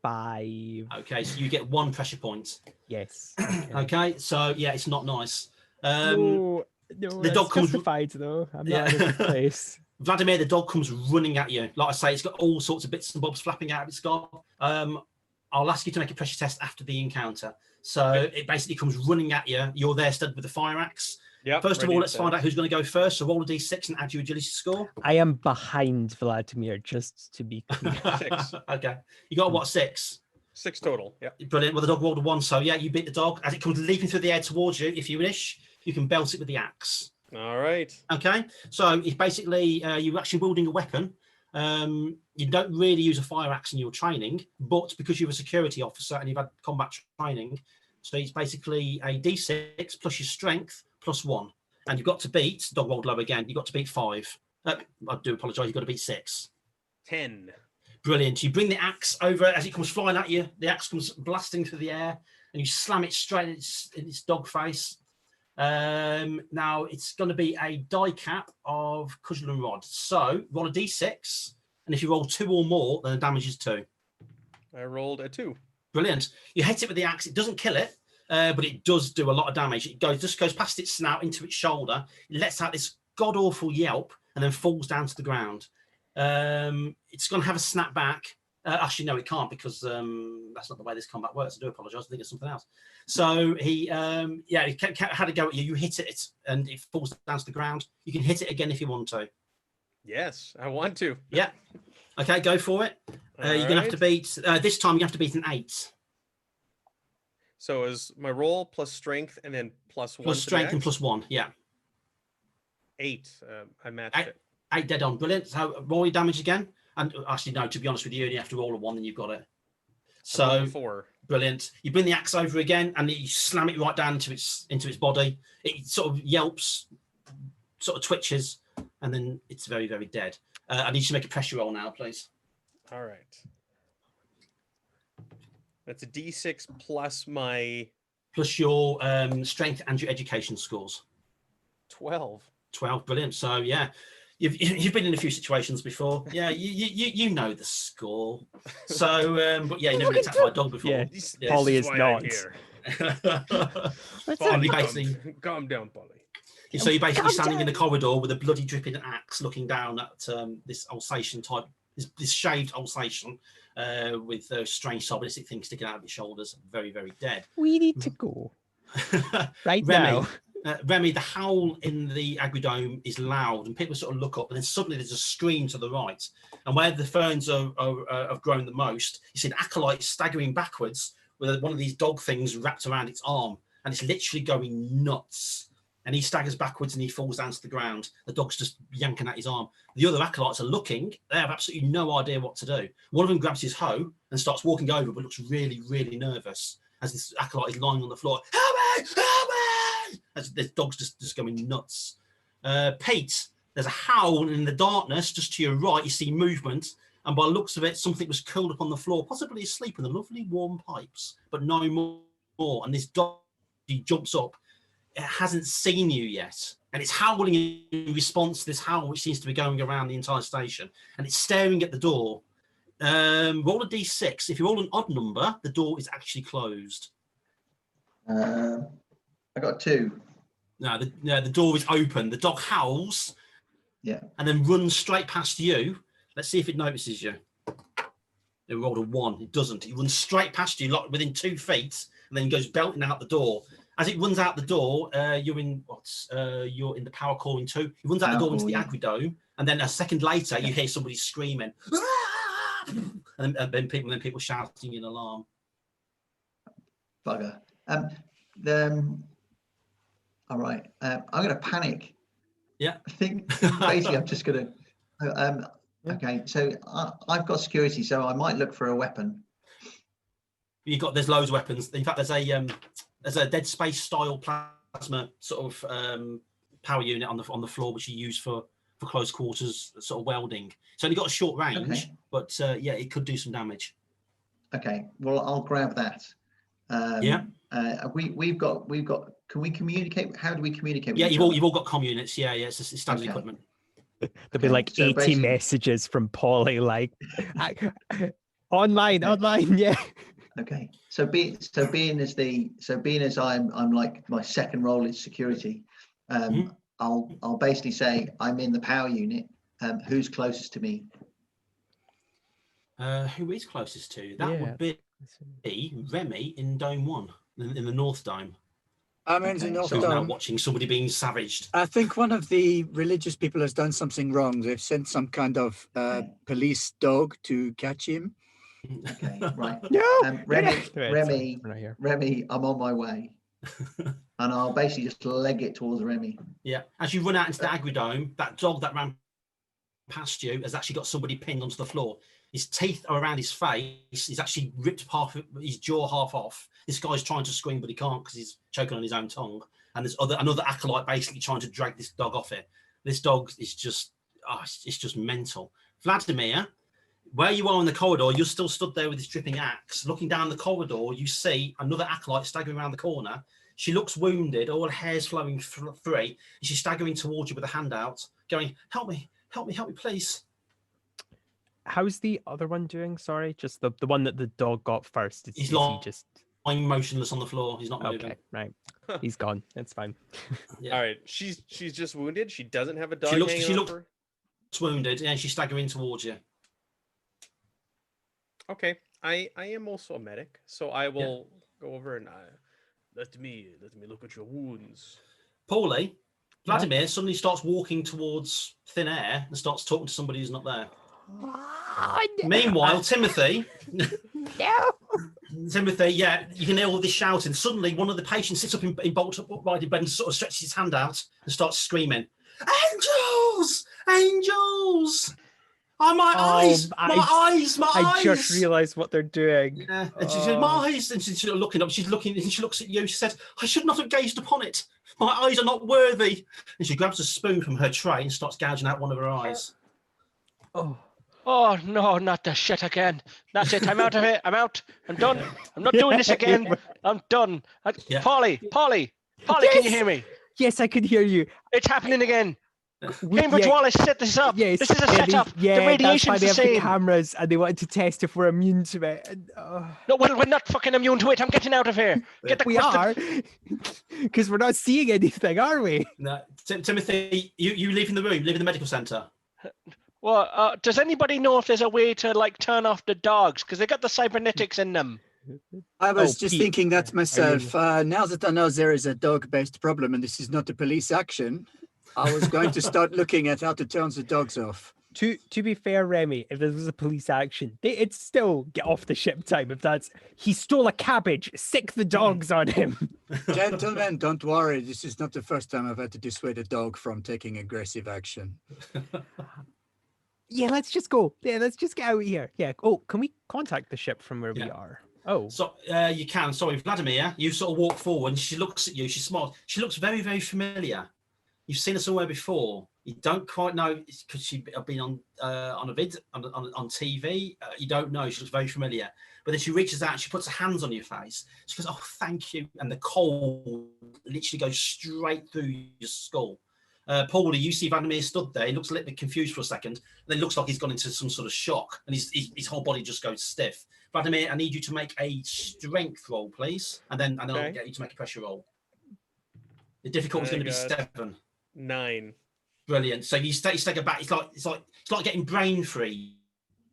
5. Okay, so you get 1 pressure point. Yes. Okay, so yeah, it's not nice. No, the dog comes justified though. I'm not in a good place. Vladimir, the dog comes running at you. Like I say, it's got all sorts of bits and bobs flapping out of its gob. I'll ask you to make a pressure test after the encounter. So it basically comes running at you. You're there stood with the fire axe. Yep, first of all, let's find out who's going to go first. So roll a d6 and add your agility score. I am behind Vladimir, just to be clear. 6. Okay. You got what, 6? 6 total. Yeah. Brilliant. Well, the dog rolled a 1. So yeah, you beat the dog. As it comes leaping through the air towards you, if you wish, you can belt it with the axe. All right. Okay. So it's basically you're actually wielding a weapon. You don't really use a fire axe in your training, but because you're a security officer and you've had combat training, so it's basically a d6 plus your strength plus 1. And you've got to beat, dog rolled low again, you've got to beat 5. I do apologise, you've got to beat 6. 10. Brilliant. You bring the axe over as it comes flying at you. The axe comes blasting through the air and you slam it straight in its dog face. Now it's going to be a die cap of cudgel and rod. So roll a d6, and if you roll 2 or more, then the damage is 2. I rolled a 2. Brilliant. You hit it with the axe. It doesn't kill it, but it does do a lot of damage. It just goes past its snout into its shoulder. It lets out this god-awful yelp and then falls down to the ground. It's going to have a snap back. Actually, no, it can't, because that's not the way this combat works. I do apologise. I think it's something else. So he had a go at you. You hit it, and it falls down to the ground. You can hit it again if you want to. Yes, I want to. Yeah. Okay, go for it. You're going to have to beat, this time you have to beat an 8. So is my roll plus strength and then plus 1? Plus strength and plus 1, yeah. 8. I matched it. 8 dead on. Brilliant. So roll your damage again. And actually, no, to be honest with you, you have to roll a 1, then you've got it. So 4. Brilliant. You bring the axe over again, and you slam it right down into its body. It sort of yelps, sort of twitches, and then it's very, very dead. I need you to make a pressure roll now, please. All right. That's a D6 plus my... Plus your strength and your education scores. 12. 12, brilliant. So, yeah. You've been in a few situations before. Yeah, you know the score. So, but yeah, you never attacked by a dog before. Yeah, Polly is not. Polly basically... Calm down, Polly. So you're basically standing in the corridor with a bloody dripping axe, looking down at this Alsatian type, this shaved Alsatian with strange sobbistic things sticking out of his shoulders. Very, very dead. We need to go right now. Remy, the howl in the Agridome is loud, and people sort of look up, and then suddenly there's a scream to the right. And where the ferns have grown the most, you see an acolyte staggering backwards with one of these dog things wrapped around its arm, and it's literally going nuts. And he staggers backwards and he falls down to the ground. The dog's just yanking at his arm. The other acolytes are looking. They have absolutely no idea what to do. One of them grabs his hoe and starts walking over, but looks really, really nervous as this acolyte is lying on the floor. Help me! Help me! As the dog's just going nuts. Pete, there's a howl in the darkness just to your right. You see movement. And by the looks of it, something was curled up on the floor, possibly asleep in the lovely warm pipes, but no more. And this dog, he jumps up. It hasn't seen you yet, and it's howling in response to this howl, which seems to be going around the entire station, and it's staring at the door. Roll a d6. If you roll an odd number, the door is actually closed. I got 2. No, the door is open. The dog howls, and then runs straight past you. Let's see if it notices you. It rolled a 1. It doesn't. It runs straight past you, like within 2 feet, and then goes belting out the door. As it runs out the door, you're in the power calling 2. It runs out the door into the Agridome, and then a second later, you hear somebody screaming, and then people shouting in alarm. Bugger. All right. I'm going to panic. Yeah. I think basically I'm just going to. Okay. So I've got security, so I might look for a weapon. There's loads of weapons. In fact, there's a Dead Space style plasma sort of power unit on the floor, which you use for close quarters sort of welding. It's only got a short range, but yeah, it could do some damage. Okay, well, I'll grab that. We've got. Can we communicate? How do we communicate? Yeah, you've all got comm units. Yeah, it's standard equipment. There'll be like 80 messages from Polly, like online, yeah. Okay, so being as I'm like my second role is security, I'll basically say I'm in the power unit. Who's closest to me? Who is closest to you? That would be Remy in Dome 1, in the North Dome. I'm in the North Dome. Now watching somebody being savaged. I think one of the religious people has done something wrong. They've sent some kind of police dog to catch him. Okay, right. No, Remy, I'm on my way. And I'll basically just leg it towards Remy. Yeah. As you run out into the Agridome, that dog that ran past you has actually got somebody pinned onto the floor. His teeth are around his face. He's actually ripped his jaw half off. This guy's trying to scream, but he can't because he's choking on his own tongue. And there's another acolyte basically trying to drag this dog off it. This dog is just, it's just mental. Vladimir, where you are in the corridor, you're still stood there with this dripping axe. Looking down the corridor, you see another acolyte staggering around the corner. She looks wounded, all her hair's flowing free. And she's staggering towards you with a hand out, going, help me, please. How's the other one doing? Sorry, just the one that the dog got first. He's lying lying motionless on the floor. He's not moving. Okay, right. He's gone. It's fine. Yeah. All right. She's just wounded. She doesn't have a dog. She looks her. wounded, and she's staggering towards you. Okay. I am also a medic, so I will go over and let me look at your wounds. Paulie, Vladimir suddenly starts walking towards thin air and starts talking to somebody who's not there. Oh, no. Meanwhile, Timothy, No. Timothy, yeah, you can hear all this shouting. Suddenly, one of the patients sits up in bolt upright in bed and sort of stretches his hand out and starts screaming, "Angels! Angels! Oh, my eyes! My eyes! I just realised what they're doing. Yeah. And she said, "My eyes!" And she's looking up. She's looking, and she looks at you. She says, "I should not have gazed upon it. My eyes are not worthy." And she grabs a spoon from her tray and starts gouging out one of her eyes. Oh no, not the shit again. That's it. I'm out of here. I'm out. I'm done. I'm not doing this again. I'm done. Yeah. Polly, Yes! can you hear me? Yes, I could hear you. It's happening again. Cambridge Wallace set this up. Yes, this is a setup. Yeah, the radiation's that's why they the have the same. cameras, and they wanted to test if we're immune to it. And, No, well, we're not fucking immune to it. I'm getting out of here. Get the we are, because we're not seeing anything, are we? No, Timothy, you leaving the room, leaving the medical centre. Well, does anybody know if there's a way to like turn off the dogs? Because they got the cybernetics in them. I was just Pete. thinking that myself. Now that I know there is a dog-based problem and this is not a police action, I was going to start looking at how to turn the dogs off. To be fair, Remy, if this was a police action, it's still get off the ship time. If that's he stole a cabbage, sick the dogs on him. Gentlemen, don't worry. This is not the first time I've had to dissuade a dog from taking aggressive action. Yeah, let's just go. Yeah, let's just get out of here. Yeah. Oh, can we contact the ship from where we Yeah. are? Oh, So you can. Sorry, Vladimir. You sort of walk forward, and she looks at you. She smiles. She looks very, very familiar. You've seen her somewhere before. You don't quite know because she's been on a vid on TV. You don't know. She looks very familiar. But then she reaches out. She puts her hands on your face. She goes, "Oh, thank you." And the cold literally goes straight through your skull. Paulie, you see Vladimir stood there. He looks a little bit confused for a second. And then it looks like he's gone into some sort of shock, and his whole body just goes stiff. Vladimir, I need you to make a strength roll, please, and then I'll get you to make a pressure roll. The difficulty is going to be 7. 9. Brilliant. So you take a back. It's like getting brain free,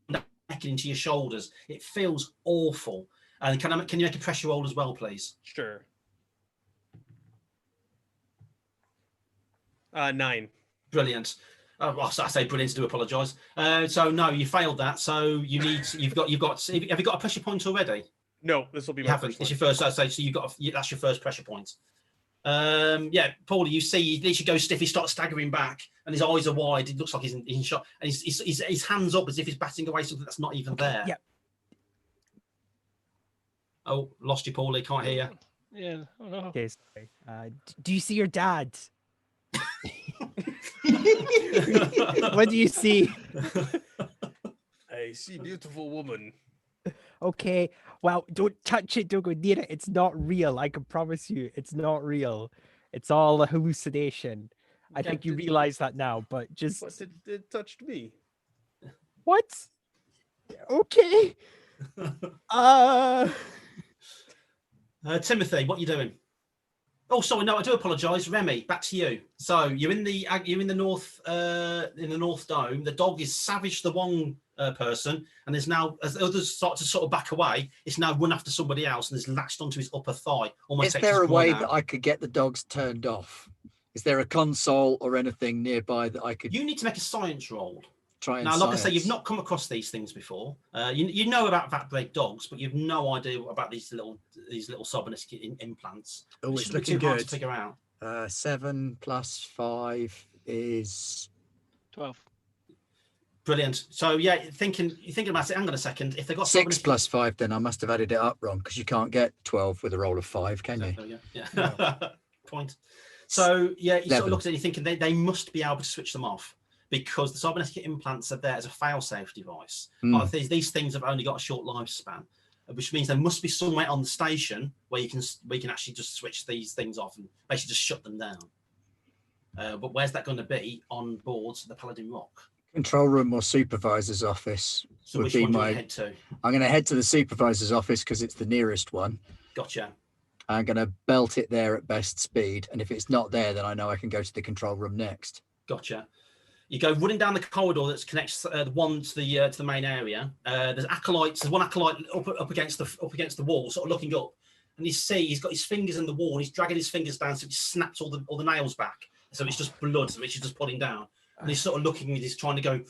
necking into your shoulders. It feels awful. And can you make a pressure roll as well, please? Sure. 9. Brilliant. Well, I say brilliant. Do apologise. So no, you failed that. So have you got a pressure point already? No, this will be You my haven't. first It's one. your first. So that's your first pressure point. Yeah, Paulie, you see, he literally goes stiff. He starts staggering back, and his eyes are wide. It looks like he's in shock, and his hands up as if he's batting away something that's not even there. yeah. Oh, lost you, Paulie. Can't hear you. Yeah. Oh no. Okay. Sorry. Do you see your dad? What do you see? I see beautiful woman. Okay. Well, don't touch it. Don't go near it. It's not real. I can promise you, it's not real. It's all a hallucination. I think you realize that now, but just But it touched me. what? Okay. Timothy, what are you doing? Oh, sorry, no, I do apologise. Remy, back to you. So you're in the north dome. The dog is savaged the one person, and there's now, as the others start to sort of back away, it's now run after somebody else and is latched onto his upper thigh. Almost Is takes there his a way blood that out. I could get the dogs turned off? Is there a console or anything nearby that I could You need to make a science roll. try and Now, like I say, science? you've not come across these things before. You know about vat-bred dogs, but you've no idea about these little cybernetic implants. Oh, it's shouldn't be looking too hard good. to figure out. 7 plus 5 is 12. Brilliant. So yeah, you're thinking about it. Hang on a second. If they got 6 cybernetic- plus 5, then I must have added it up wrong because you can't get 12 with a roll of 5, can you? There we go. Yeah. Point. So yeah, you sort of 11. look at it, you're thinking they must be able to switch them off because the cybernetic implants are there as a fail-safe device. Mm. These things have only got a short lifespan, which means there must be somewhere on the station where you can actually just switch these things off and basically just shut them down. But where's that going to be on board the Paladin Rock? Control room or supervisor's office So would which be one do you my. head to? I'm going to head to the supervisor's office because it's the nearest one. Gotcha. I'm going to belt it there at best speed. And if it's not there, then I know I can go to the control room next. Gotcha. You go running down the corridor that connects the one to the main area. There's acolytes. There's one acolyte up against the wall, sort of looking up, and you see he's got his fingers in the wall. And he's dragging his fingers down, so he snaps all the nails back. So it's just blood, which he's just pulling down. And he's sort of looking. He's trying to go,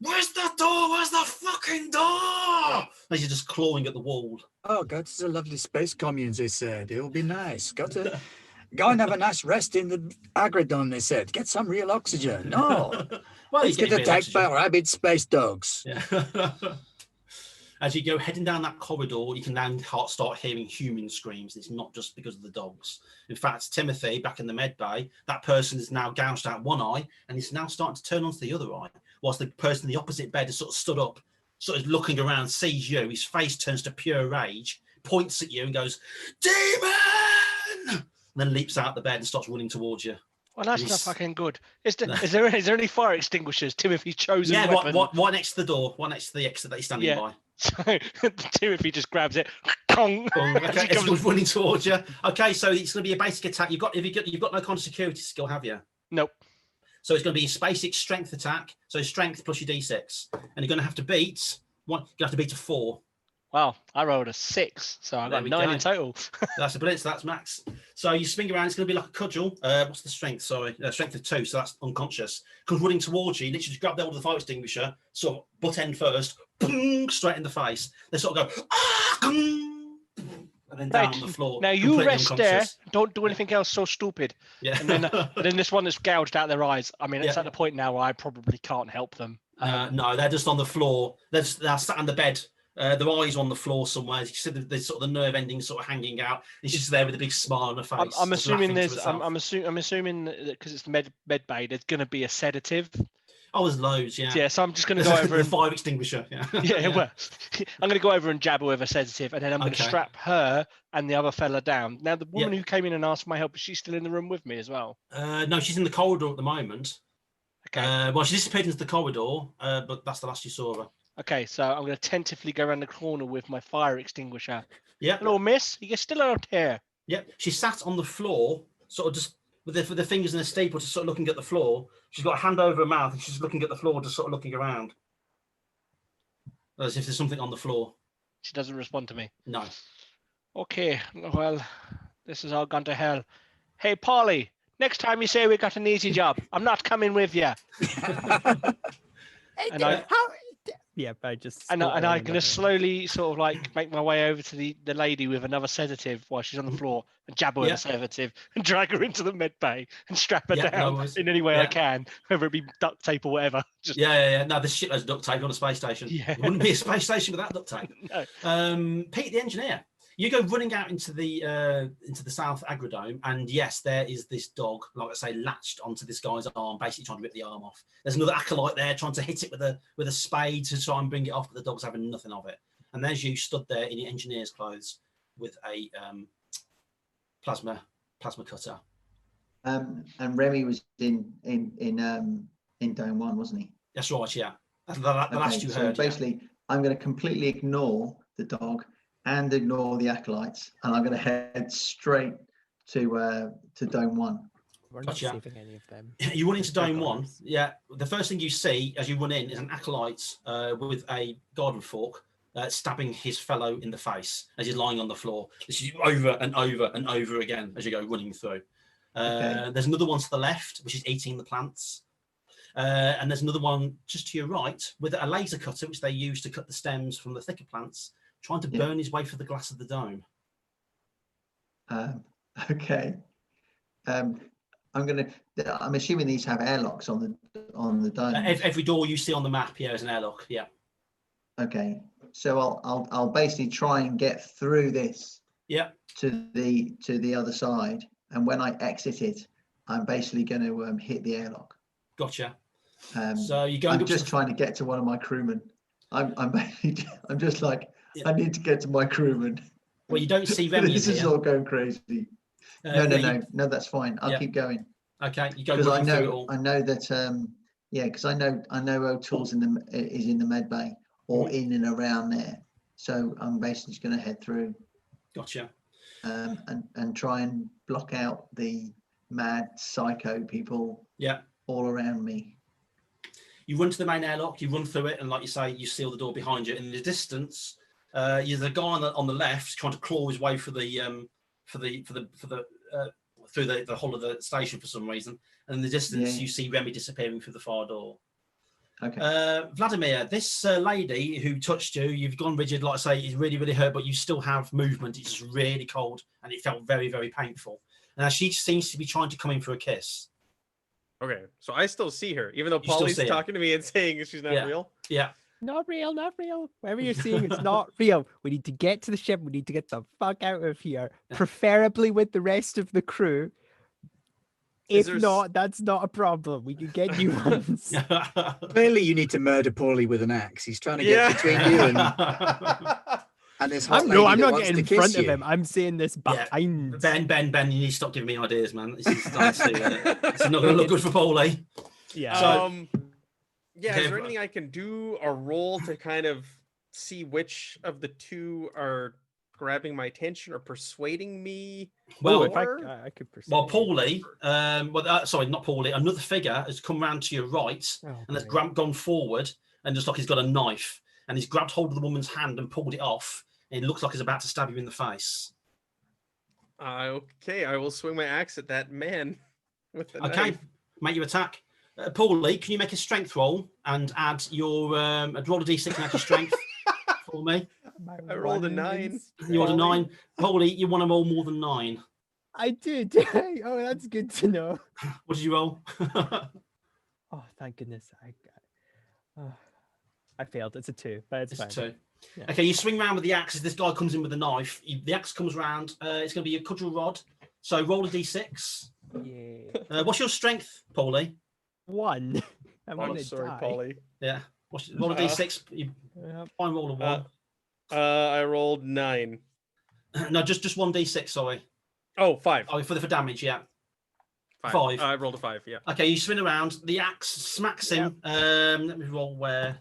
"Where's the door? Where's the fucking door?" And he's just clawing at the wall. Oh, God, it's a lovely space commune, they said. It'll be nice. Got to go and have a nice rest in the Agrodon, they said. Get some real oxygen. No. Well, Let's get attacked by rabid space dogs. Yeah. As you go heading down that corridor, you can then start hearing human screams. It's not just because of the dogs. In fact, Timothy, back in the med bay, that person is now gouged out one eye, and it's now starting to turn onto the other eye, whilst the person in the opposite bed is sort of stood up, sort of looking around, sees you. His face turns to pure rage, points at you and goes, "Demon!" and then leaps out the bed and starts running towards you. Well, that's not fucking good. Is there any fire extinguishers? Timothy's chosen weapon. What next to the door? What next to the exit that he's standing by? So Timothy just grabs it. Kong. Okay, it's running towards you. Okay, so it's going to be a basic attack. You've got no kind of security skill, have you? Nope. So it's going to be a basic strength attack. So strength plus your d6, and you're going to have to beat one. You have to beat a 4. Wow, I rolled a 6, so I got 9 in total. That's a brilliant. So that's max. So you swing around. It's going to be like a cudgel. What's the strength? Sorry, strength of 2. So that's unconscious. Comes running towards you. You literally just grab the hold of the fire extinguisher, sort of butt end first, boom, straight in the face. They sort of go, and then down on the floor. Now you rest there. Don't do anything else so stupid. Yeah. And then this one that's gouged out their eyes. I mean, it's at the point now where I probably can't help them. No, they're just on the floor. They're sat on the bed. Their eyes on the floor somewhere. You see there's sort of the nerve endings sort of hanging out. He's just there with a big smile on her face. I'm assuming I'm assuming that because it's the med bay, there's going to be a sedative. Oh, there's loads, yeah. Yeah, so I'm just going to go over the fire extinguisher. Yeah. Yeah, well, I'm going to go over and jab her with a sedative, and then I'm going to strap her and the other fella down. Now, the woman who came in and asked for my help, is she still in the room with me as well? No, she's in the corridor at the moment. Okay. Well, she disappeared into the corridor, but that's the last you saw her. Okay, so I'm going to tentatively go around the corner with my fire extinguisher. Yeah. Hello, miss. You're still out here. Yep. She sat on the floor, sort of just with the fingers in a staple, just sort of looking at the floor. She's got a hand over her mouth, and she's looking at the floor, just sort of looking around, as if there's something on the floor. She doesn't respond to me. No. Okay. Well, this has all gone to hell. Hey, Polly. Next time you say we got an easy job, I'm not coming with you. I just and I'm gonna slowly sort of like make my way over to the lady with another sedative while she's on the floor and jab her with a sedative and drag her into the med bay and strap her down in any way I can, whether it be duct tape or whatever. Just... Yeah. No, there's shitloads of duct tape on a space station. Yeah. It wouldn't be a space station without duct tape. No. Pete, the engineer. You go running out into the South Agrodome, and yes, there is this dog, like I say, latched onto this guy's arm, basically trying to rip the arm off. There's another acolyte there trying to hit it with a spade to try and bring it off, but the dog's having nothing of it. And there's you stood there in your engineer's clothes with a plasma cutter. And Remy was in Dome 1, wasn't he? That's right, yeah. That's the last you heard. Basically, I'm going to completely ignore the dog and ignore the acolytes, and I'm going to head straight to Dome 1. We're not saving any of them. You run into Dome 1. Yeah, the first thing you see as you run in is an acolyte with a garden fork stabbing his fellow in the face as he's lying on the floor. This is over and over and over again as you go running through. There's another one to the left, which is eating the plants. And there's another one just to your right with a laser cutter, which they use to cut the stems from the thicker plants, trying to burn his way through the glass of the dome. Okay. I'm assuming these have airlocks on the dome. Every door you see on the map, is an airlock. Yeah. Okay. So I'll basically try and get through this. Yeah. To the other side, and when I exit it, I'm basically going to hit the airlock. Gotcha. So you go. I'm just trying to get to one of my crewmen. I'm just like, I need to get to my crewman. Well, you don't see Remy. This is all going crazy. No, that's fine. I'll keep going. Okay, you go because I know that because I know O'Toole's is in the med bay or in and around there. So I'm basically just going to head through. Gotcha. and try and block out the mad psycho people all around me. You run to the main airlock, you run through it, and like you say, you seal the door behind you. And in the distance, there's a guy on the left trying to claw his way through the hull of the station for some reason. And in the distance, you see Remy disappearing through the far door. Okay. Vladimir, this lady who touched you, you've gone rigid, like I say, is really, really hurt, but you still have movement. It's just really cold, and it felt very, very painful. And she seems to be trying to come in for a kiss. Okay, so I still see her, even though Polly's talking to me and saying she's not real. Yeah. Not real, not real. Whatever you're seeing, it's not real. We need to get to the ship. We need to get the fuck out of here, preferably with the rest of the crew. If not, that's not a problem. We can get new ones. Clearly, you need to murder Paulie with an axe. He's trying to get between you and this hot lady I'm that not wants getting in to front kiss of you. him. I'm saying this behind. Ben, you need to stop giving me ideas, man. This is it's not going to look good for Paulie. Yeah. So, is there anything I can do or roll to kind of see which of the two are grabbing my attention or persuading me? Well, if I could persuade. Well, Paulie, sorry, not Paulie. Another figure has come round to your right and has gone forward, and just like he's got a knife, and he's grabbed hold of the woman's hand and pulled it off, and it looks like he's about to stab you in the face. Okay, I will swing my axe at that man with the knife. Make your attack. Paulie, can you make a strength roll and add your roll a d6 and add your strength for me? I rolled a 9. You rolled a 9. Paulie, you want to roll more than 9. I did. Oh, that's good to know. What did you roll? Oh, thank goodness. I failed. It's a 2, but it's fine. 2. Yeah. Okay, you swing around with the axe as this guy comes in with a knife. The axe comes around. It's going to be a cudgel rod. So roll a d6. Yeah. What's your strength, Paulie? 1. I'm sorry, die. Paulie. Yeah. Roll a d6. Fine, roll a 1. I rolled 9. No, just 1 d6. Sorry. Oh, 5. Oh, for damage. Yeah. 5. I rolled a 5. Yeah. Okay, you spin around. The axe smacks him. Let me roll where.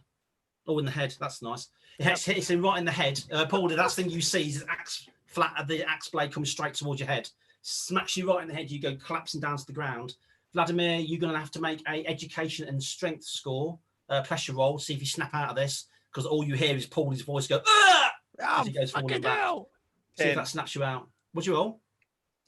Oh, in the head. That's nice. It hits him right in the head. Paulie, that's the thing you see is the axe blade comes straight towards your head. Smacks you right in the head. You go collapsing down to the ground. Vladimir, you're going to have to make a education and strength score pressure roll. See if you snap out of this, because all you hear is Paulie's voice go, "Ah!" as he goes falling back. See if that snaps you out. What'd you roll?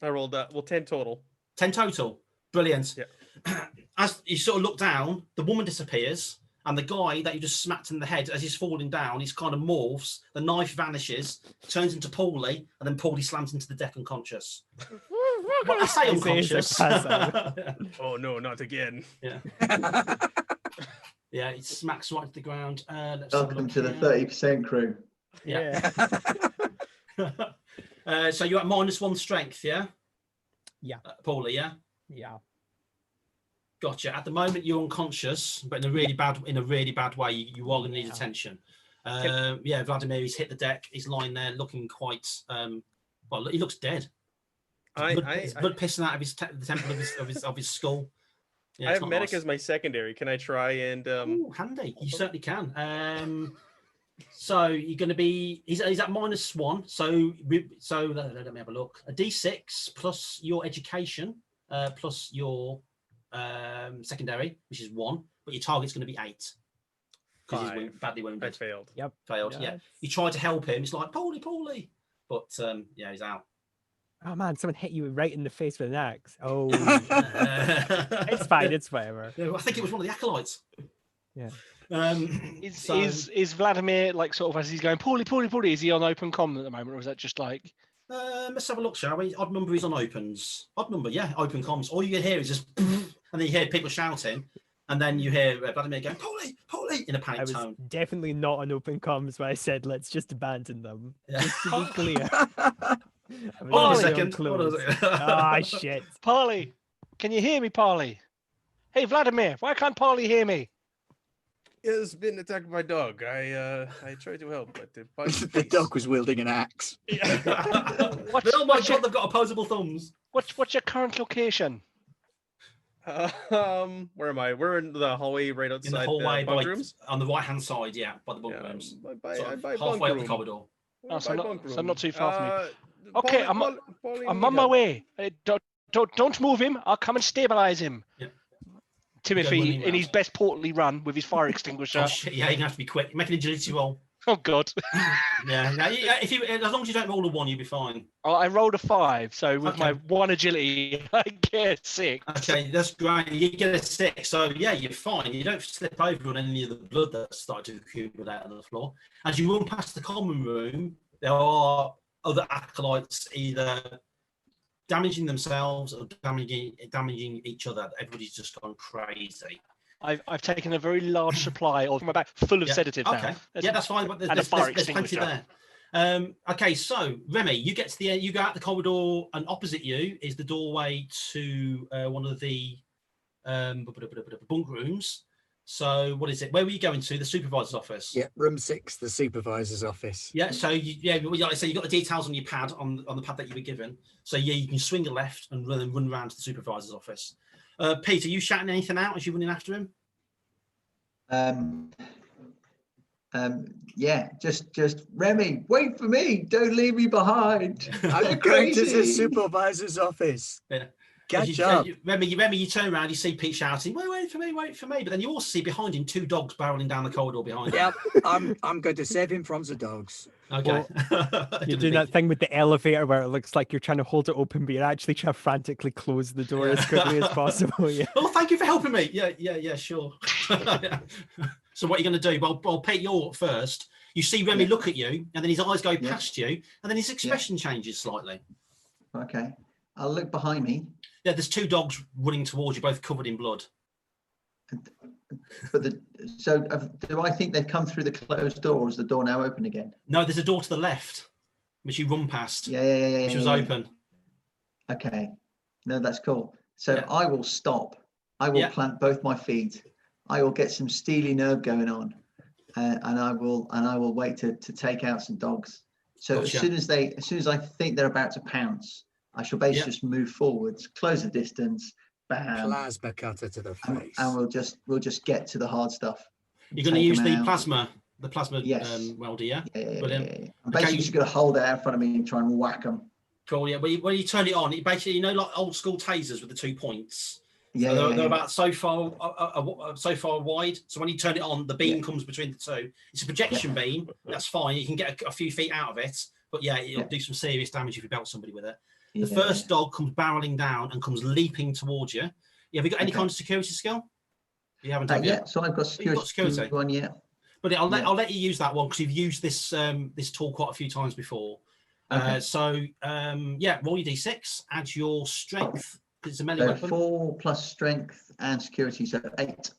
I rolled 10 total. 10 total. Brilliant. Yeah. As you sort of look down, the woman disappears, and the guy that you just smacked in the head, as he's falling down, he's kind of morphs. The knife vanishes, turns into Paulie, and then Paulie slams into the deck unconscious. Well, I say unconscious. Oh no, not again. Yeah. Yeah, it smacks right to the ground. Welcome to the 30% crew. Yeah. So you're at -1 strength, yeah? Yeah. Paulie, yeah? Yeah. Gotcha. At the moment, you're unconscious, but in a really bad way. You are going to need attention. Vladimir, he's hit the deck. He's lying there looking quite. Well, he looks dead. Blood pissing out of the temple of his skull. Yeah, I have medic as my secondary. Can I try and? Ooh, handy. You certainly can. So you're going to be. He's at -1. So let me have a look. A D6 plus your education plus your secondary, which is 1, but your target's going to be 8 because he's badly wounded. I failed. Yep. Failed. Yeah. You try to help him. It's like Paulie, but he's out. Oh man, someone hit you right in the face with an axe. Oh, it's fine. It's whatever. I think it was one of the acolytes. Yeah. Is Vladimir like sort of as he's going Paulie? Is he on open comm at the moment, or is that just like? Let's have a look, shall we? Odd number is on opens. Odd number, yeah, open comms. All you hear is just, and then you hear people shouting, and then you hear Vladimir going Paulie in a panic tone. I was definitely not on open comms when I said let's just abandon them. Yeah. Just to be clear. Hold on a second. Ah, shit. Paulie, can you hear me, Paulie? Hey, Vladimir, why can't Paulie hear me? It's been attacked by a dog. I tried to help, but the dog was wielding an axe. Yeah. Oh my god, they've got opposable thumbs. What's your current location? Where am I? We're in the hallway right outside in the hallway the bunk rooms. On the right hand side, yeah, by the bunk rooms. By halfway up the corridor. Oh, so Bunkroom. not too far from me. Okay, Polly, I'm on my way. Don't move him. I'll come and stabilize him. Yeah. Timothy, in his best portly run with his fire extinguisher. Oh shit! Yeah, you're gonna have to be quick. Make an agility roll. Oh God. Yeah. No, as long as you don't roll a 1, you'll be fine. I rolled a 5, so with my 1 agility, I get 6. Okay, that's great. You get a 6, so yeah, you're fine. You don't slip over on any of the blood that started to accumulate on the floor. As you run past the common room, there are other acolytes either damaging themselves or damaging each other. Everybody's just gone crazy. I've taken a very large supply of my bag full of sedatives now. Okay. Yeah, that's fine. But there's plenty there. Okay, so Remy, you get to you go out the corridor, and opposite you is the doorway to one of the bunk rooms. So what is it? Where were you going to? The supervisor's office. Yeah, room 6, the supervisor's office. Yeah. So like I say, you got the details on your pad on the pad that you were given. So yeah, you can swing a left and run around to the supervisor's office. Peter, you shouting anything out as you're running after him? Yeah, just Remy, wait for me, don't leave me behind. I'm going to the supervisor's office. Yeah. Catch up. Remy, you turn around, you see Pete shouting, wait for me, but then you also see behind him 2 dogs barreling down the corridor behind him. Yeah, I'm going to save him from the dogs. Okay. Well, you're doing that thing with the elevator where it looks like you're trying to hold it open, but you're actually trying to frantically close the door as quickly as possible. Yeah. Oh, thank you for helping me. Yeah, sure. So what are you going to do? Well, Pete, you're up first. You see Remy look at you, and then his eyes go past you, and then his expression changes slightly. Okay. I'll look behind me. Yeah, there's 2 dogs running towards you, both covered in blood. But do I think they've come through the closed door, or is the door now open again? No, there's a door to the left, which you run past. Yeah. Which was open. Okay. No, that's cool. So I will stop. I will plant both my feet. I will get some steely nerve going on, and I will wait to take out some dogs. So as soon as I think they're about to pounce, I shall basically just move forwards, close the distance, bam, plasma cutter to the face, and we'll just get to the hard stuff. You're going to use the plasma welder, yeah? Yeah. Brilliant. Yeah. I'm basically just going to hold it out in front of me and try and whack them. Cool. Yeah. When you turn it on, it basically, like old school tasers with the 2 points. Yeah. So they're about so far wide. So when you turn it on, the beam comes between the 2. It's a projection beam. That's fine. You can get a few feet out of it, but it'll do some serious damage if you belt somebody with it. The first dog comes barreling down and comes leaping towards you. Have you got any kind of security skill? You haven't done yet. So I've got security one. Yeah. But I'll let you use that one because you've used this this tool quite a few times before. Okay. Roll your d6, add your strength because it's a melee weapon. 4 plus strength and security, so 8.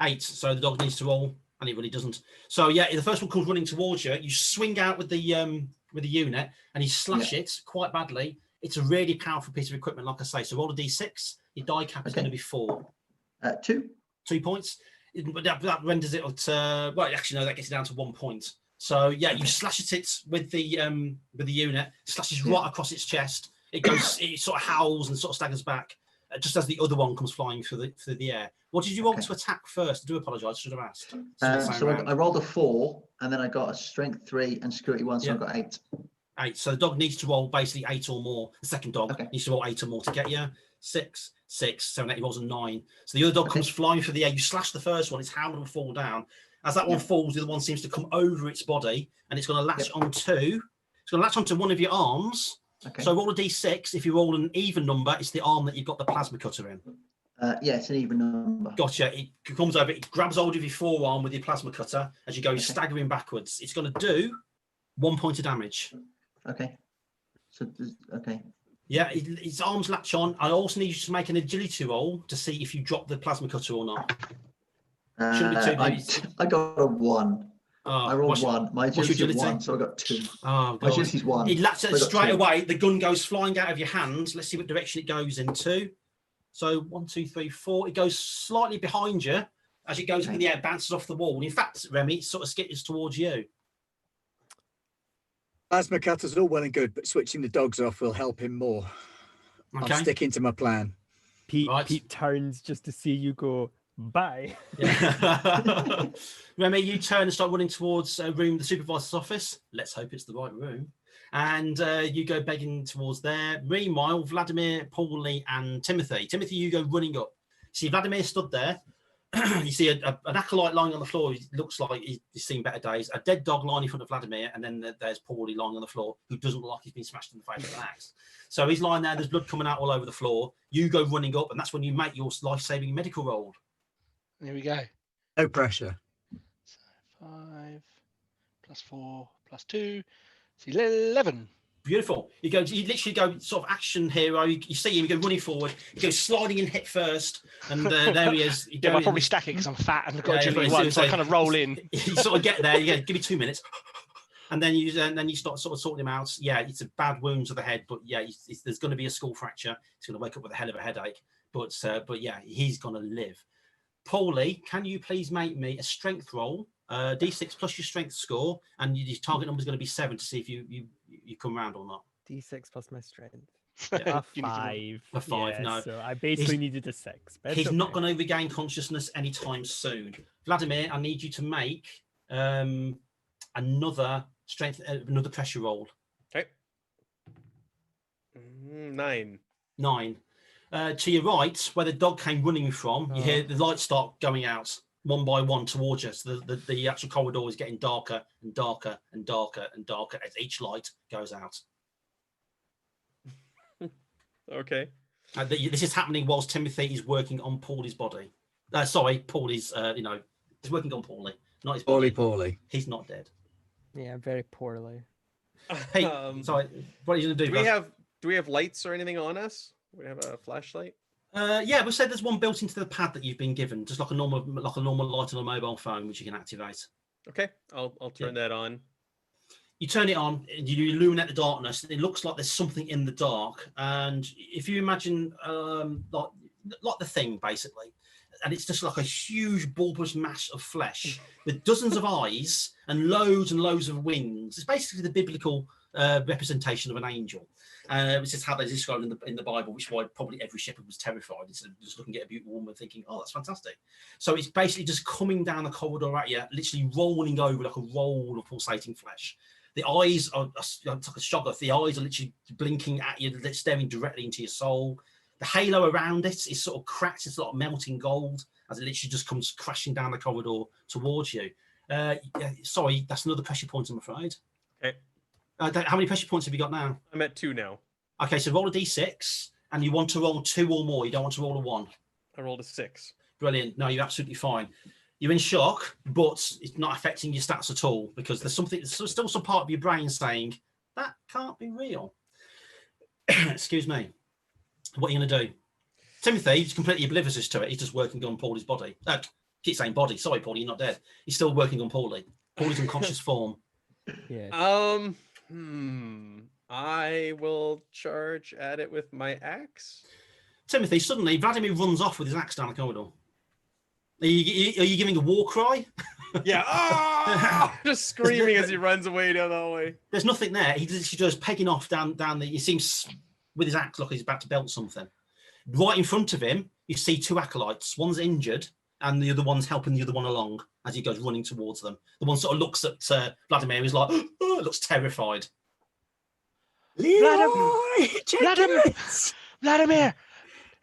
8. So the dog needs to roll, and it really doesn't. So the first one comes running towards you. You swing out with the unit, and you slash it quite badly. It's a really powerful piece of equipment, like I say. So roll a d6. Your die cap is going to be 4. 2. 2 points. But that renders it at that gets it down to 1 point. So you slash at it with the unit, slashes right across its chest. It goes, it sort of howls and sort of staggers back, just as the other one comes flying through the air. What did you roll to attack first? I do apologise, should have asked. I rolled a 4, and then I got a strength 3 and security 1, so I got 8. 8. So the dog needs to roll basically 8 or more. The second dog needs to roll 8 or more to get you. 6, 7, 8. He rolls a 9. So the other dog comes flying through the air. You slash the first one. Its hand will fall down. As that one falls, the other one seems to come over its body, and it's going to latch onto. It's going to latch onto one of your arms. Okay. So roll a d6. If you roll an even number, it's the arm that you've got the plasma cutter in. It's an even number. Gotcha. It comes over. It grabs hold of your forearm with your plasma cutter as you go staggering backwards. It's going to do 1 point of damage. Okay. Yeah, its arms latch on. I also need you to make an agility roll to see if you drop the plasma cutter or not. I got a 1. I rolled 1. My agility is 1, so I got 2. Oh, my agility is 1. It latches straight away. The gun goes flying out of your hands. Let's see what direction it goes into. So 1, 2, 3, 4. It goes slightly behind you as it goes up in the air, bounces off the wall. And in fact, Remy, it sort of skitters towards you. Plasma cutter's all well and good, but switching the dogs off will help him more. I'm sticking to my plan. Pete turns just to see you go, Bye. Yeah. Remy, you turn and start running towards the supervisor's office. Let's hope it's the right room. And you go begging towards there. Meanwhile, Vladimir, Paulie, and Timothy. Timothy, you go running up. See, Vladimir stood there. You see an acolyte lying on the floor. He looks like he's seen better days. A dead dog lying in front of Vladimir, and then there's Paulie lying on the floor, who doesn't look like he's been smashed in the face with an axe. So he's lying there. There's blood coming out all over the floor. You go running up, and that's when you make your life-saving medical roll. Here we go. No pressure. So 5 plus 4 plus 2. It's 11. Beautiful. You literally go sort of action hero. You see him, you go running forward. You go sliding in hit first, and there he is. I'll probably stack it because I'm fat and I've got agility 1, so I kind of roll in. You sort of get there. You give me 2 minutes, and then you start sort of sorting him out. Yeah, it's a bad wound to the head, but yeah, there's going to be a skull fracture. He's going to wake up with a hell of a headache, but yeah, he's going to live. Paulie, can you please make me a strength roll? D6 plus your strength score, and your target number is going to be 7 to see if you come round or not. D6 plus my strength. Yeah. A 5. A 5, yeah, no. So I basically needed a 6. He's not going to regain consciousness anytime soon. Vladimir, I need you to make another pressure roll. Okay. 9. 9. To your right, where the dog came running from, you hear the lights start going out one by one towards us. The actual corridor is getting darker and darker and darker and darker as each light goes out. Okay. This is happening whilst Timothy is working on Paulie's body. Paulie's, he's working on Paulie, not his body. Paulie. He's not dead. Yeah, very poorly. Hey, sorry, what are you going to do? Do we have lights or anything on us? We have a flashlight. Yeah, we said there's one built into the pad that you've been given, just like a normal light on a mobile phone, which you can activate. Okay, I'll turn that on. You turn it on, and you illuminate the darkness. It looks like there's something in the dark, and if you imagine like the Thing, basically, and it's just like a huge bulbous mass of flesh with dozens of eyes and loads of wings. It's basically the biblical representation of an angel. Which is how they describe it in the Bible, which is why probably every shepherd was terrified instead of just looking at a beautiful woman thinking, oh, that's fantastic. So it's basically just coming down the corridor at you, literally rolling over like a roll of pulsating flesh. The eyes are it's like a shoggoth. The eyes are literally blinking at you, staring directly into your soul. The halo around it is sort of cracked. It's like melting gold as it literally just comes crashing down the corridor towards you. Sorry, that's another pressure point, I'm afraid. Okay. How many pressure points have you got now? I'm at 2 now. Okay, so roll a d6, and you want to roll 2 or more. You don't want to roll a 1. I rolled a 6. Brilliant. No, you're absolutely fine. You're in shock, but it's not affecting your stats at all because there's still some part of your brain saying that can't be real. Excuse me. What are you going to do? Timothy, he's completely oblivious to it. He's just working on Paulie's body. Keep saying body. Sorry, Paulie, you're not dead. He's still working on Paulie. Paulie's unconscious form. Yeah. I will charge at it with my axe. Timothy, suddenly Vladimir runs off with his axe down the corridor. Are you giving a war cry? Yeah. Just screaming as he runs away down the hallway. There's nothing there. He's just pegging off down the. He seems with his axe like he's about to belt something. Right in front of him, you see 2 acolytes. One's injured, and the other one's helping the other one along as he goes running towards them. The one sort of looks at Vladimir. He's like, looks terrified. Vladimir,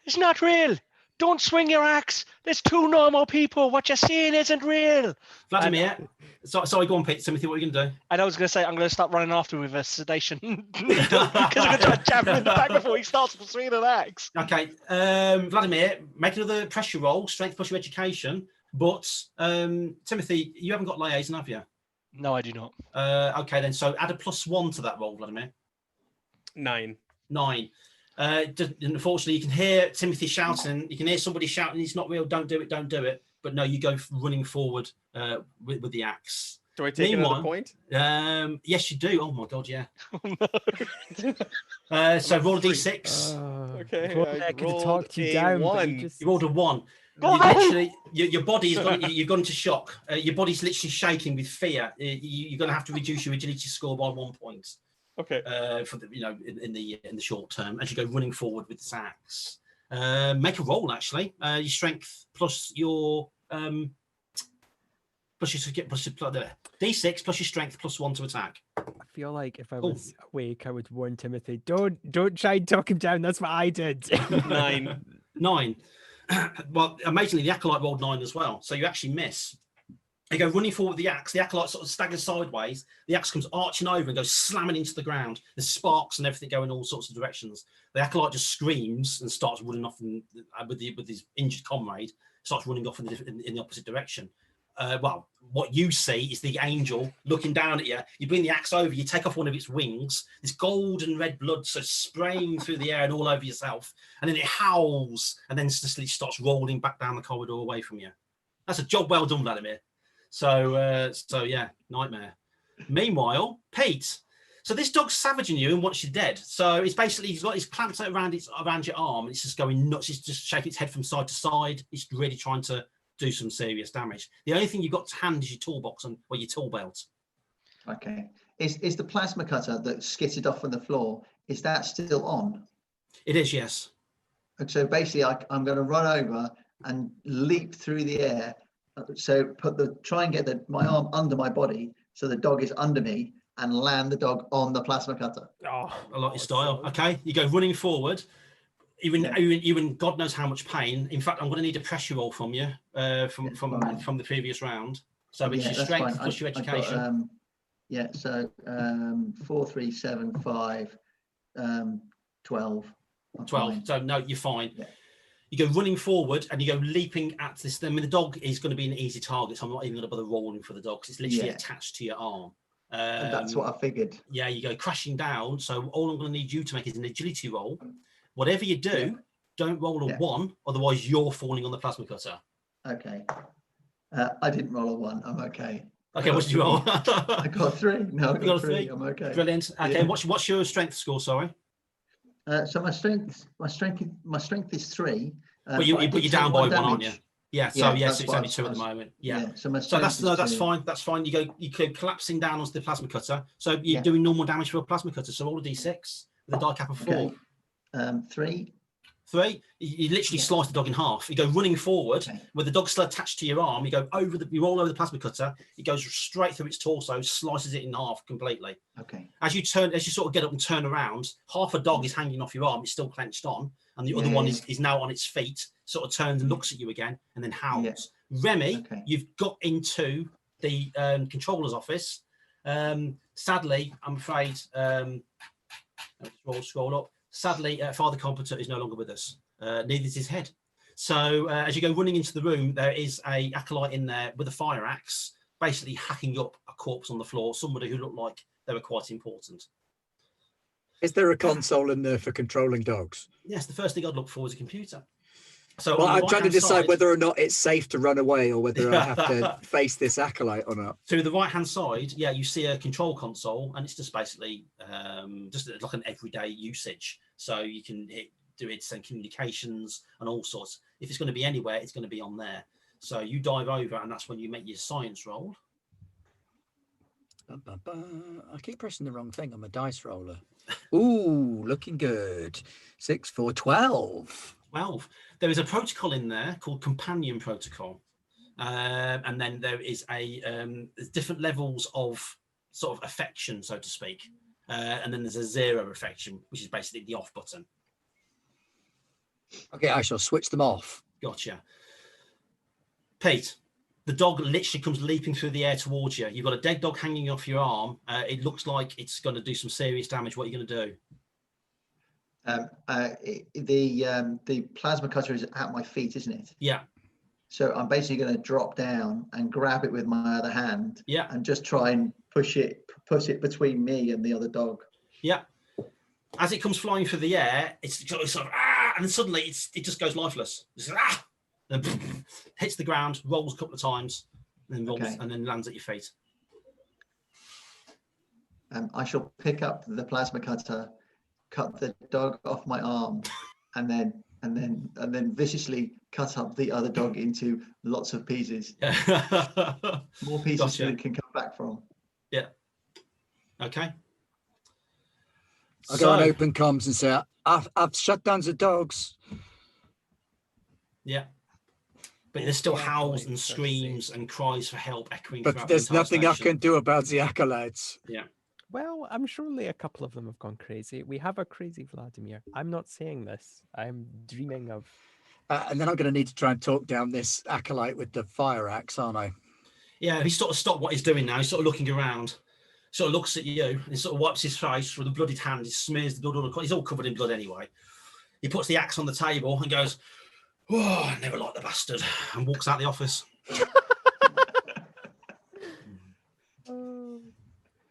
it's not real. Don't swing your axe. There's 2 normal people. What you're seeing isn't real. Vladimir, sorry, go on, Pete. Timothy, what are you going to do? And I was going to say, I'm going to start running after him with a sedation. Because I'm going to try to jab him in the back before he starts swinging an axe. Okay, Vladimir, make another pressure roll, strength plus your education. But, Timothy, you haven't got liaison, have you? No, I do not. Okay, then. So add a +1 to that roll, Vladimir. 9. Unfortunately, you can hear Timothy shouting. You can hear somebody shouting, it's not real, don't do it, don't do it. But no, you go running forward with the axe. Do I take another point? Yes, you do. Oh, my God, yeah. So roll a d6. Okay. I could have talked you down. 1. You rolled a 1. Literally, your body's you've gone into shock. Your body's literally shaking with fear. You're going to have to reduce your agility score by 1 point. Okay. For the in the short term, as you go running forward with this axe. Make a roll, actually. Your strength plus your D6 plus your strength plus 1 to attack. I feel like if I was awake, I would warn Timothy, don't try and talk him down. That's what I did. 9. 9. Well, amazingly, the acolyte rolled 9 as well. So you actually miss. You go running forward with the axe. The acolyte sort of staggers sideways. The axe comes arching over and goes slamming into the ground. There's sparks and everything going all sorts of directions. The acolyte just screams and starts running off with his injured comrade. Starts running off in the opposite direction. Well, what you see is the angel looking down at you. You bring the axe over, you take off one of its wings. This gold and red blood so spraying through the air and all over yourself. And then it howls and then starts rolling back down the corridor away from you. That's a job well done, Vladimir. So yeah, nightmare. Meanwhile, Pete. So this dog's savaging you and wants you dead. So it's basically, he's got his clamps around your arm. And it's just going nuts. It's just shaking its head from side to side. It's really trying to do some serious damage. The only thing you've got to hand is your toolbox or your tool belt. Okay. Is the plasma cutter that skittered off on the floor, is that still on? It is, yes. So basically, I'm going to run over and leap through the air. So try and get my arm under my body so the dog is under me and land the dog on the plasma cutter. Oh, I like your style. Okay, you go running forward. You're in God knows how much pain. In fact, I'm going to need a pressure roll from you from the previous round. So it's your strength plus your education. So 4, 3, 7, 5, 12. 12. So no, you're fine. Yeah. You go running forward and you go leaping at this. I mean, the dog is going to be an easy target, so I'm not even going to bother rolling for the dog because it's literally attached to your arm. And that's what I figured. Yeah, you go crashing down. So all I'm going to need you to make is an agility roll. Whatever you do, don't roll a 1, otherwise you're falling on the plasma cutter. Okay. I didn't roll a 1. I'm okay. Okay, what did you roll? I got 3. No, I got 3. I'm okay. Brilliant. Okay, what's your strength score? Sorry. So my strength is 3. But you're down by 1, aren't you? Yeah. So yes, it's only 2 at the moment. Yeah. So that's fine. That's fine. You go collapsing down onto the plasma cutter. So you're doing normal damage for a plasma cutter. So roll a d6 with a die cap of 4. Okay. 3. 3. You literally slice the dog in half. You go running forward with the dog still attached to your arm. You go you roll over the plasma cutter. It goes straight through its torso, slices it in half completely. Okay. As you sort of get up and turn around, half a dog is hanging off your arm. It's still clenched on, and the other one is now on its feet. Sort of turns and looks at you again, and then howls. Remy, you've got into the controller's office. Sadly, I'm afraid. Scroll up. Sadly, Father Competent is no longer with us. Neither is his head. So as you go running into the room, there is a acolyte in there with a fire axe, basically hacking up a corpse on the floor, somebody who looked like they were quite important. Is there a console in there for controlling dogs? Yes, the first thing I'd look for is a computer. So well, I'm trying to decide whether or not it's safe to run away or whether I have to face this acolyte or not. To the right-hand side, you see a control console, and it's just basically just like an everyday usage. So you can send communications and all sorts. If it's going to be anywhere, it's going to be on there. So you dive over, and that's when you make your science roll. I keep pressing the wrong thing on my dice roller. Ooh, looking good. 6, 4, 12. 12. There is a protocol in there called Companion Protocol, and then there is there's different levels of sort of affection, so to speak, and then there's a 0 affection, which is basically the off button. Okay, I shall switch them off. Gotcha. Pete, the dog literally comes leaping through the air towards you. You've got a dead dog hanging off your arm. It looks like it's going to do some serious damage. What are you going to do? The plasma cutter is at my feet, isn't it? Yeah. So I'm basically going to drop down and grab it with my other hand. Yeah. And just try and push it between me and the other dog. Yeah. As it comes flying through the air, it's sort of and then suddenly it just goes lifeless. It's and hits the ground, rolls a couple of times, and then rolls and then lands at your feet. I shall pick up the plasma cutter, cut the dog off my arm, and then viciously cut up the other dog into lots of pieces. More pieces so it can come back from. Yeah. Okay. I go on open comms and say, I've shut down the dogs. Yeah. But there's still howls and screams and cries for help echoing. But there's nothing I can do about the acolytes. Yeah. Well, I'm surely a couple of them have gone crazy. We have a crazy Vladimir. I'm not saying this. I'm dreaming of. And then I'm going to need to try and talk down this acolyte with the fire axe, aren't I? Yeah, he sort of stopped what he's doing now. He's sort of looking around. Sort of looks at you and he sort of wipes his face with a bloodied hand. He smears the blood all across. He's all covered in blood anyway. He puts the axe on the table and goes, "Oh, I never liked the bastard," and walks out the office.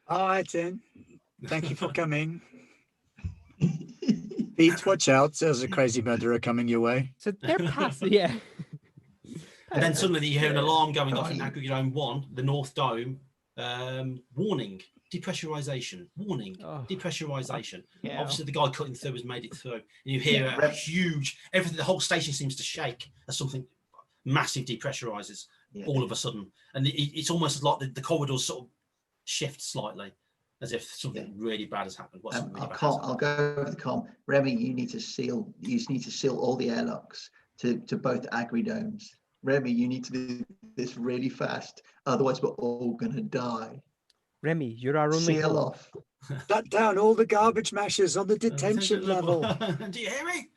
All right, then. Thank you for coming. Pete, watch out. There's a crazy murderer coming your way. So they're past, yeah. And then suddenly you hear an alarm going off in Aggregate Dome 1, the North Dome. Warning, depressurization. Warning, depressurization. Yeah. Obviously, the guy cutting through has made it through. And you hear a huge, everything, the whole station seems to shake as something massive depressurizes all of a sudden. And it's almost like the corridors sort of shift slightly, as if something really bad has happened. I'll go over the comm. Remy, you need to seal all the airlocks to both agri-domes. Remy, you need to do this really fast, otherwise we're all gonna die. Remy, you're our only seal hope. off. Shut down all the garbage mashers on the detention level. Do you hear me?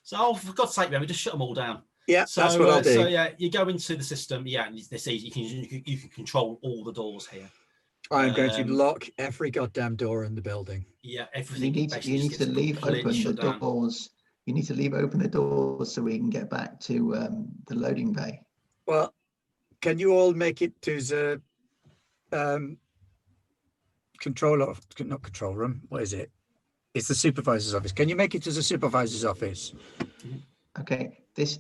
So, for God's sake, Remy, just shut them all down. Yeah, so, that's what I'll do. So yeah, you go into the system. Yeah, and this easy. You can control all the doors here. I'm going to lock every goddamn door in the building. Yeah, everything. You need to leave open the doors. You need to leave open the doors so we can get back to the loading bay. Well, can you all make it to the not control room? What is it? It's the supervisor's office. Can you make it to the supervisor's office? Okay, this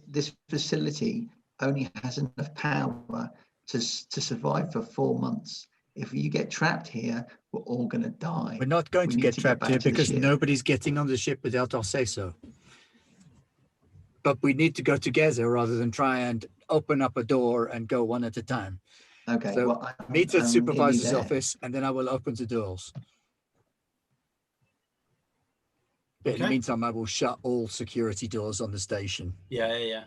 facility only has enough power to survive for 4 months. If you get trapped here, we're all going to die. We're not going to get trapped here because nobody's getting on the ship without our say-so. But we need to go together rather than try and open up a door and go one at a time. Okay. So well, meet at supervisor's office, and then I will open the doors. But in the meantime, I will shut all security doors on the station. Yeah.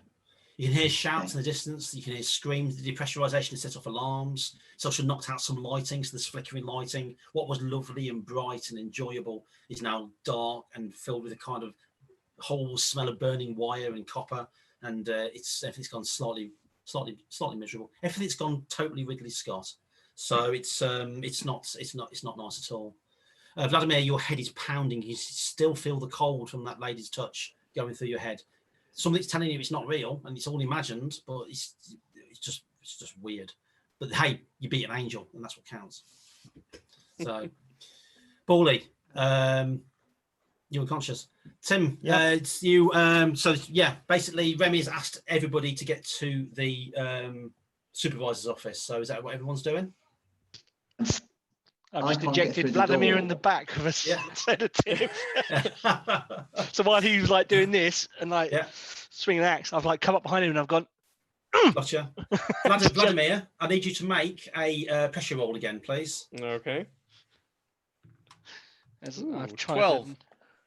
You can hear shouts in the distance. You can hear screams. The depressurization has set off alarms. It's also knocked out some lighting, so there's flickering lighting. What was lovely and bright and enjoyable is now dark and filled with a kind of whole smell of burning wire and copper. And everything's gone slightly miserable. Everything's gone totally Ridley Scott. So it's not nice at all. Vladimir, your head is pounding. You still feel the cold from that lady's touch going through your head. Something's telling you it's not real and it's all imagined, but it's just weird. But hey, you beat an angel, and that's what counts. So, Paulie, you were conscious. Tim, it's you. So yeah, basically, Remy has asked everybody to get to the supervisor's office. So is that what everyone's doing? I've just injected Vladimir in the back of a sedative. So while he was like doing this and like swinging an axe, I've like come up behind him and I've gone. Gotcha. Vladimir, I need you to make a pressure roll again, please. Okay. I've tried 12.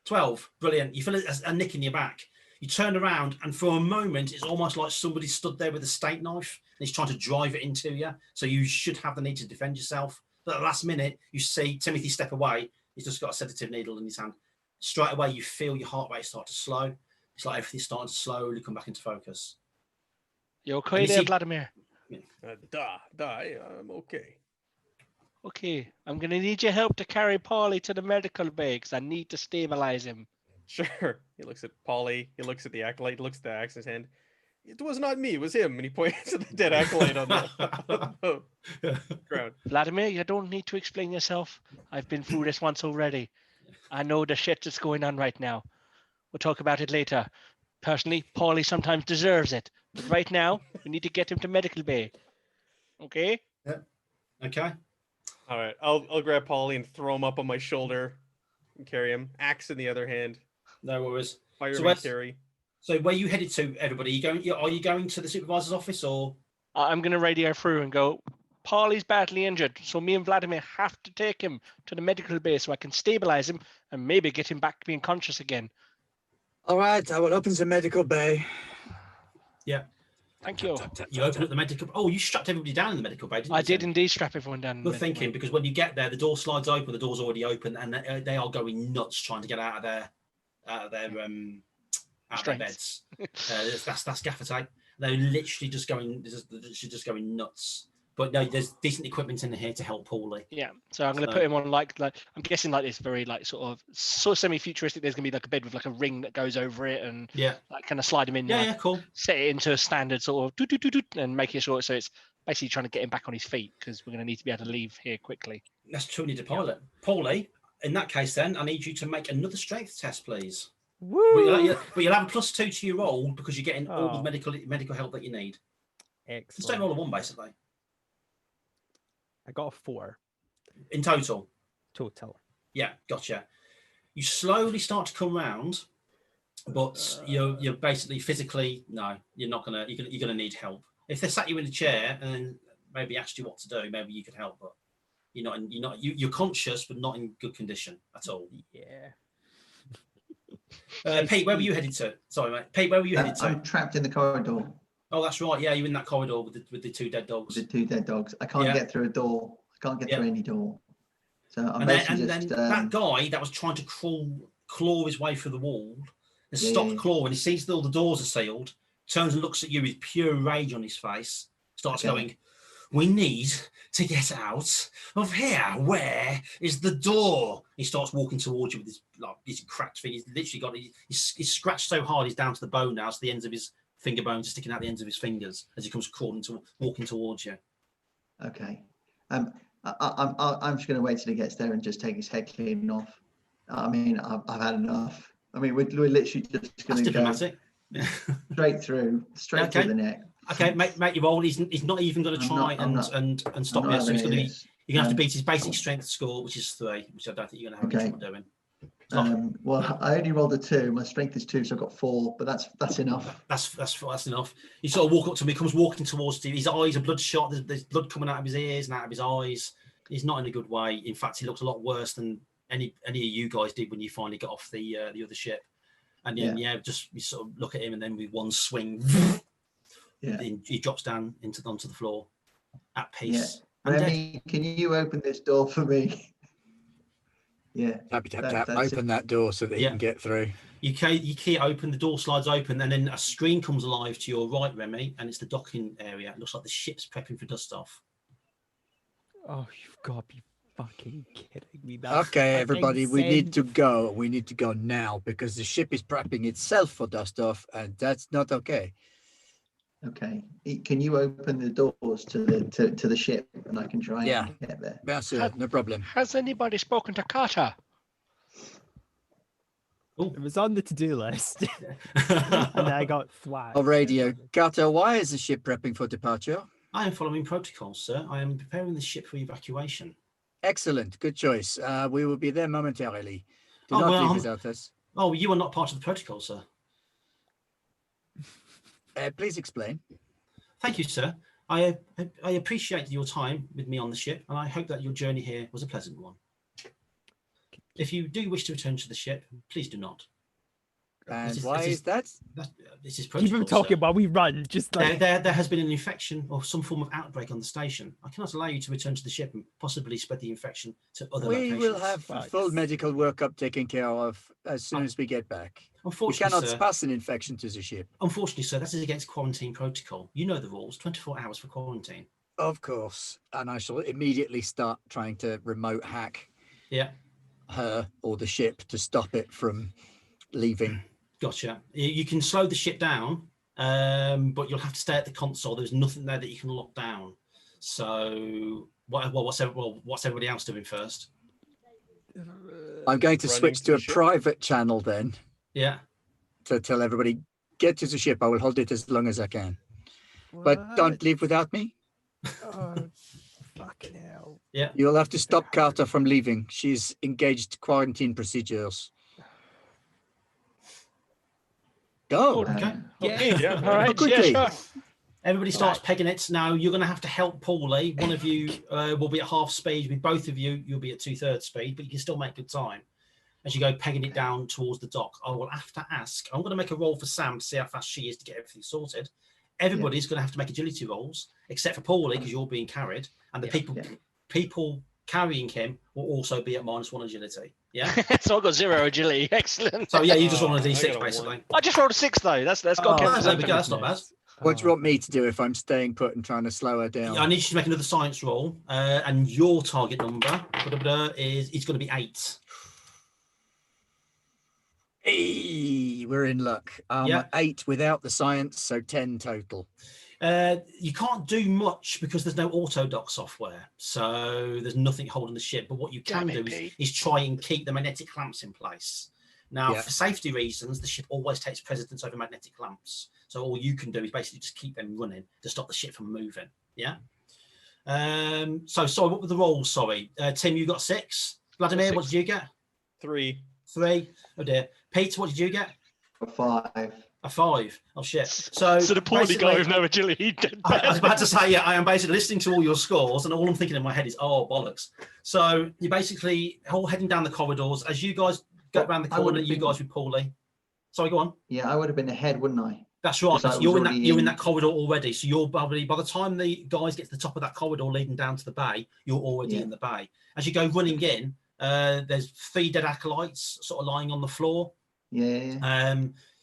12. Brilliant. You feel a nick in your back. You turn around, and for a moment, it's almost like somebody stood there with a steak knife and he's trying to drive it into you. So you should have the need to defend yourself. But at the last minute, you see Timothy step away. He's just got a sedative needle in his hand. Straight away, you feel your heart rate start to slow. It's like everything's starting to slowly come back into focus. You okay there, Vladimir? I'm okay. Okay, I'm going to need your help to carry Paulie to the medical bay because I need to stabilize him. Sure. He looks at Paulie. He looks at the acolyte. He looks at the axe in his hand. It was not me. It was him. And he points at the dead acolyte on the ground. Vladimir, you don't need to explain yourself. I've been through this once already. I know the shit that's going on right now. We'll talk about it later. Personally, Paulie sometimes deserves it. But right now, we need to get him to medical bay. Okay? Yeah. Okay. All right. I'll grab Paulie and throw him up on my shoulder and carry him. Axe in the other hand. No worries. Fireman carry. So where you headed to, everybody? Are you going to the supervisor's office or? I'm going to radio through and go, Paulie's badly injured, so me and Vladimir have to take him to the medical bay so I can stabilize him and maybe get him back to being conscious again. All right, I will open the medical bay. Yeah. Thank you. You open up the medical. Oh, you strapped everybody down in the medical bay, didn't you? I did indeed strap everyone down. Good thinking, because when you get there, the door slides open. The door's already open, and they are going nuts trying to get out of their beds. That's gaffer tape. They're literally just going nuts. But no, there's decent equipment in here to help Paulie. Yeah, so I'm going to put him on like I'm guessing like this very like sort of semi-futuristic. There's going to be like a bed with like a ring that goes over it, and like kind of slide him in. Yeah, cool. Set it into a standard sort of and making sure so it's basically trying to get him back on his feet because we're going to need to be able to leave here quickly. That's true. Need to pilot. Paulie, in that case, then I need you to make another strength test, please. Woo! But you'll have a +2 to your roll because you're getting all the medical help that you need. Excellent. Just don't roll a 1 basically. I got a 4 in total. Yeah, gotcha. You slowly start to come round, but you're basically physically you're gonna need help. If they sat you in a chair and maybe asked you what to do, maybe you could help, but you're conscious but not in good condition at all. Yeah. Pete, where were you headed to? Sorry, mate. Pete, where were you headed to? I'm trapped in the corridor. Oh, that's right. Yeah, you're in that corridor with the 2 dead dogs. The 2 dead dogs. I can't get through a door. I can't get through any door. So I'm then that guy that was trying to claw his way through the wall has stopped clawing. He sees that all the doors are sealed, turns and looks at you with pure rage on his face, starts going, "We need to get out of here. Where is the door?" He starts walking towards you with his cracked finger. He's literally got he's scratched so hard he's down to the bone now, so the ends of his finger bones are sticking out the ends of his fingers as he comes walking towards you. Okay. I'm just going to wait till he gets there and just take his head clean off. I mean, I've had enough. I mean, we're literally just going to go straight through to the neck. Okay, make your roll. He's not even going to try and stop you. So you're going to have to beat his basic strength score, which is 3, which I don't think you're going to have any trouble doing. Well, I only rolled a 2. My strength is 2, so I've got 4. But that's enough. That's enough. You sort of walk up to him. He comes walking towards you. His eyes are bloodshot. There's blood coming out of his ears and out of his eyes. He's not in a good way. In fact, he looks a lot worse than any of you guys did when you finally got off the other ship. And then just you sort of look at him, and then with one swing, he drops down onto the floor at peace. Yeah. Remy, can you open this door for me? Yeah. Tap. Open that door so that he can get through. You key it open, the door slides open, and then a screen comes alive to your right, Remy, and it's the docking area. It looks like the ship's prepping for dust off. Oh, you've got to be fucking kidding me. Okay, everybody, we need to go. We need to go now because the ship is prepping itself for dust off, and that's not okay. Okay. Can you open the doors to the ship, and I can try and get there? That's it. No problem. Has anybody spoken to Carter? It was on the to-do list, and I got thwacked. On radio, Carter, why is the ship prepping for departure? I am following protocols, sir. I am preparing the ship for evacuation. Excellent. Good choice. We will be there momentarily. Do not leave without us. Oh, you are not part of the protocol, sir. Please explain. Thank you, sir. I appreciate your time with me on the ship, and I hope that your journey here was a pleasant one. If you do wish to return to the ship, please do not. And why is that? This is protocol. Keep talking while we run. Just like there has been an infection or some form of outbreak on the station. I cannot allow you to return to the ship and possibly spread the infection to other locations. We will have full medical workup taken care of as soon as we get back. We cannot pass an infection to the ship. Unfortunately, sir, that is against quarantine protocol. You know the rules, 24 hours for quarantine. Of course. And I shall immediately start trying to remote hack her or the ship to stop it from leaving. Gotcha. You can slow the ship down, but you'll have to stay at the console. There's nothing there that you can lock down. So, what's everybody else doing first? I'm going to switch to a private channel then. Yeah. To tell everybody, get to the ship. I will hold it as long as I can. But don't leave without me. Oh, fucking hell. Yeah. You'll have to stop Carter from leaving. She's engaged quarantine procedures. Go. Okay. Yeah. All right. Quickly. Yeah, sure. Everybody starts pegging it. Now you're going to have to help Paulie. One of you will be at half speed. With both of you, you'll be at 2/3 speed, but you can still make good time as you go pegging it down towards the dock. I will have to ask. I'm going to make a roll for Sam to see how fast she is to get everything sorted. everybody's going to have to make agility rolls, except for Paulie, because you're being carried, and the people carrying him will also be at -1 agility. Yeah. So I've got 0 agility. Excellent. So yeah, you just roll a d6 basically. I just rolled a 6 though. That's got there we go. That's not bad. What do you want me to do if I'm staying put and trying to slow her down? I need you to make another science roll, and your target number is going to be 8. Hey, we're in luck. 8 without the science, so 10 total. You can't do much because there's no auto dock software, so there's nothing holding the ship. But what you can do is try and keep the magnetic clamps in place. Now, for safety reasons, the ship always takes precedence over magnetic clamps. So all you can do is basically just keep them running to stop the ship from moving. Yeah. So sorry, what were the rolls? Sorry, Tim, you got 6. Vladimir, 6. What did you get? 3. 3. Oh dear. Pete, what did you get? A 5. A 5. Oh shit. So the poorly guy with no agility. I was about to say, I am basically listening to all your scores, and all I'm thinking in my head is, oh bollocks. So you're basically all heading down the corridors as you guys go around the corner. You guys with Paulie. Sorry, go on. Yeah, I would have been ahead, wouldn't I? That's right. You're in that corridor already. So you're probably, by the time the guys get to the top of that corridor leading down to the bay, you're already in the bay. As you go running in, there's 3 dead acolytes sort of lying on the floor. Yeah.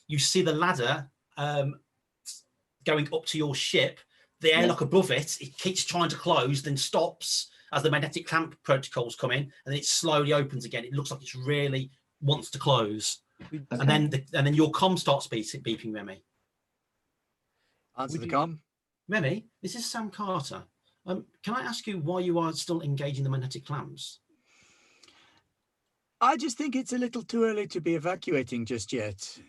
You see the ladder going up to your ship. The airlock above it keeps trying to close, then stops as the magnetic clamp protocols come in, and then it slowly opens again. It looks like it's really wants to close, and then your comm starts beeping, Remy. Answer the comm. Remy, this is Sam Carter. Can I ask you why you are still engaging the magnetic clamps? I just think it's a little too early to be evacuating just yet.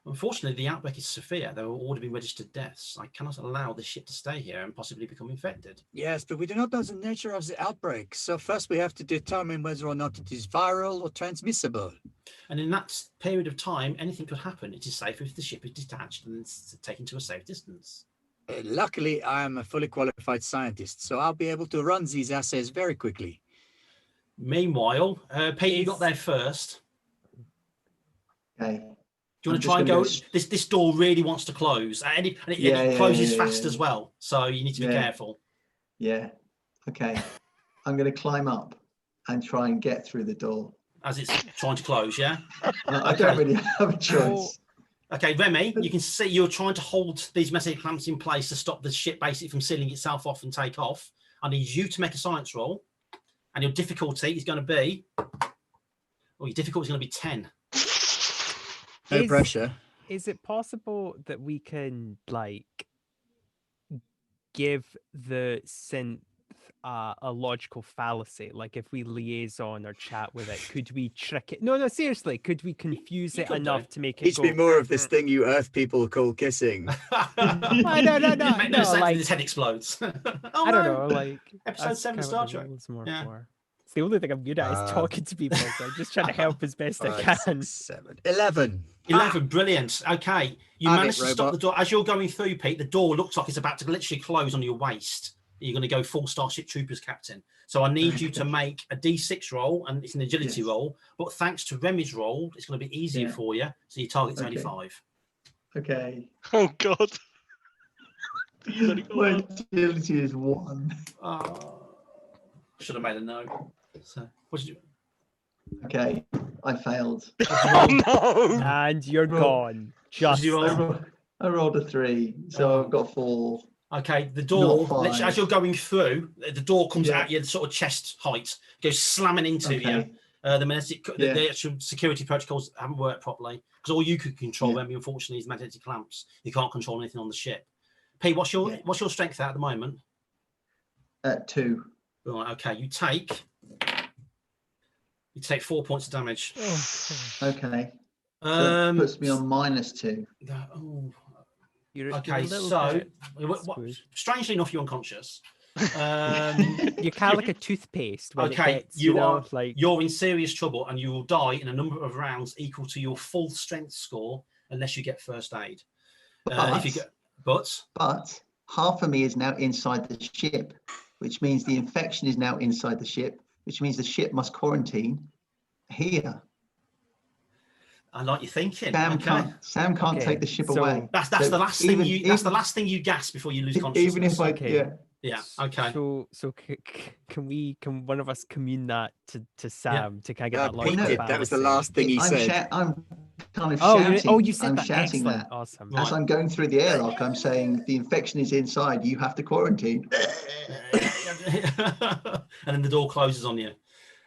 Unfortunately, the outbreak is severe. There will already be registered deaths. I cannot allow the ship to stay here and possibly become infected. Yes, but we do not know the nature of the outbreak. So first we have to determine whether or not it is viral or transmissible. And in that period of time, anything could happen. It is safer if the ship is detached and it's taken to a safe distance. Luckily, I am a fully qualified scientist, so I'll be able to run these assays very quickly. Meanwhile, Pete, you got there first. Okay. Do you want to try and go? This door really wants to close, and it closes fast as well. So you need to be careful. Yeah. Okay. I'm going to climb up and try and get through the door as it's trying to close. Yeah. I don't really have a choice. Okay, Remy, you can see you're trying to hold these magnetic clamps in place to stop the ship basically from sealing itself off and take off. I need you to make a science roll, and your difficulty is going to be. Your difficulty is going to be 10. No pressure. Is it possible that we can give the synth a logical fallacy? Like if we liaison or chat with it, could we trick it? No, seriously, could we confuse it enough to make it Teach me more of this thing you Earth people call kissing. No, like his head explodes. I don't know, like episode 7 of Star Trek. It's the only thing I'm good at is talking to people, so I'm just trying to help as best I can. 7, 11. 11, brilliant. Okay, you managed to stop the door. As you're going through, Pete, the door looks like it's about to literally close on your waist. You're going to go full Starship Troopers captain. So I need you to make a D6 roll, and it's an agility roll. But thanks to Remy's roll, it's going to be easier for you. So your target's only 5. Okay. Oh, God. My agility is 1. Should have made a note. So, what did you? Okay, I failed. Oh, no! And you're gone. Just. I rolled a 3, so I've got 4. Okay, the door, as you're going through, the door comes out your sort of chest height, goes slamming into you. The actual security protocols haven't worked properly because all you could control, Remy, unfortunately, is magnetic clamps. You can't control anything on the ship. Pete, what's your strength at the moment? 2. Right. Okay, you take 4 points of damage. Okay. So that puts me on -2. Okay, so strangely enough, you're unconscious. You're kind of like a toothpaste. Okay, you're in serious trouble, and you will die in a number of rounds equal to your full strength score unless you get first aid. But half of me is now inside the ship, which means the infection is now inside the ship, which means the ship must quarantine here. I like your thinking. Sam can't take the ship away. That's the last thing you. That's the last thing you gasp before you lose consciousness. Even if yeah. Okay. So can one of us commune that to Sam to kind of get that Pete logical did. fallacy? That was the last thing he said. I'm kind of shouting. You said I'm that. shouting Excellent. that. Awesome. As I'm going through the airlock, I'm saying the infection is inside. You have to quarantine. And then the door closes on you.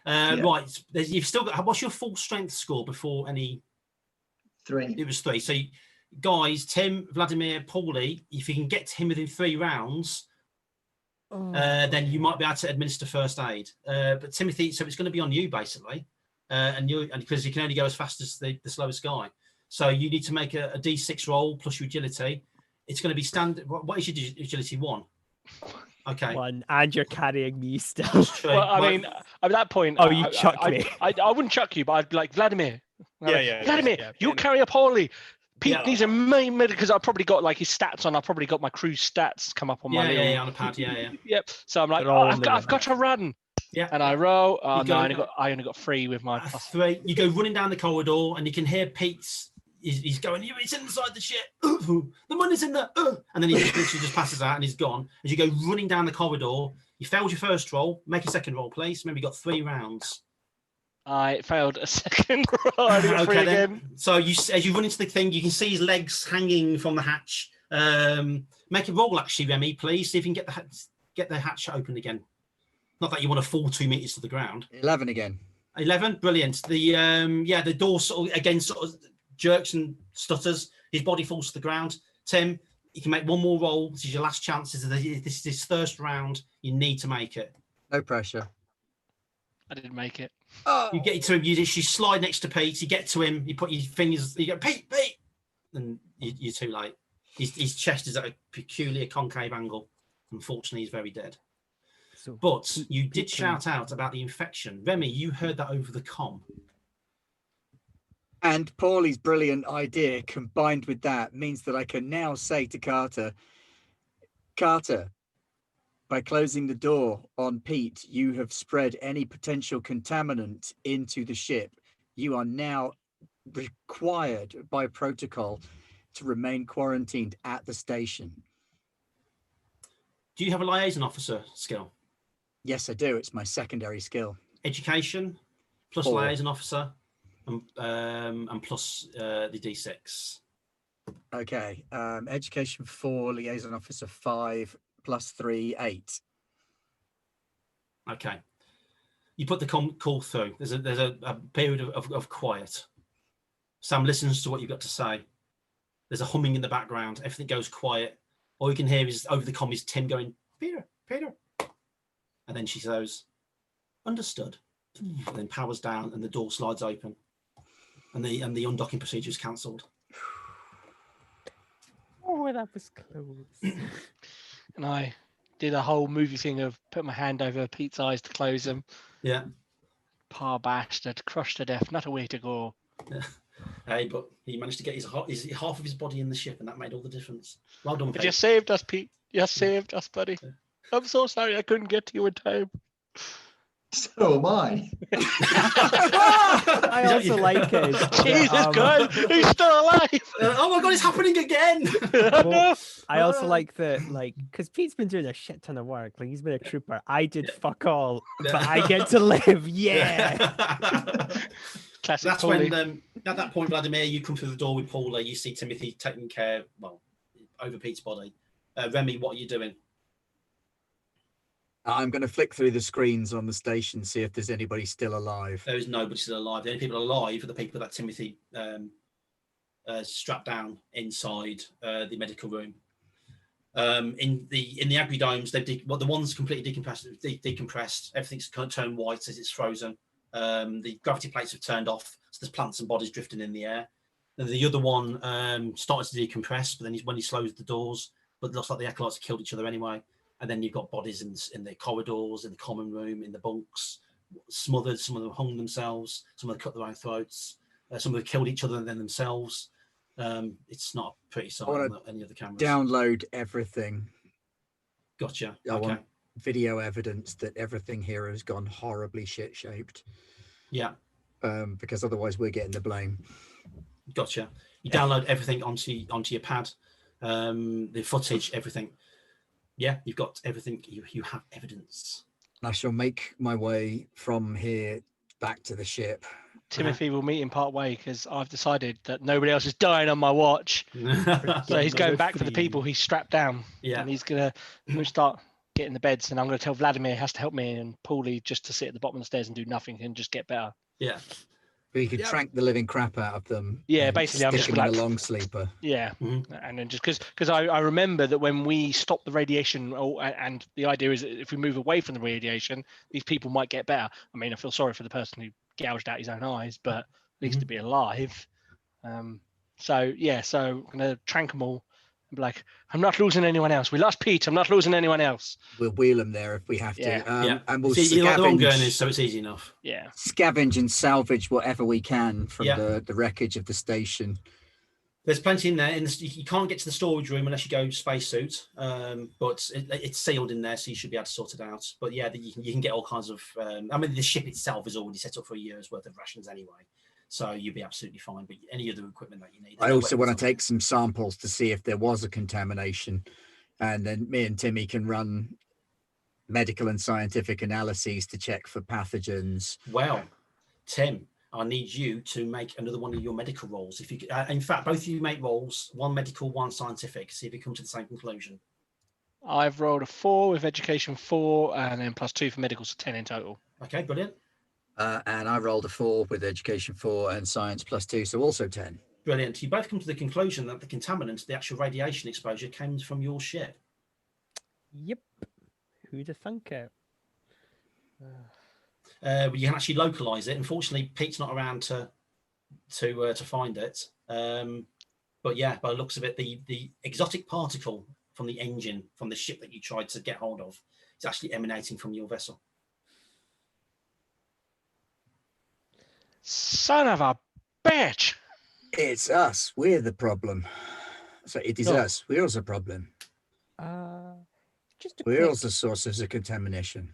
Right. You've still got. What's your full strength score before any? 3. It was 3. So, guys, Tim, Vladimir, Paulie, if you can get to him within 3 rounds, then you might be able to administer first aid. But Timothy, so it's going to be on you basically, and because you can only go as fast as the slowest guy. So you need to make a D6 roll plus your agility. It's going to be standard. What is your agility? 1. Okay. 1, and you're carrying me still. Well, I mean, at that point, you chuck me. I wouldn't chuck you, but I'd be like, Vladimir. Vladimir, you carry a Paulie. Pete needs a main medic because I've probably got like his stats on. I've probably got my crew stats come up on my little... on a pad. Yep. So I'm like, I've got to run. Yeah. And I roll. Oh no, I only got 3 with my 3. You go running down the corridor, and you can hear Pete's. He's going. It's inside the ship. The money's in there. And then he literally just passes out, and he's gone. As you go running down the corridor, you failed your first roll. Make a second roll, please. Remember, you got 3 rounds. I failed a second roll. Okay, again. So as you run into the thing, you can see his legs hanging from the hatch. Make a roll, actually, Remy, please. See if you can get the hatch open again. Not that you want to fall 2 meters to the ground. 11 again. 11, brilliant. The door sort of jerks and stutters. His body falls to the ground. Tim, you can make one more roll. This is your last chance. This is his first round. You need to make it. No pressure. I didn't make it. Oh. You get to him. You slide next to Pete. You get to him. You put your fingers. You go, Pete, and you're too late. His chest is at a peculiar concave angle. Unfortunately, he's very dead. But you did shout out about the infection. Remy, you heard that over the comm. And Paulie's brilliant idea combined with that means that I can now say to Carter, by closing the door on Pete, you have spread any potential contaminant into the ship. You are now required by protocol to remain quarantined at the station. Do you have a liaison officer skill? Yes, I do. It's my secondary skill. Education plus 4. Liaison officer and plus the D6. Okay. Education 4, liaison officer 5, plus 3, 8. Okay. You put the call through. There's a period of quiet. Sam listens to what you've got to say. There's a humming in the background. Everything goes quiet. All you can hear is over the comm is Tim going, Peter. And then she goes, understood. And then powers down and the door slides open. And the undocking procedure is cancelled. Oh, that was close. And I did a whole movie thing of put my hand over Pete's eyes to close them. Yeah. Poor bastard, crushed to death, not a way to go. Yeah. Hey, but he managed to get his half of his body in the ship, and that made all the difference. Well done, But Pete. you saved us, Pete. You saved us, buddy. Yeah. I'm so sorry I couldn't get to you in time. So am I. I also like it. Jesus Christ, he's still alive. Oh my God, it's happening again. Well, I also like because Pete's been doing a shit ton of work. Like, he's been a trooper. I did fuck all, but I get to live. Yeah. Classic. That's Paulie. when, at that point, Vladimir, you come through the door with Paula. You see Timothy taking care, over Pete's body. Remy, what are you doing? I'm going to flick through the screens on the station, see if there's anybody still alive. There is nobody still alive. The only people alive are the people that Timothy strapped down inside the medical room. In the agri-domes, the ones completely decompressed. Everything's turned white as it's frozen. The gravity plates have turned off, so there's plants and bodies drifting in the air. And the other one started to decompress, but then when he slows the doors, but it looks like the acolytes have killed each other anyway. And then you've got bodies in the corridors, in the common room, in the bunks, smothered. Some of them hung themselves. Some of them cut their own throats. Some of them killed each other and then themselves. It's not a pretty sight on any of the cameras. Download everything. Gotcha. I want video evidence that everything here has gone horribly shit-shaped. Yeah. Because otherwise we're getting the blame. Gotcha. You download everything onto your pad, the footage, everything. Yeah, you've got everything. You have evidence. I shall make my way from here back to the ship. Timothy will meet him part way because I've decided that nobody else is dying on my watch. So he's going back for the people he's strapped down. Yeah. And he's going to start getting the beds. And I'm going to tell Vladimir he has to help me and Paulie just to sit at the bottom of the stairs and do nothing and just get better. Yeah. We could trank the living crap out of them. Yeah, basically, I'm stick just them like in a long sleeper. Yeah, and then just because I remember that when we stop the radiation, and the idea is that if we move away from the radiation, these people might get better. I mean, I feel sorry for the person who gouged out his own eyes, but at least to be alive. So I'm gonna trank them all and be like, I'm not losing anyone else. We lost Pete. I'm not losing anyone else. We'll wheel them there if we have to. And we'll See, the one going is, scavenge. so it's easy enough. Yeah. Scavenge and salvage whatever we can from the wreckage of the station. There's plenty in there. You can't get to the storage room unless you go spacesuit, but it's sealed in there, so you should be able to sort it out. But yeah, you can get all kinds of. I mean, the ship itself is already set up for a year's worth of rations anyway, so you'll be absolutely fine. But any other equipment that you need. I also want to take some samples to see if there was a contamination, and then me and Timmy can run medical and scientific analyses to check for pathogens. Well, Tim, I need you to make another one of your medical rolls. If you, in fact, both of you make rolls, one medical, one scientific. See if you come to the same conclusion. I've rolled a 4 with education 4, and then +2 for medical, so 10 in total. Okay, brilliant. And I rolled a 4 with education 4 and science +2, so also 10. Brilliant. You both come to the conclusion that the contaminant, the actual radiation exposure, came from your ship. Yep. Who'd have thunk it? You can actually localize it. Unfortunately, Pete's not around to find it. But yeah, by the looks of it, the exotic particle from the engine from the ship that you tried to get hold of is actually emanating from your vessel. Son of a bitch! It's us. We're the problem. So it is us. We're the problem. We're also the source of the contamination.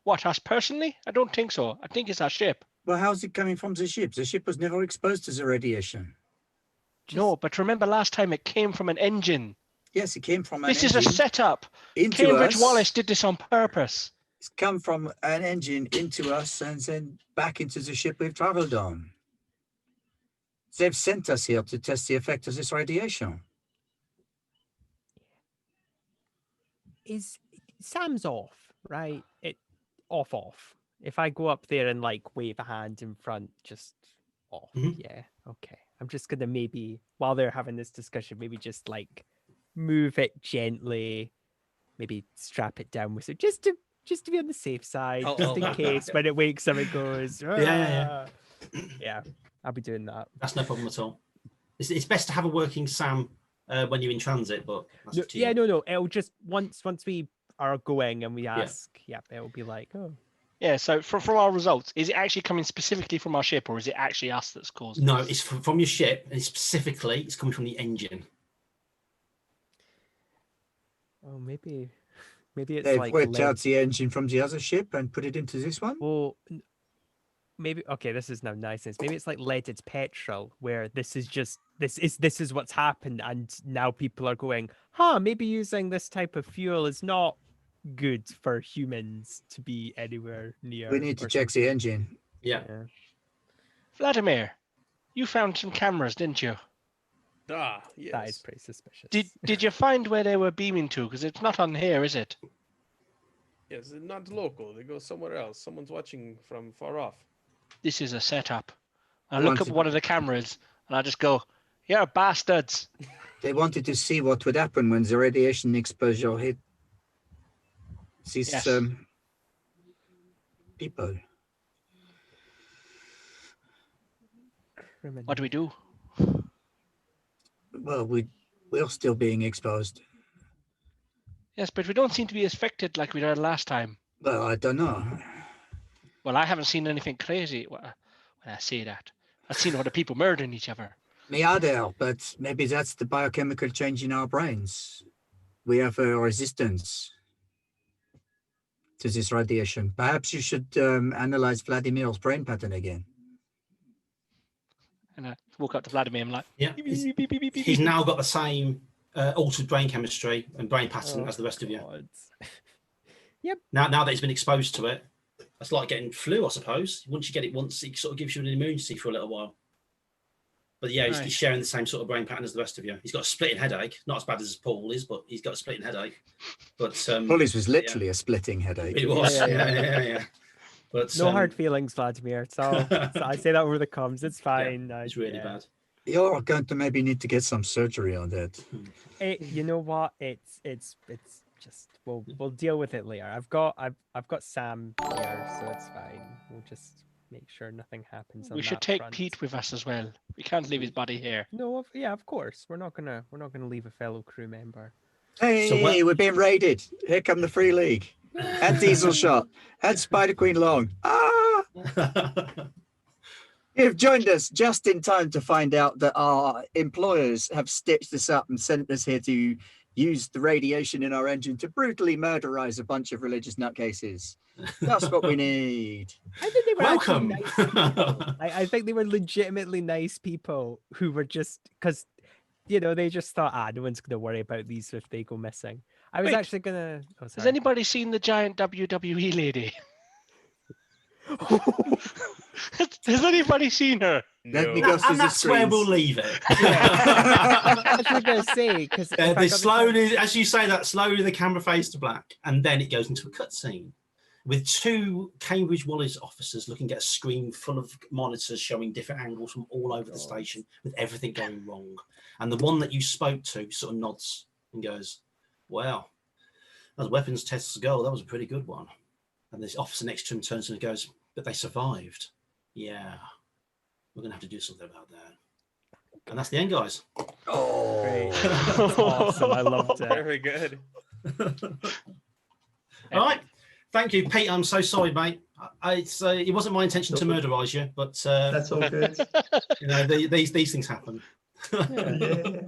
What, us personally? I don't think so. I think it's our ship. Well, how's it coming from the ship? The ship was never exposed to the radiation. No, but remember last time it came from an engine. Yes, it came from an engine. This is a setup. Cambridge Wallace did this on purpose. It's come from an engine into us and then back into the ship we've traveled on. They've sent us here to test the effect of this radiation. Sam's off, right? Off. If I go up there and like wave a hand in front, just off. Yeah, okay. I'm just gonna maybe, while they're having this discussion, maybe just like move it gently, maybe strap it down with it, just to be on the safe side, just in case when it wakes up it goes. Yeah. I'll be doing that. That's no problem at all. It's best to have a working SAM when you're in transit, but that's up to you. No. It'll just once we are going and we ask, it'll be like, oh. Yeah, so from our results, is it actually coming specifically from our ship, or is it actually us that's causing No, this? it's from your ship, and specifically, it's coming from the engine. Oh, maybe it's They've like worked out the engine from the other ship and put it into this one? Well, maybe, okay, this is now nonsense. Maybe it's like leaded petrol, where this is what's happened, and now people are going, maybe using this type of fuel is not good for humans to be anywhere near. We need to check the engine. Yeah. Vladimir, you found some cameras, didn't you? Yes. That is pretty suspicious. Did you find where they were beaming to? Because it's not on here, is it? Yes, not local. They go somewhere else. Someone's watching from far off. This is a setup. I look at one of the cameras and I just go, "You're bastards." They wanted to see what would happen when the radiation exposure hit these people. What do we do? Well, we're still being exposed. Yes, but we don't seem to be affected like we did last time. Well, I don't know. Well, I haven't seen anything crazy. When I say that, I've seen other people murdering each other. Me either, but maybe that's the biochemical change in our brains. We have a resistance to this radiation. Perhaps you should analyze Vladimir's brain pattern again. And I walk up to Vladimir and I'm like, yeah. He's now got the same altered brain chemistry and brain pattern as the rest of you. Yep. Now that he's been exposed to it, that's like getting flu, I suppose. Once you get it once, it sort of gives you an immunity for a little while. But yeah, he's sharing the same sort of brain pattern as the rest of you. He's got a splitting headache, not as bad as Paul is, but he's got a splitting headache. But Paul's was literally a splitting headache. It was, yeah. But no hard feelings, Vladimir. It's all. I say that over the comms. It's fine. Yeah, it's really bad. You're going to maybe need to get some surgery on that. You know what? It's just we'll deal with it later. I've got Sam here, so it's fine. We'll just make sure nothing happens. We should take Pete with us as well. We can't leave his body here. No, of course. We're not gonna leave a fellow crew member. Hey, we're being raided. Here come the Free League. And Diesel Shot. And Spider Queen Long. You've joined us just in time to find out that our employers have stitched us up and sent us here to use the radiation in our engine to brutally murderize a bunch of religious nutcases. That's what we need. I think they were Welcome. Nice people. I think they were legitimately nice people who were just because they just thought, no one's going to worry about these if they go missing. I was actually going to... Has anybody seen the giant WWE lady? Has anybody seen her? No. And that's where we'll leave it. I was going to say, because... they slowly, as you say that, slowly the camera fades to black, and then it goes into a cutscene with two Cambridge Wallace officers looking at a screen full of monitors showing different angles from all over the station with everything going wrong. And the one that you spoke to sort of nods and goes, well, as weapons tests go, that was a pretty good one. And this officer next to him turns and goes, but they survived. Yeah, we're going to have to do something about that. And that's the end, guys. Oh, great. That's awesome. I loved it. Very good. All right. Thank you, Pete. I'm so sorry, mate. It wasn't my intention to murderize you, but That's all good. these things happen. Yeah.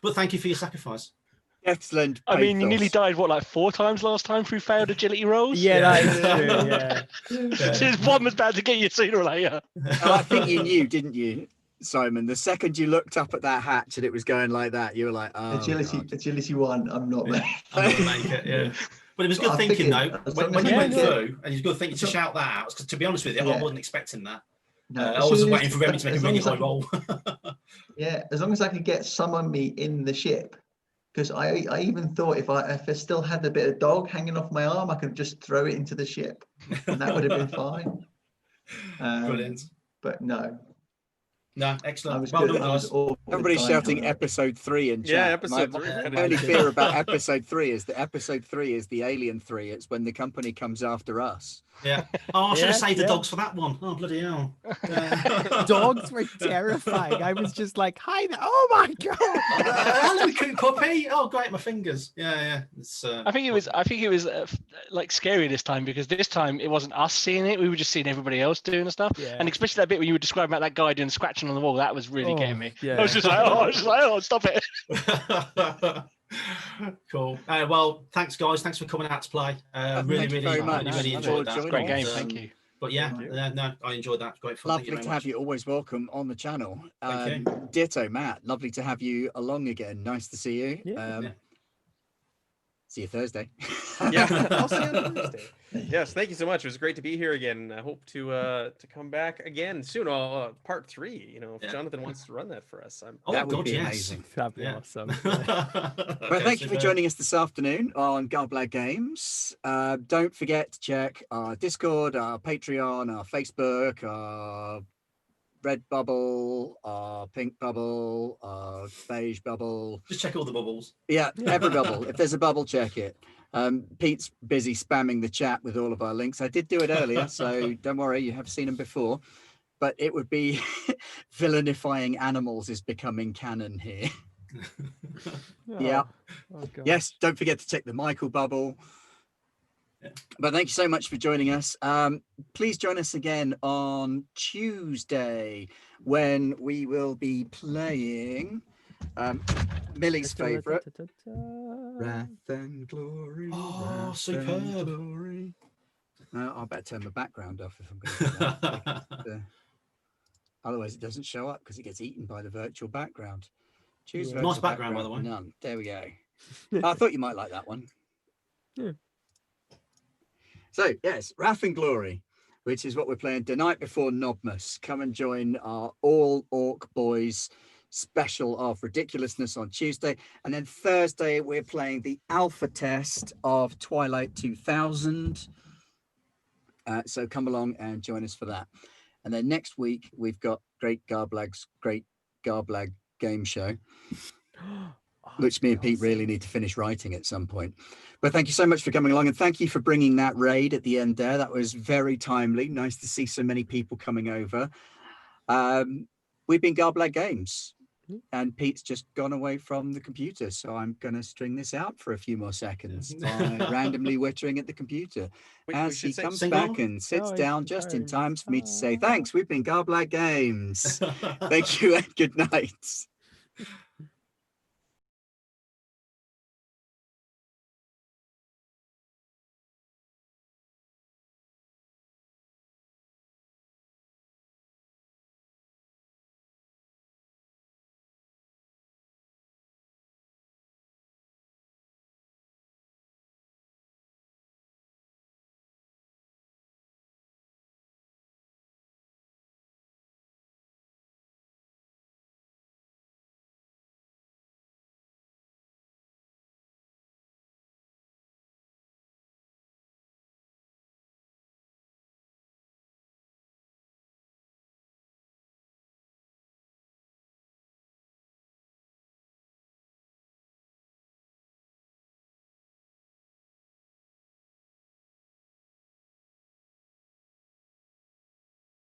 But thank you for your sacrifice. excellent. I mean, you nearly died, 4 times last time through failed agility rolls? Yeah, that is true, yeah. His bomb was about to get you sooner or later. I think you knew, didn't you, Simon? The second you looked up at that hatch and it was going like that, you were like, oh, agility 1, I'm not there. I'm not make it, yeah. But it was good thinking, though. When you went through, and it was good thinking to shout that out, because to be honest with you, I wasn't expecting that. No, I was waiting for Remy to make a really high roll. Yeah, as long as I could get some on me in the ship, because I even thought if I still had a bit of dog hanging off my arm, I could just throw it into the ship, and that would have been fine. Brilliant. But no. No, excellent. Well done, guys. Everybody's shouting episode 3 in chat. Yeah, episode 3. My only fear about episode 3 is that episode 3 is the Alien 3. It's when the company comes after us. Yeah. Oh, I should have saved the dogs for that one. Oh, bloody hell. Dogs were terrifying. I was just like, hi there. Oh my God. Hello, coot puppy. Oh, great, my fingers. Yeah. It's, I think it was like scary this time, because this time it wasn't us seeing it. We were just seeing everybody else doing the stuff. Yeah. And especially that bit when you were describing about that guy doing scratching on the wall, that was really getting me. Yeah. I was just like, oh, stop it. Cool. Well, thanks, guys. Thanks for coming out to play. Really enjoyed that. Great game. Thank you. But no, I enjoyed that. Great fun. Lovely to have you. Always welcome on the channel. Ditto, Matt. Lovely to have you along again. Nice to see you. See you Thursday. Yeah, I'll see you on Thursday. Yes, thank you so much. It was great to be here again. I hope to come back again soon. Part 3. If Jonathan wants to run that for us, that would be amazing. That'd be awesome. Well, thank you for joining us this afternoon on Gobblad Games. Don't forget to check our Discord, our Patreon, our Facebook, our red bubble, our pink bubble, our beige bubble. Just check all the bubbles. Yeah, every bubble. If there's a bubble, check it. Pete's busy spamming the chat with all of our links. I did do it earlier, so don't worry, you have seen them before. But it would be villainifying animals is becoming canon here. Yeah. Oh, yes, don't forget to check the Michael bubble. But thank you so much for joining us. Please join us again on Tuesday when we will be playing Millie's favourite, Wrath and Glory. Oh, superb. Glory. I better turn the background off if I'm going to do that. Otherwise, it doesn't show up because it gets eaten by the virtual background. Choose Yeah. virtual Nice background, by the way. None. There we go. I thought you might like that one. Yeah. So, yes, Wrath and Glory, which is what we're playing the night before Nobmas. Come and join our All Orc Boys special of ridiculousness on Tuesday. And then Thursday, we're playing the alpha test of Twilight 2000. So come along and join us for that. And then next week, we've got Great Garblag's Great Garblag Game Show, which me and Pete really need to finish writing at some point. But thank you so much for coming along, and thank you for bringing that raid at the end there. That was very timely. Nice to see so many people coming over. We've been Garblag Games, and Pete's just gone away from the computer, so I'm going to string this out for a few more seconds by randomly wittering at the computer as he comes back and sits down just in time for me to say, thanks, we've been Garblag Games. Thank you and good night.